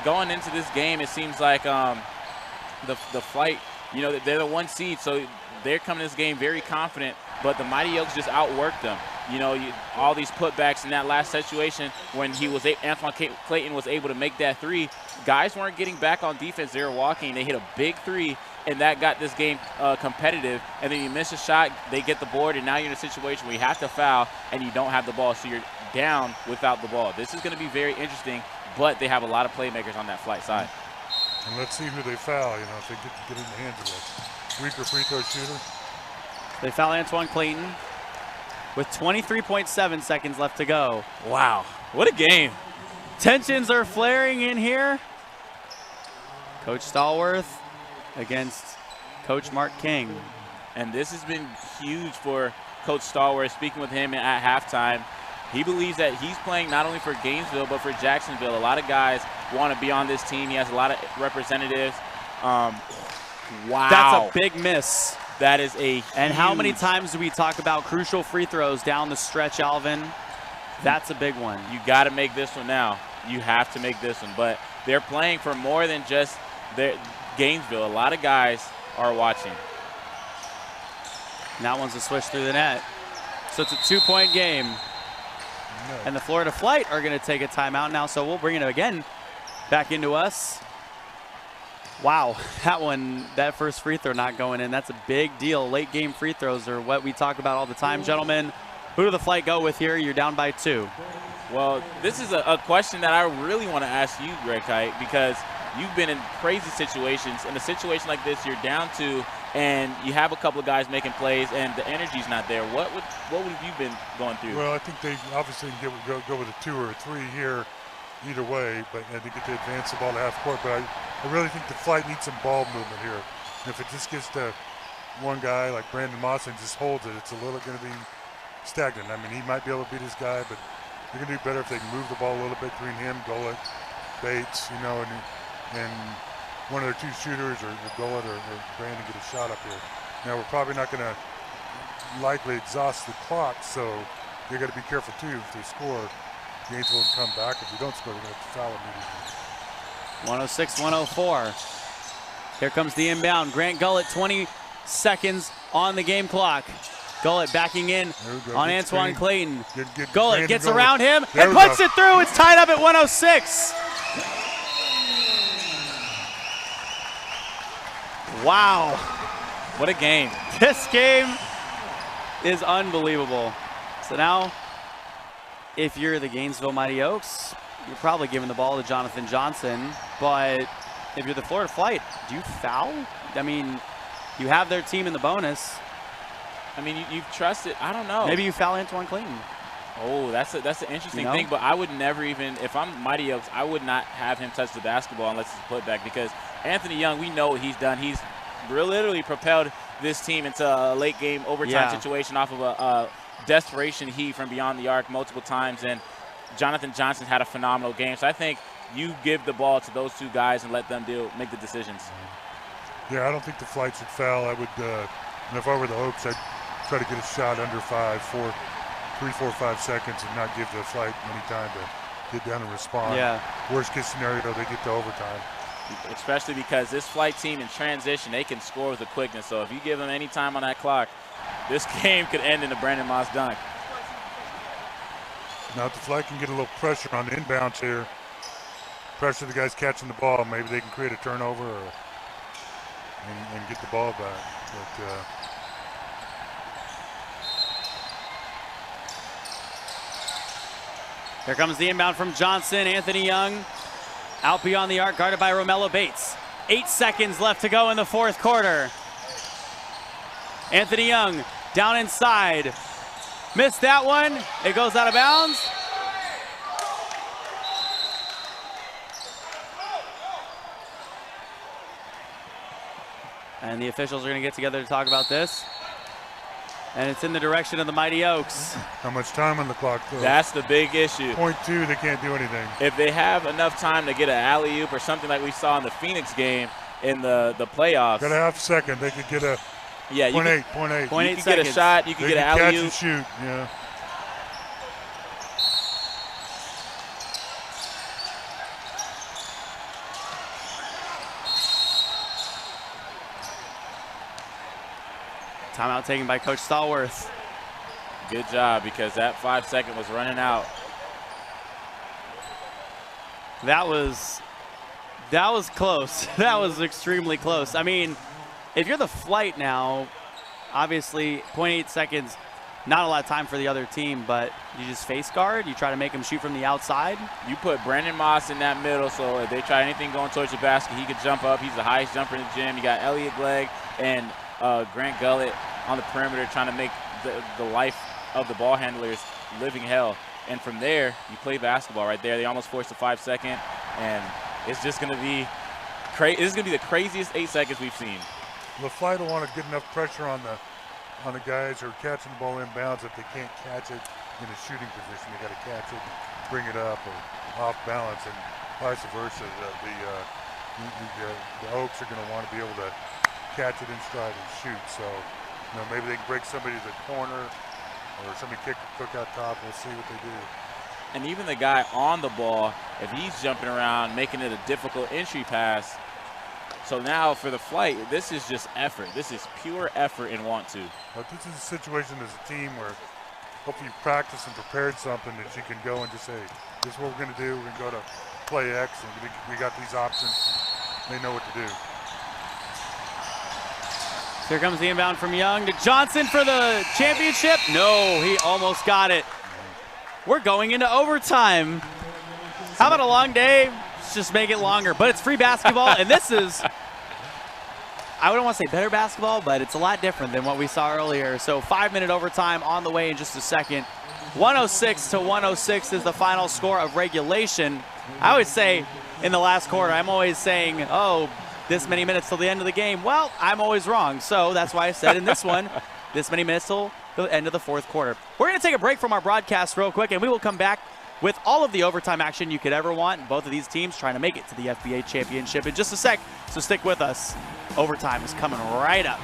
Going into this game, it seems like the Flight, you know, they're the 1 seed, so they're coming to this game very confident, but the Mighty Oaks just outworked them. You know, all these putbacks in that last situation when Antoine Clayton was able to make that three, guys weren't getting back on defense. They were walking. They hit a big three, and that got this game competitive. And then you miss a shot, they get the board, and now you're in a situation where you have to foul and you don't have the ball, so you're down without the ball. This is going to be very interesting, but they have a lot of playmakers on that Flight side. And let's see who they foul, you know, if they get in the hands of a weaker free throw shooter. They foul Antoine Clayton with 23.7 seconds left to go. Wow, what a game. Tensions are flaring in here. Coach Stallworth against Coach Mark King. And this has been huge for Coach Stallworth. Speaking with him at halftime, he believes that he's playing not only for Gainesville, but for Jacksonville. A lot of guys want to be on this team. He has a lot of representatives. Wow. That's a big miss. That is a And how many times do we talk about crucial free throws down the stretch, Alvin? That's a big one. You got to make this one now. You have to make this one. But they're playing for more than just their Gainesville. A lot of guys are watching. And that one's a switch through the net. So it's a 2-point game. No. And the Florida Flight are going to take a timeout now, so we'll bring it again back into us. Wow, that first free throw not going in, that's a big deal. Late game free throws are what we talk about all the time. Gentlemen, who do the Flight go with here? You're down by 2. Well, this is a question that I really want to ask you, Greg Kite, because you've been in crazy situations. In a situation like this, you're down 2, and you have a couple of guys making plays, and the energy's not there. What have you been going through? Well, I think they obviously can go with a 2 or a 3 here, either way, but they get to advance the ball to half court. But I really think the Flight needs some ball movement here. And if it just gets to one guy like Brandon Moss and just holds it, it's a little going to be stagnant. I mean, he might be able to beat his guy, but they're going to do better if they can move the ball a little bit between him, Gullett, Bates, you know, and one of their 2 shooters, or Gullett or Brandon, get a shot up here. Now, we're probably not going to likely exhaust the clock, so they got to be careful too. If they score, Gainesville will come back. If they don't score, they're going to have to foul immediately. 106-104. Here comes the inbound. Grant Gullett, 20 seconds on the game clock. Gullett backing in on Antoine Clayton. Gullett gets around him and puts it through. It's tied up at 106. Wow. What a game. This game is unbelievable. So now if you're the Gainesville Mighty Oaks, you're probably giving the ball to Jonathan Johnson. But if you're the Florida Flight, do you foul? I mean, you have their team in the bonus. I mean, you've trusted. I don't know. Maybe you foul Antoine Clayton. Oh, that's an interesting thing. But I would never even, if I'm Mighty Oaks, I would not have him touch the basketball unless it's a putback, because Anthony Young, we know what he's done. He's literally propelled this team into a late game overtime situation off of a desperation heat from beyond the arc multiple times. And Jonathan Johnson had a phenomenal game. So I think you give the ball to those two guys and let them make the decisions. Yeah, I don't think the Flight should foul. I would, and if I were the Oaks, I'd try to get a shot under 3, 4, 5 seconds and not give the Flight any time to get down and respond. Yeah. Worst case scenario, they get to overtime. Especially because this Flight team in transition, they can score with a quickness. So if you give them any time on that clock, this game could end in a Brandon Moss dunk. Now if the Flight can get a little pressure on the inbounds here, pressure the guys catching the ball, maybe they can create a turnover and get the ball back. But here comes the inbound from Johnson. Anthony Young out beyond the arc, guarded by Romello Bates. 8 seconds left to go in the fourth quarter. Anthony Young down inside. Missed that one. It goes out of bounds. And the officials are going to get together to talk about this. And it's in the direction of the Mighty Oaks. How much time on the clock, though? That's the big issue. .2, they can't do anything. If they have enough time to get an alley-oop or something like we saw in the Phoenix game in the playoffs. Got a half second. They could get a .8. .8. You could get a shot. You could get an alley-oop. Catch and shoot, yeah. Timeout taken by Coach Stallworth. Good job, because that 5 second was running out. That was close. That was extremely close. I mean, if you're the Flight now, obviously 0.8 seconds, not a lot of time for the other team, but you just face guard, you try to make them shoot from the outside. You put Brandon Moss in that middle, so if they try anything going towards the basket, he could jump up. He's the highest jumper in the gym. You got Elliot Glegg and Grant Gullett on the perimeter trying to make the life of the ball handlers living hell. And from there, you play basketball right there. They almost forced a 5 second, and it's just going to be crazy. This is going to be the craziest 8 seconds we've seen. The Flight will want to get enough pressure on the guys who are catching the ball inbounds. If they can't catch it in a shooting position, they got to catch it, bring it up, or off balance, and vice versa. The Oaks are going to want to be able to catch it in stride and shoot. So, maybe they can break somebody to the corner, or somebody cook out top. We'll see what they do. And even the guy on the ball, if he's jumping around, making it a difficult entry pass. So now for the Flight, this is just effort. This is pure effort and want to. But this is a situation as a team where hopefully you've practiced and prepared something that you can go and just say, this is what we're going to do. We're going to go to play X, and we got these options. They know what to do. So here comes the inbound from Young to Johnson for the championship. No, he almost got it. We're going into overtime. How about a long day? Let's just make it longer. But it's free basketball, and this is, I wouldn't want to say better basketball, but it's a lot different than what we saw earlier. So 5-minute overtime on the way in just a second. 106-106 is the final score of regulation. I would say in the last quarter, I'm always saying, oh, this many minutes till the end of the game. Well, I'm always wrong. So that's why I said in this one, this many minutes till the end of the fourth quarter. We're going to take a break from our broadcast real quick, and we will come back with all of the overtime action you could ever want. Both of these teams trying to make it to the FBA championship in just a sec. So stick with us. Overtime is coming right up.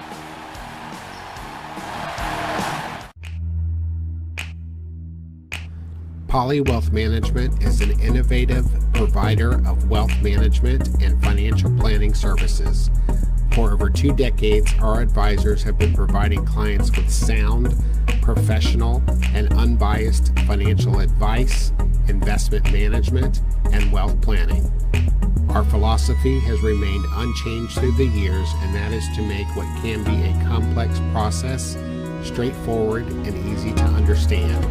Poly Wealth Management is an innovative provider of wealth management and financial planning services. For over 2 decades, our advisors have been providing clients with sound, professional, and unbiased financial advice, investment management, and wealth planning. Our philosophy has remained unchanged through the years, and that is to make what can be a complex process straightforward and easy to understand.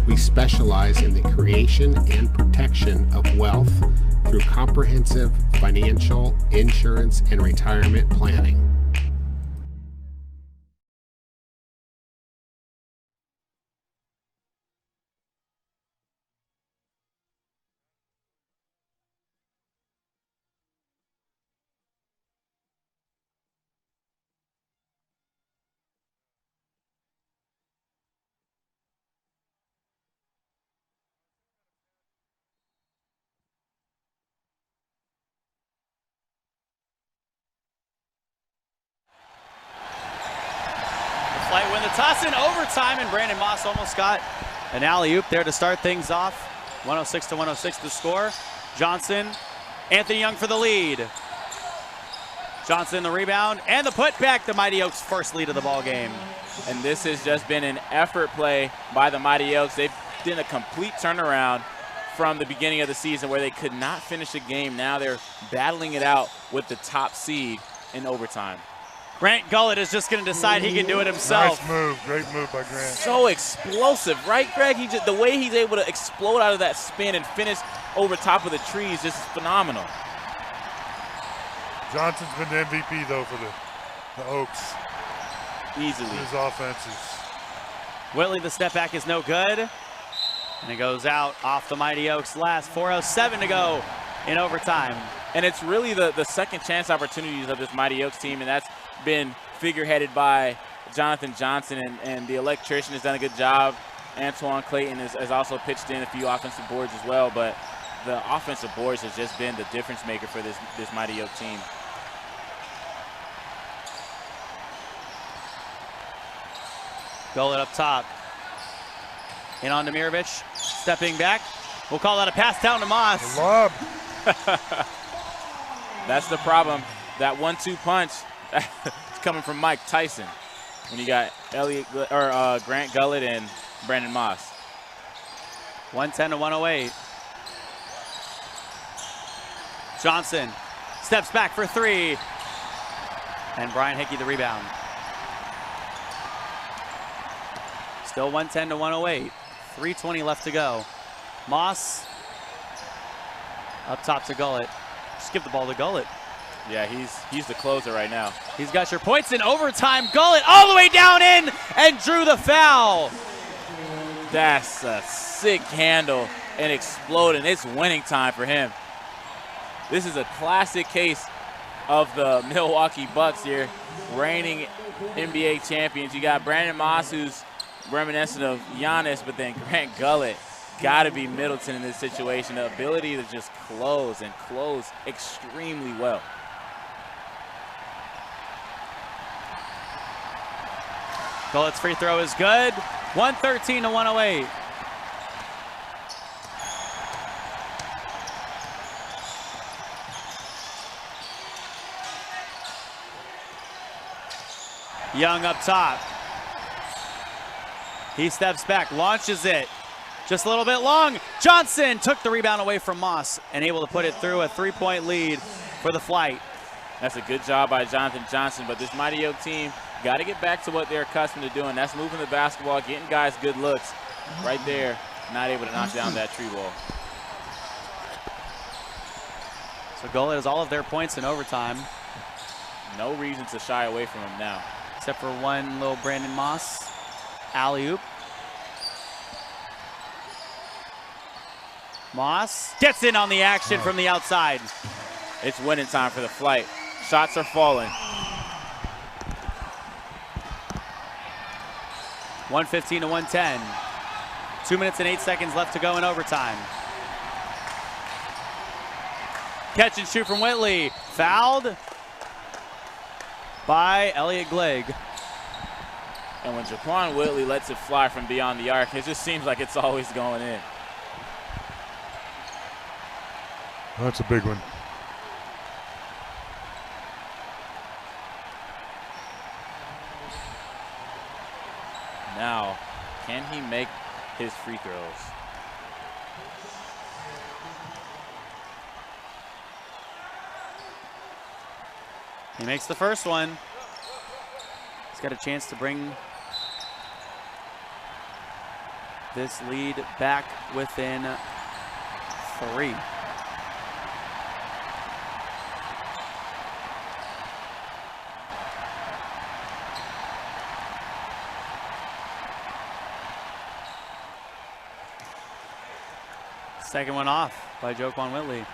We specialize in the creation and protection of wealth through comprehensive financial, insurance, and retirement planning. Flight win the toss in overtime, and Brandon Moss almost got an alley-oop there to start things off. 106 to 106 the score. Johnson, Anthony Young for the lead. Johnson the rebound and the putback, the Mighty Oaks' first lead of the ball game. And this has just been an effort play by the Mighty Oaks. They've done a complete turnaround from the beginning of the season where they could not finish a game. Now they're battling it out with the top seed in overtime. Grant Gullett is just going to decide he can do it himself. Nice move. Great move by Grant. So explosive, right, Greg? The way he's able to explode out of that spin and finish over top of the trees just is phenomenal. Johnson's been the MVP, though, for the Oaks. Easily. His offenses. Whitley, the step back is no good. And it goes out off the Mighty Oaks last. 4:07 to go in overtime. And it's really the second chance opportunities of this Mighty Oaks team, and that's been figureheaded by Jonathan Johnson, and the electrician has done a good job. Antoine Clayton has also pitched in a few offensive boards as well, but the offensive boards has just been the difference maker for this Mighty Oak team. Gullett up top. In on Demirovic, stepping back. We'll call that a pass down to Moss. Lob. That's the problem. That 1-2 punch is coming from Mike Tyson when you got Grant Gullett and Brandon Moss. 110 to 108. Johnson steps back for three. And Brian Hickey the rebound. Still 110 to 108. 3:20 left to go. Moss up top to Gullett. Just give the ball to Gullett. Yeah, he's the closer right now. He's got your points in overtime. Gullett all the way down in and drew the foul. That's a sick handle and exploding. It's winning time for him. This is a classic case of the Milwaukee Bucks here, reigning NBA champions. You got Brandon Moss, who's reminiscent of Giannis, but then Grant Gullett. Got to be Middleton in this situation. The ability to just close and close extremely well. Gullett's free throw is good. 113 to 108. Young up top. He steps back, launches it. Just a little bit long. Johnson took the rebound away from Moss and able to put it through. A 3-point lead for the Flight. That's a good job by Jonathan Johnson, but this Mighty Oak team got to get back to what they're accustomed to doing. That's moving the basketball, getting guys good looks. Right there, not able to knock down that tree ball. So Gullett has all of their points in overtime. No reason to shy away from him now. Except for one little Brandon Moss alley-oop. Moss gets in on the action from the outside. It's winning time for the Flight. Shots are falling. 115 to 110. 2 minutes and 8 seconds left to go in overtime. Catch and shoot from Whitley. Fouled by Elliot Glegg. And when Jaquan Whitley lets it fly from beyond the arc, it just seems like it's always going in. That's a big one. Now, can he make his free throws? He makes the first one. He's got a chance to bring this lead back within 3. Second one off by Joquan Whitley.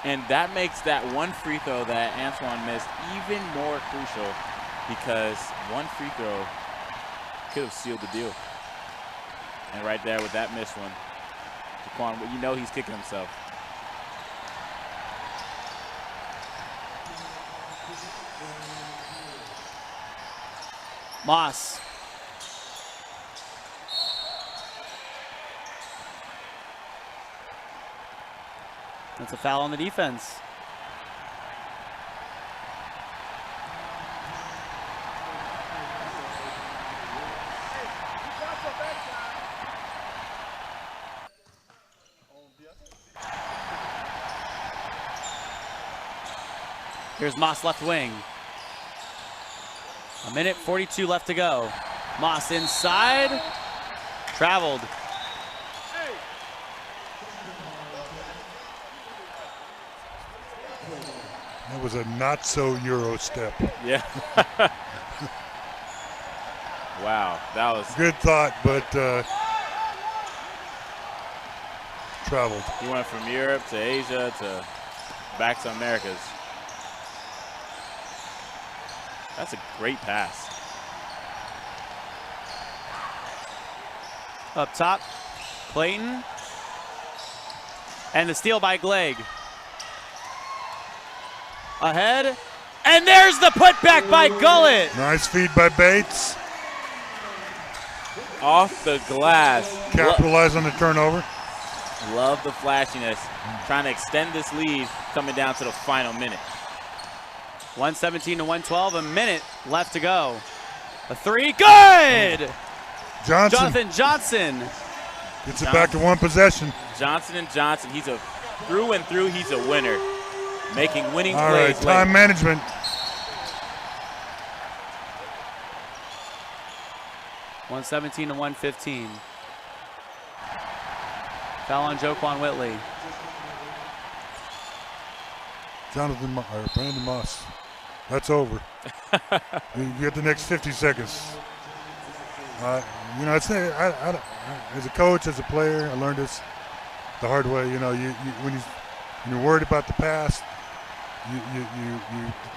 And that makes that one free throw that Antoine missed even more crucial, because one free throw could have sealed the deal. And right there with that missed one, Joquan, you know he's kicking himself. Moss. That's a foul on the defense. Here's Moss left wing. 1:42 left to go. Moss inside. Traveled. That was a not-so-Euro step. Yeah. Wow, that was good thought, but traveled. He went from Europe to Asia to back to Americas. That's a great pass. Up top, Clayton. And the steal by Glegg. Ahead, and there's the putback by Gullett. Nice feed by Bates. Off the glass. Capitalize on the turnover. Love the flashiness. Trying to extend this lead coming down to the final minute. 117 to 112, a minute left to go. A 3, good! Jonathan Johnson. Gets it back to one possession. Johnson, he's a through and through, he's a winner. Making winning plays. All right, time management. $117 to 115. Foul on Joquan Whitley. Brandon Moss. That's over. You get the next 50 seconds. You know, as a coach, as a player, I learned this the hard way. You know, when you're worried about the past, you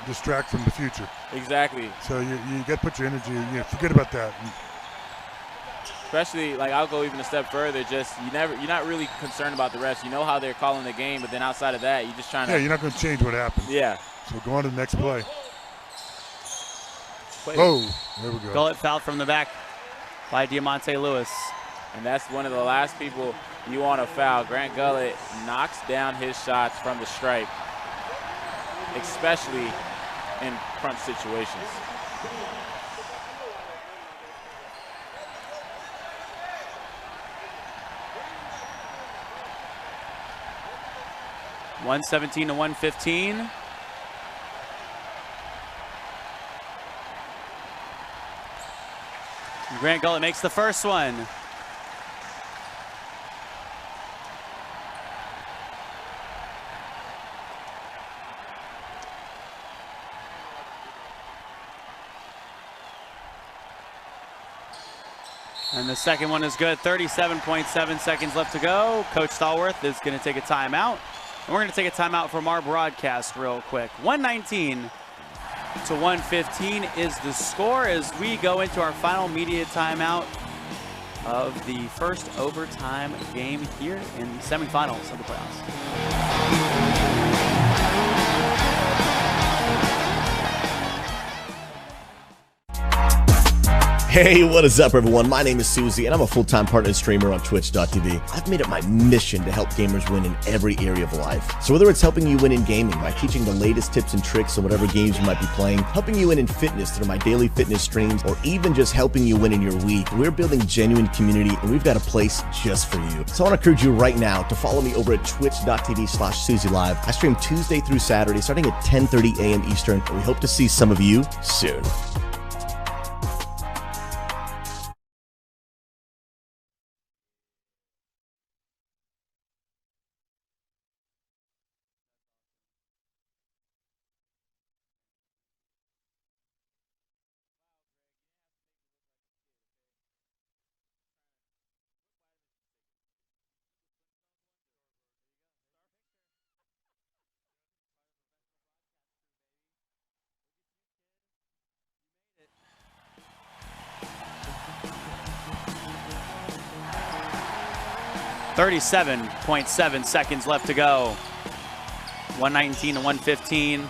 distract from the future. Exactly. So you got to put your energy, forget about that. Especially, like, I'll go even a step further, just you're not really concerned about the refs. You know how they're calling the game, but then outside of that, you're just trying to. Yeah, you're not going to change what happened. Yeah. So go on to the next play. Oh, there we go. Gullett fouled from the back by Diamante Lewis. And that's one of the last people you want to foul. Grant Gullett knocks down his shots from the stripe, especially in crunch situations. $117 to 115. Grant Gullett makes the first one. And the second one is good. 37.7 seconds left to go. Coach Stallworth is going to take a timeout. And we're going to take a timeout from our broadcast real quick. 119 to 115 is the score as we go into our final media timeout of the first overtime game here in the semifinals of the playoffs. Hey, what is up, everyone? My name is Susie, and I'm a full-time partner streamer on Twitch.tv. I've made it my mission to help gamers win in every area of life. So whether it's helping you win in gaming by teaching the latest tips and tricks on whatever games you might be playing, helping you win in fitness through my daily fitness streams, or even just helping you win in your week, we're building genuine community, and we've got a place just for you. So I want to encourage you right now to follow me over at twitch.tv/SusieLive. I stream Tuesday through Saturday starting at 10:30 a.m. Eastern, and we hope to see some of you soon. 37.7 seconds left to go. 119 to 115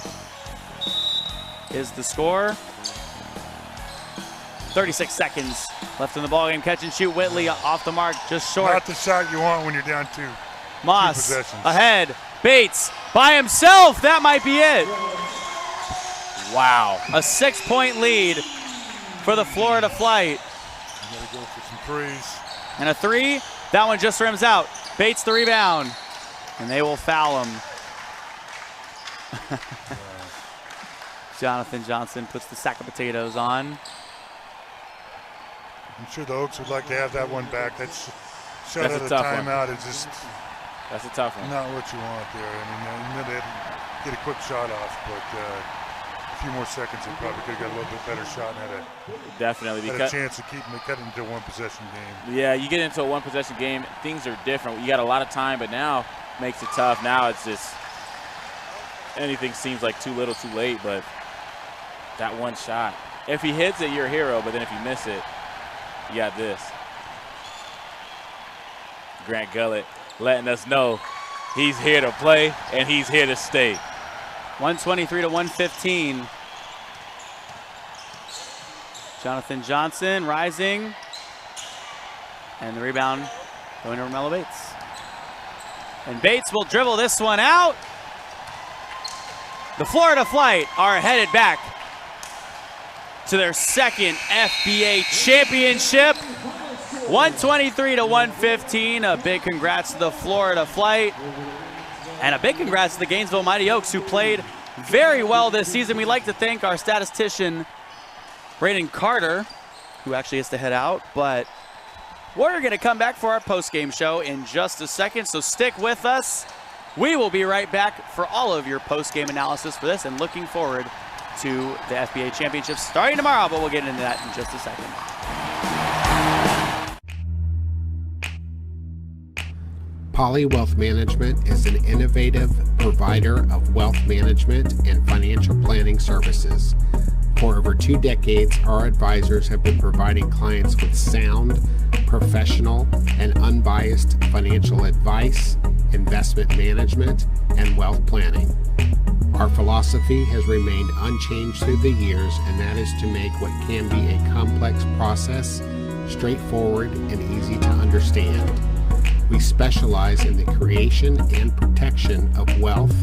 is the score. 36 seconds left in the ballgame. Catch and shoot. Whitley off the mark, just short. Not the shot you want when you're down two. Moss Two possessions. ahead. Bates by himself. That might be it. Wow. A 6-point lead for the Florida Flight. You gotta go for some threes. And a three. That one just rims out. Bates the rebound. And they will foul him. Jonathan Johnson puts the sack of potatoes on. I'm sure the Oaks would like to have that one back. That's shut That's out a of tough timeout is just That's a tough one. not what you want there. I mean, they had to get a quick shot off, but a few more seconds, they probably could have got a little bit better shot and Definitely. had a chance to cut it into a one-possession game. Yeah, you get into a one-possession game, things are different. You got a lot of time, but now makes it tough. Now it's just anything seems like too little, too late, but that one shot. If he hits it, you're a hero, but then if you miss it, you got this. Grant Gullett letting us know he's here to play and he's here to stay. 123 to 115. Jonathan Johnson rising. And the rebound going to Romello Bates. And Bates will dribble this one out. The Florida Flight are headed back to their second FBA championship. 123 to 115. A big congrats to the Florida Flight. And a big congrats to the Gainesville Mighty Oaks, who played very well this season. We'd like to thank our statistician, Braden Carter, who actually has to head out. But we're going to come back for our post-game show in just a second, so stick with us. We will be right back for all of your post-game analysis for this, and looking forward to the FBA Championships starting tomorrow, but we'll get into that in just a second. Poly Wealth Management is an innovative provider of wealth management and financial planning services. For over 2 decades, our advisors have been providing clients with sound, professional, and unbiased financial advice, investment management, and wealth planning. Our philosophy has remained unchanged through the years, and that is to make what can be a complex process straightforward and easy to understand. We specialize in the creation and protection of wealth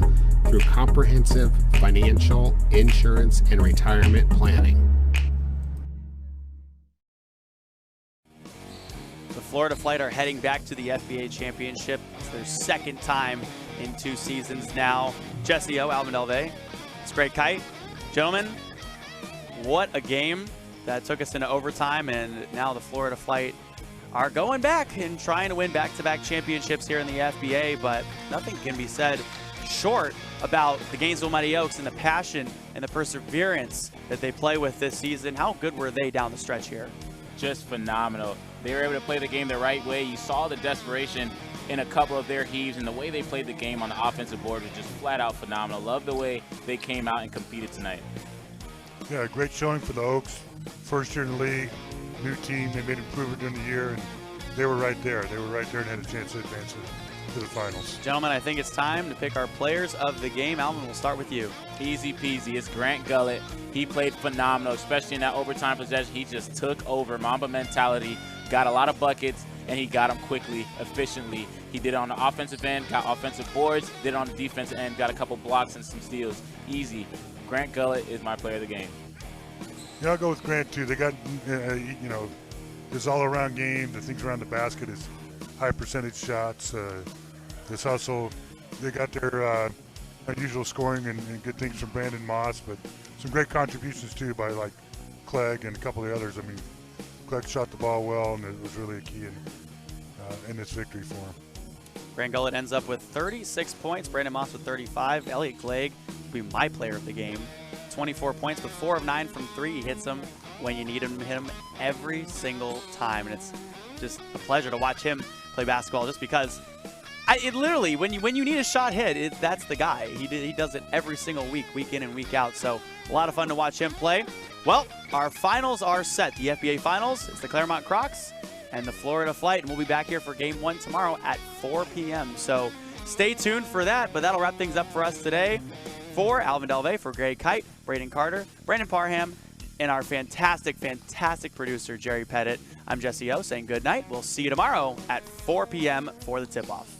through comprehensive financial, insurance, and retirement planning. The Florida Flight are heading back to the FBA Championship. It's their second time in 2 seasons now. Jesse O, Alvin Delvey, it's Great Kite. Gentlemen, what a game that took us into overtime, and now the Florida Flight are going back and trying to win back-to-back championships here in the FBA, but nothing can be said short about the Gainesville Mighty Oaks and the passion and the perseverance that they play with this season. How good were they down the stretch here? Just phenomenal. They were able to play the game the right way. You saw the desperation in a couple of their heaves, and the way they played the game on the offensive board was just flat out phenomenal. Love the way they came out and competed tonight. Yeah, great showing for the Oaks. First year in the league, new team. They made improvement during the year, and they were right there. They were right there and had a chance to advance to the finals. Gentlemen, I think it's time to pick our players of the game. Alvin, we'll start with you. Easy peasy. It's Grant Gullett. He played phenomenal, especially in that overtime possession. He just took over. Mamba mentality, got a lot of buckets, and he got them quickly, efficiently. He did it on the offensive end, got offensive boards, did it on the defensive end, got a couple blocks and some steals. Easy. Grant Gullett is my player of the game. Yeah, I'll go with Grant too. They got, this all-around game. The things around the basket is high percentage shots. This hustle, they got their unusual scoring and good things from Brandon Moss, but some great contributions too by like Clegg and a couple of the others. I mean, Clegg shot the ball well, and it was really a key in this victory for him. Grant Gullett ends up with 36 points. Brandon Moss with 35. Elliot Clegg will be my player of the game. 24 points, but 4 of 9 from 3. He hits them when you need him to hit them every single time, and it's just a pleasure to watch him play basketball. Just because, it literally, when you need a shot hit, that's the guy. He does it every single week in and week out. So a lot of fun to watch him play. Well, our finals are set. The FBA finals. It's the Claremont Crocs and the Florida Flight. And we'll be back here for Game 1 tomorrow at 4 p.m. So stay tuned for that, but that'll wrap things up for us today. For Alvin Delvey, for Greg Kite, Braden Carter, Brandon Parham, and our fantastic, fantastic producer, Jerry Pettit, I'm Jesse O saying good night. We'll see you tomorrow at 4 p.m. for the tip-off.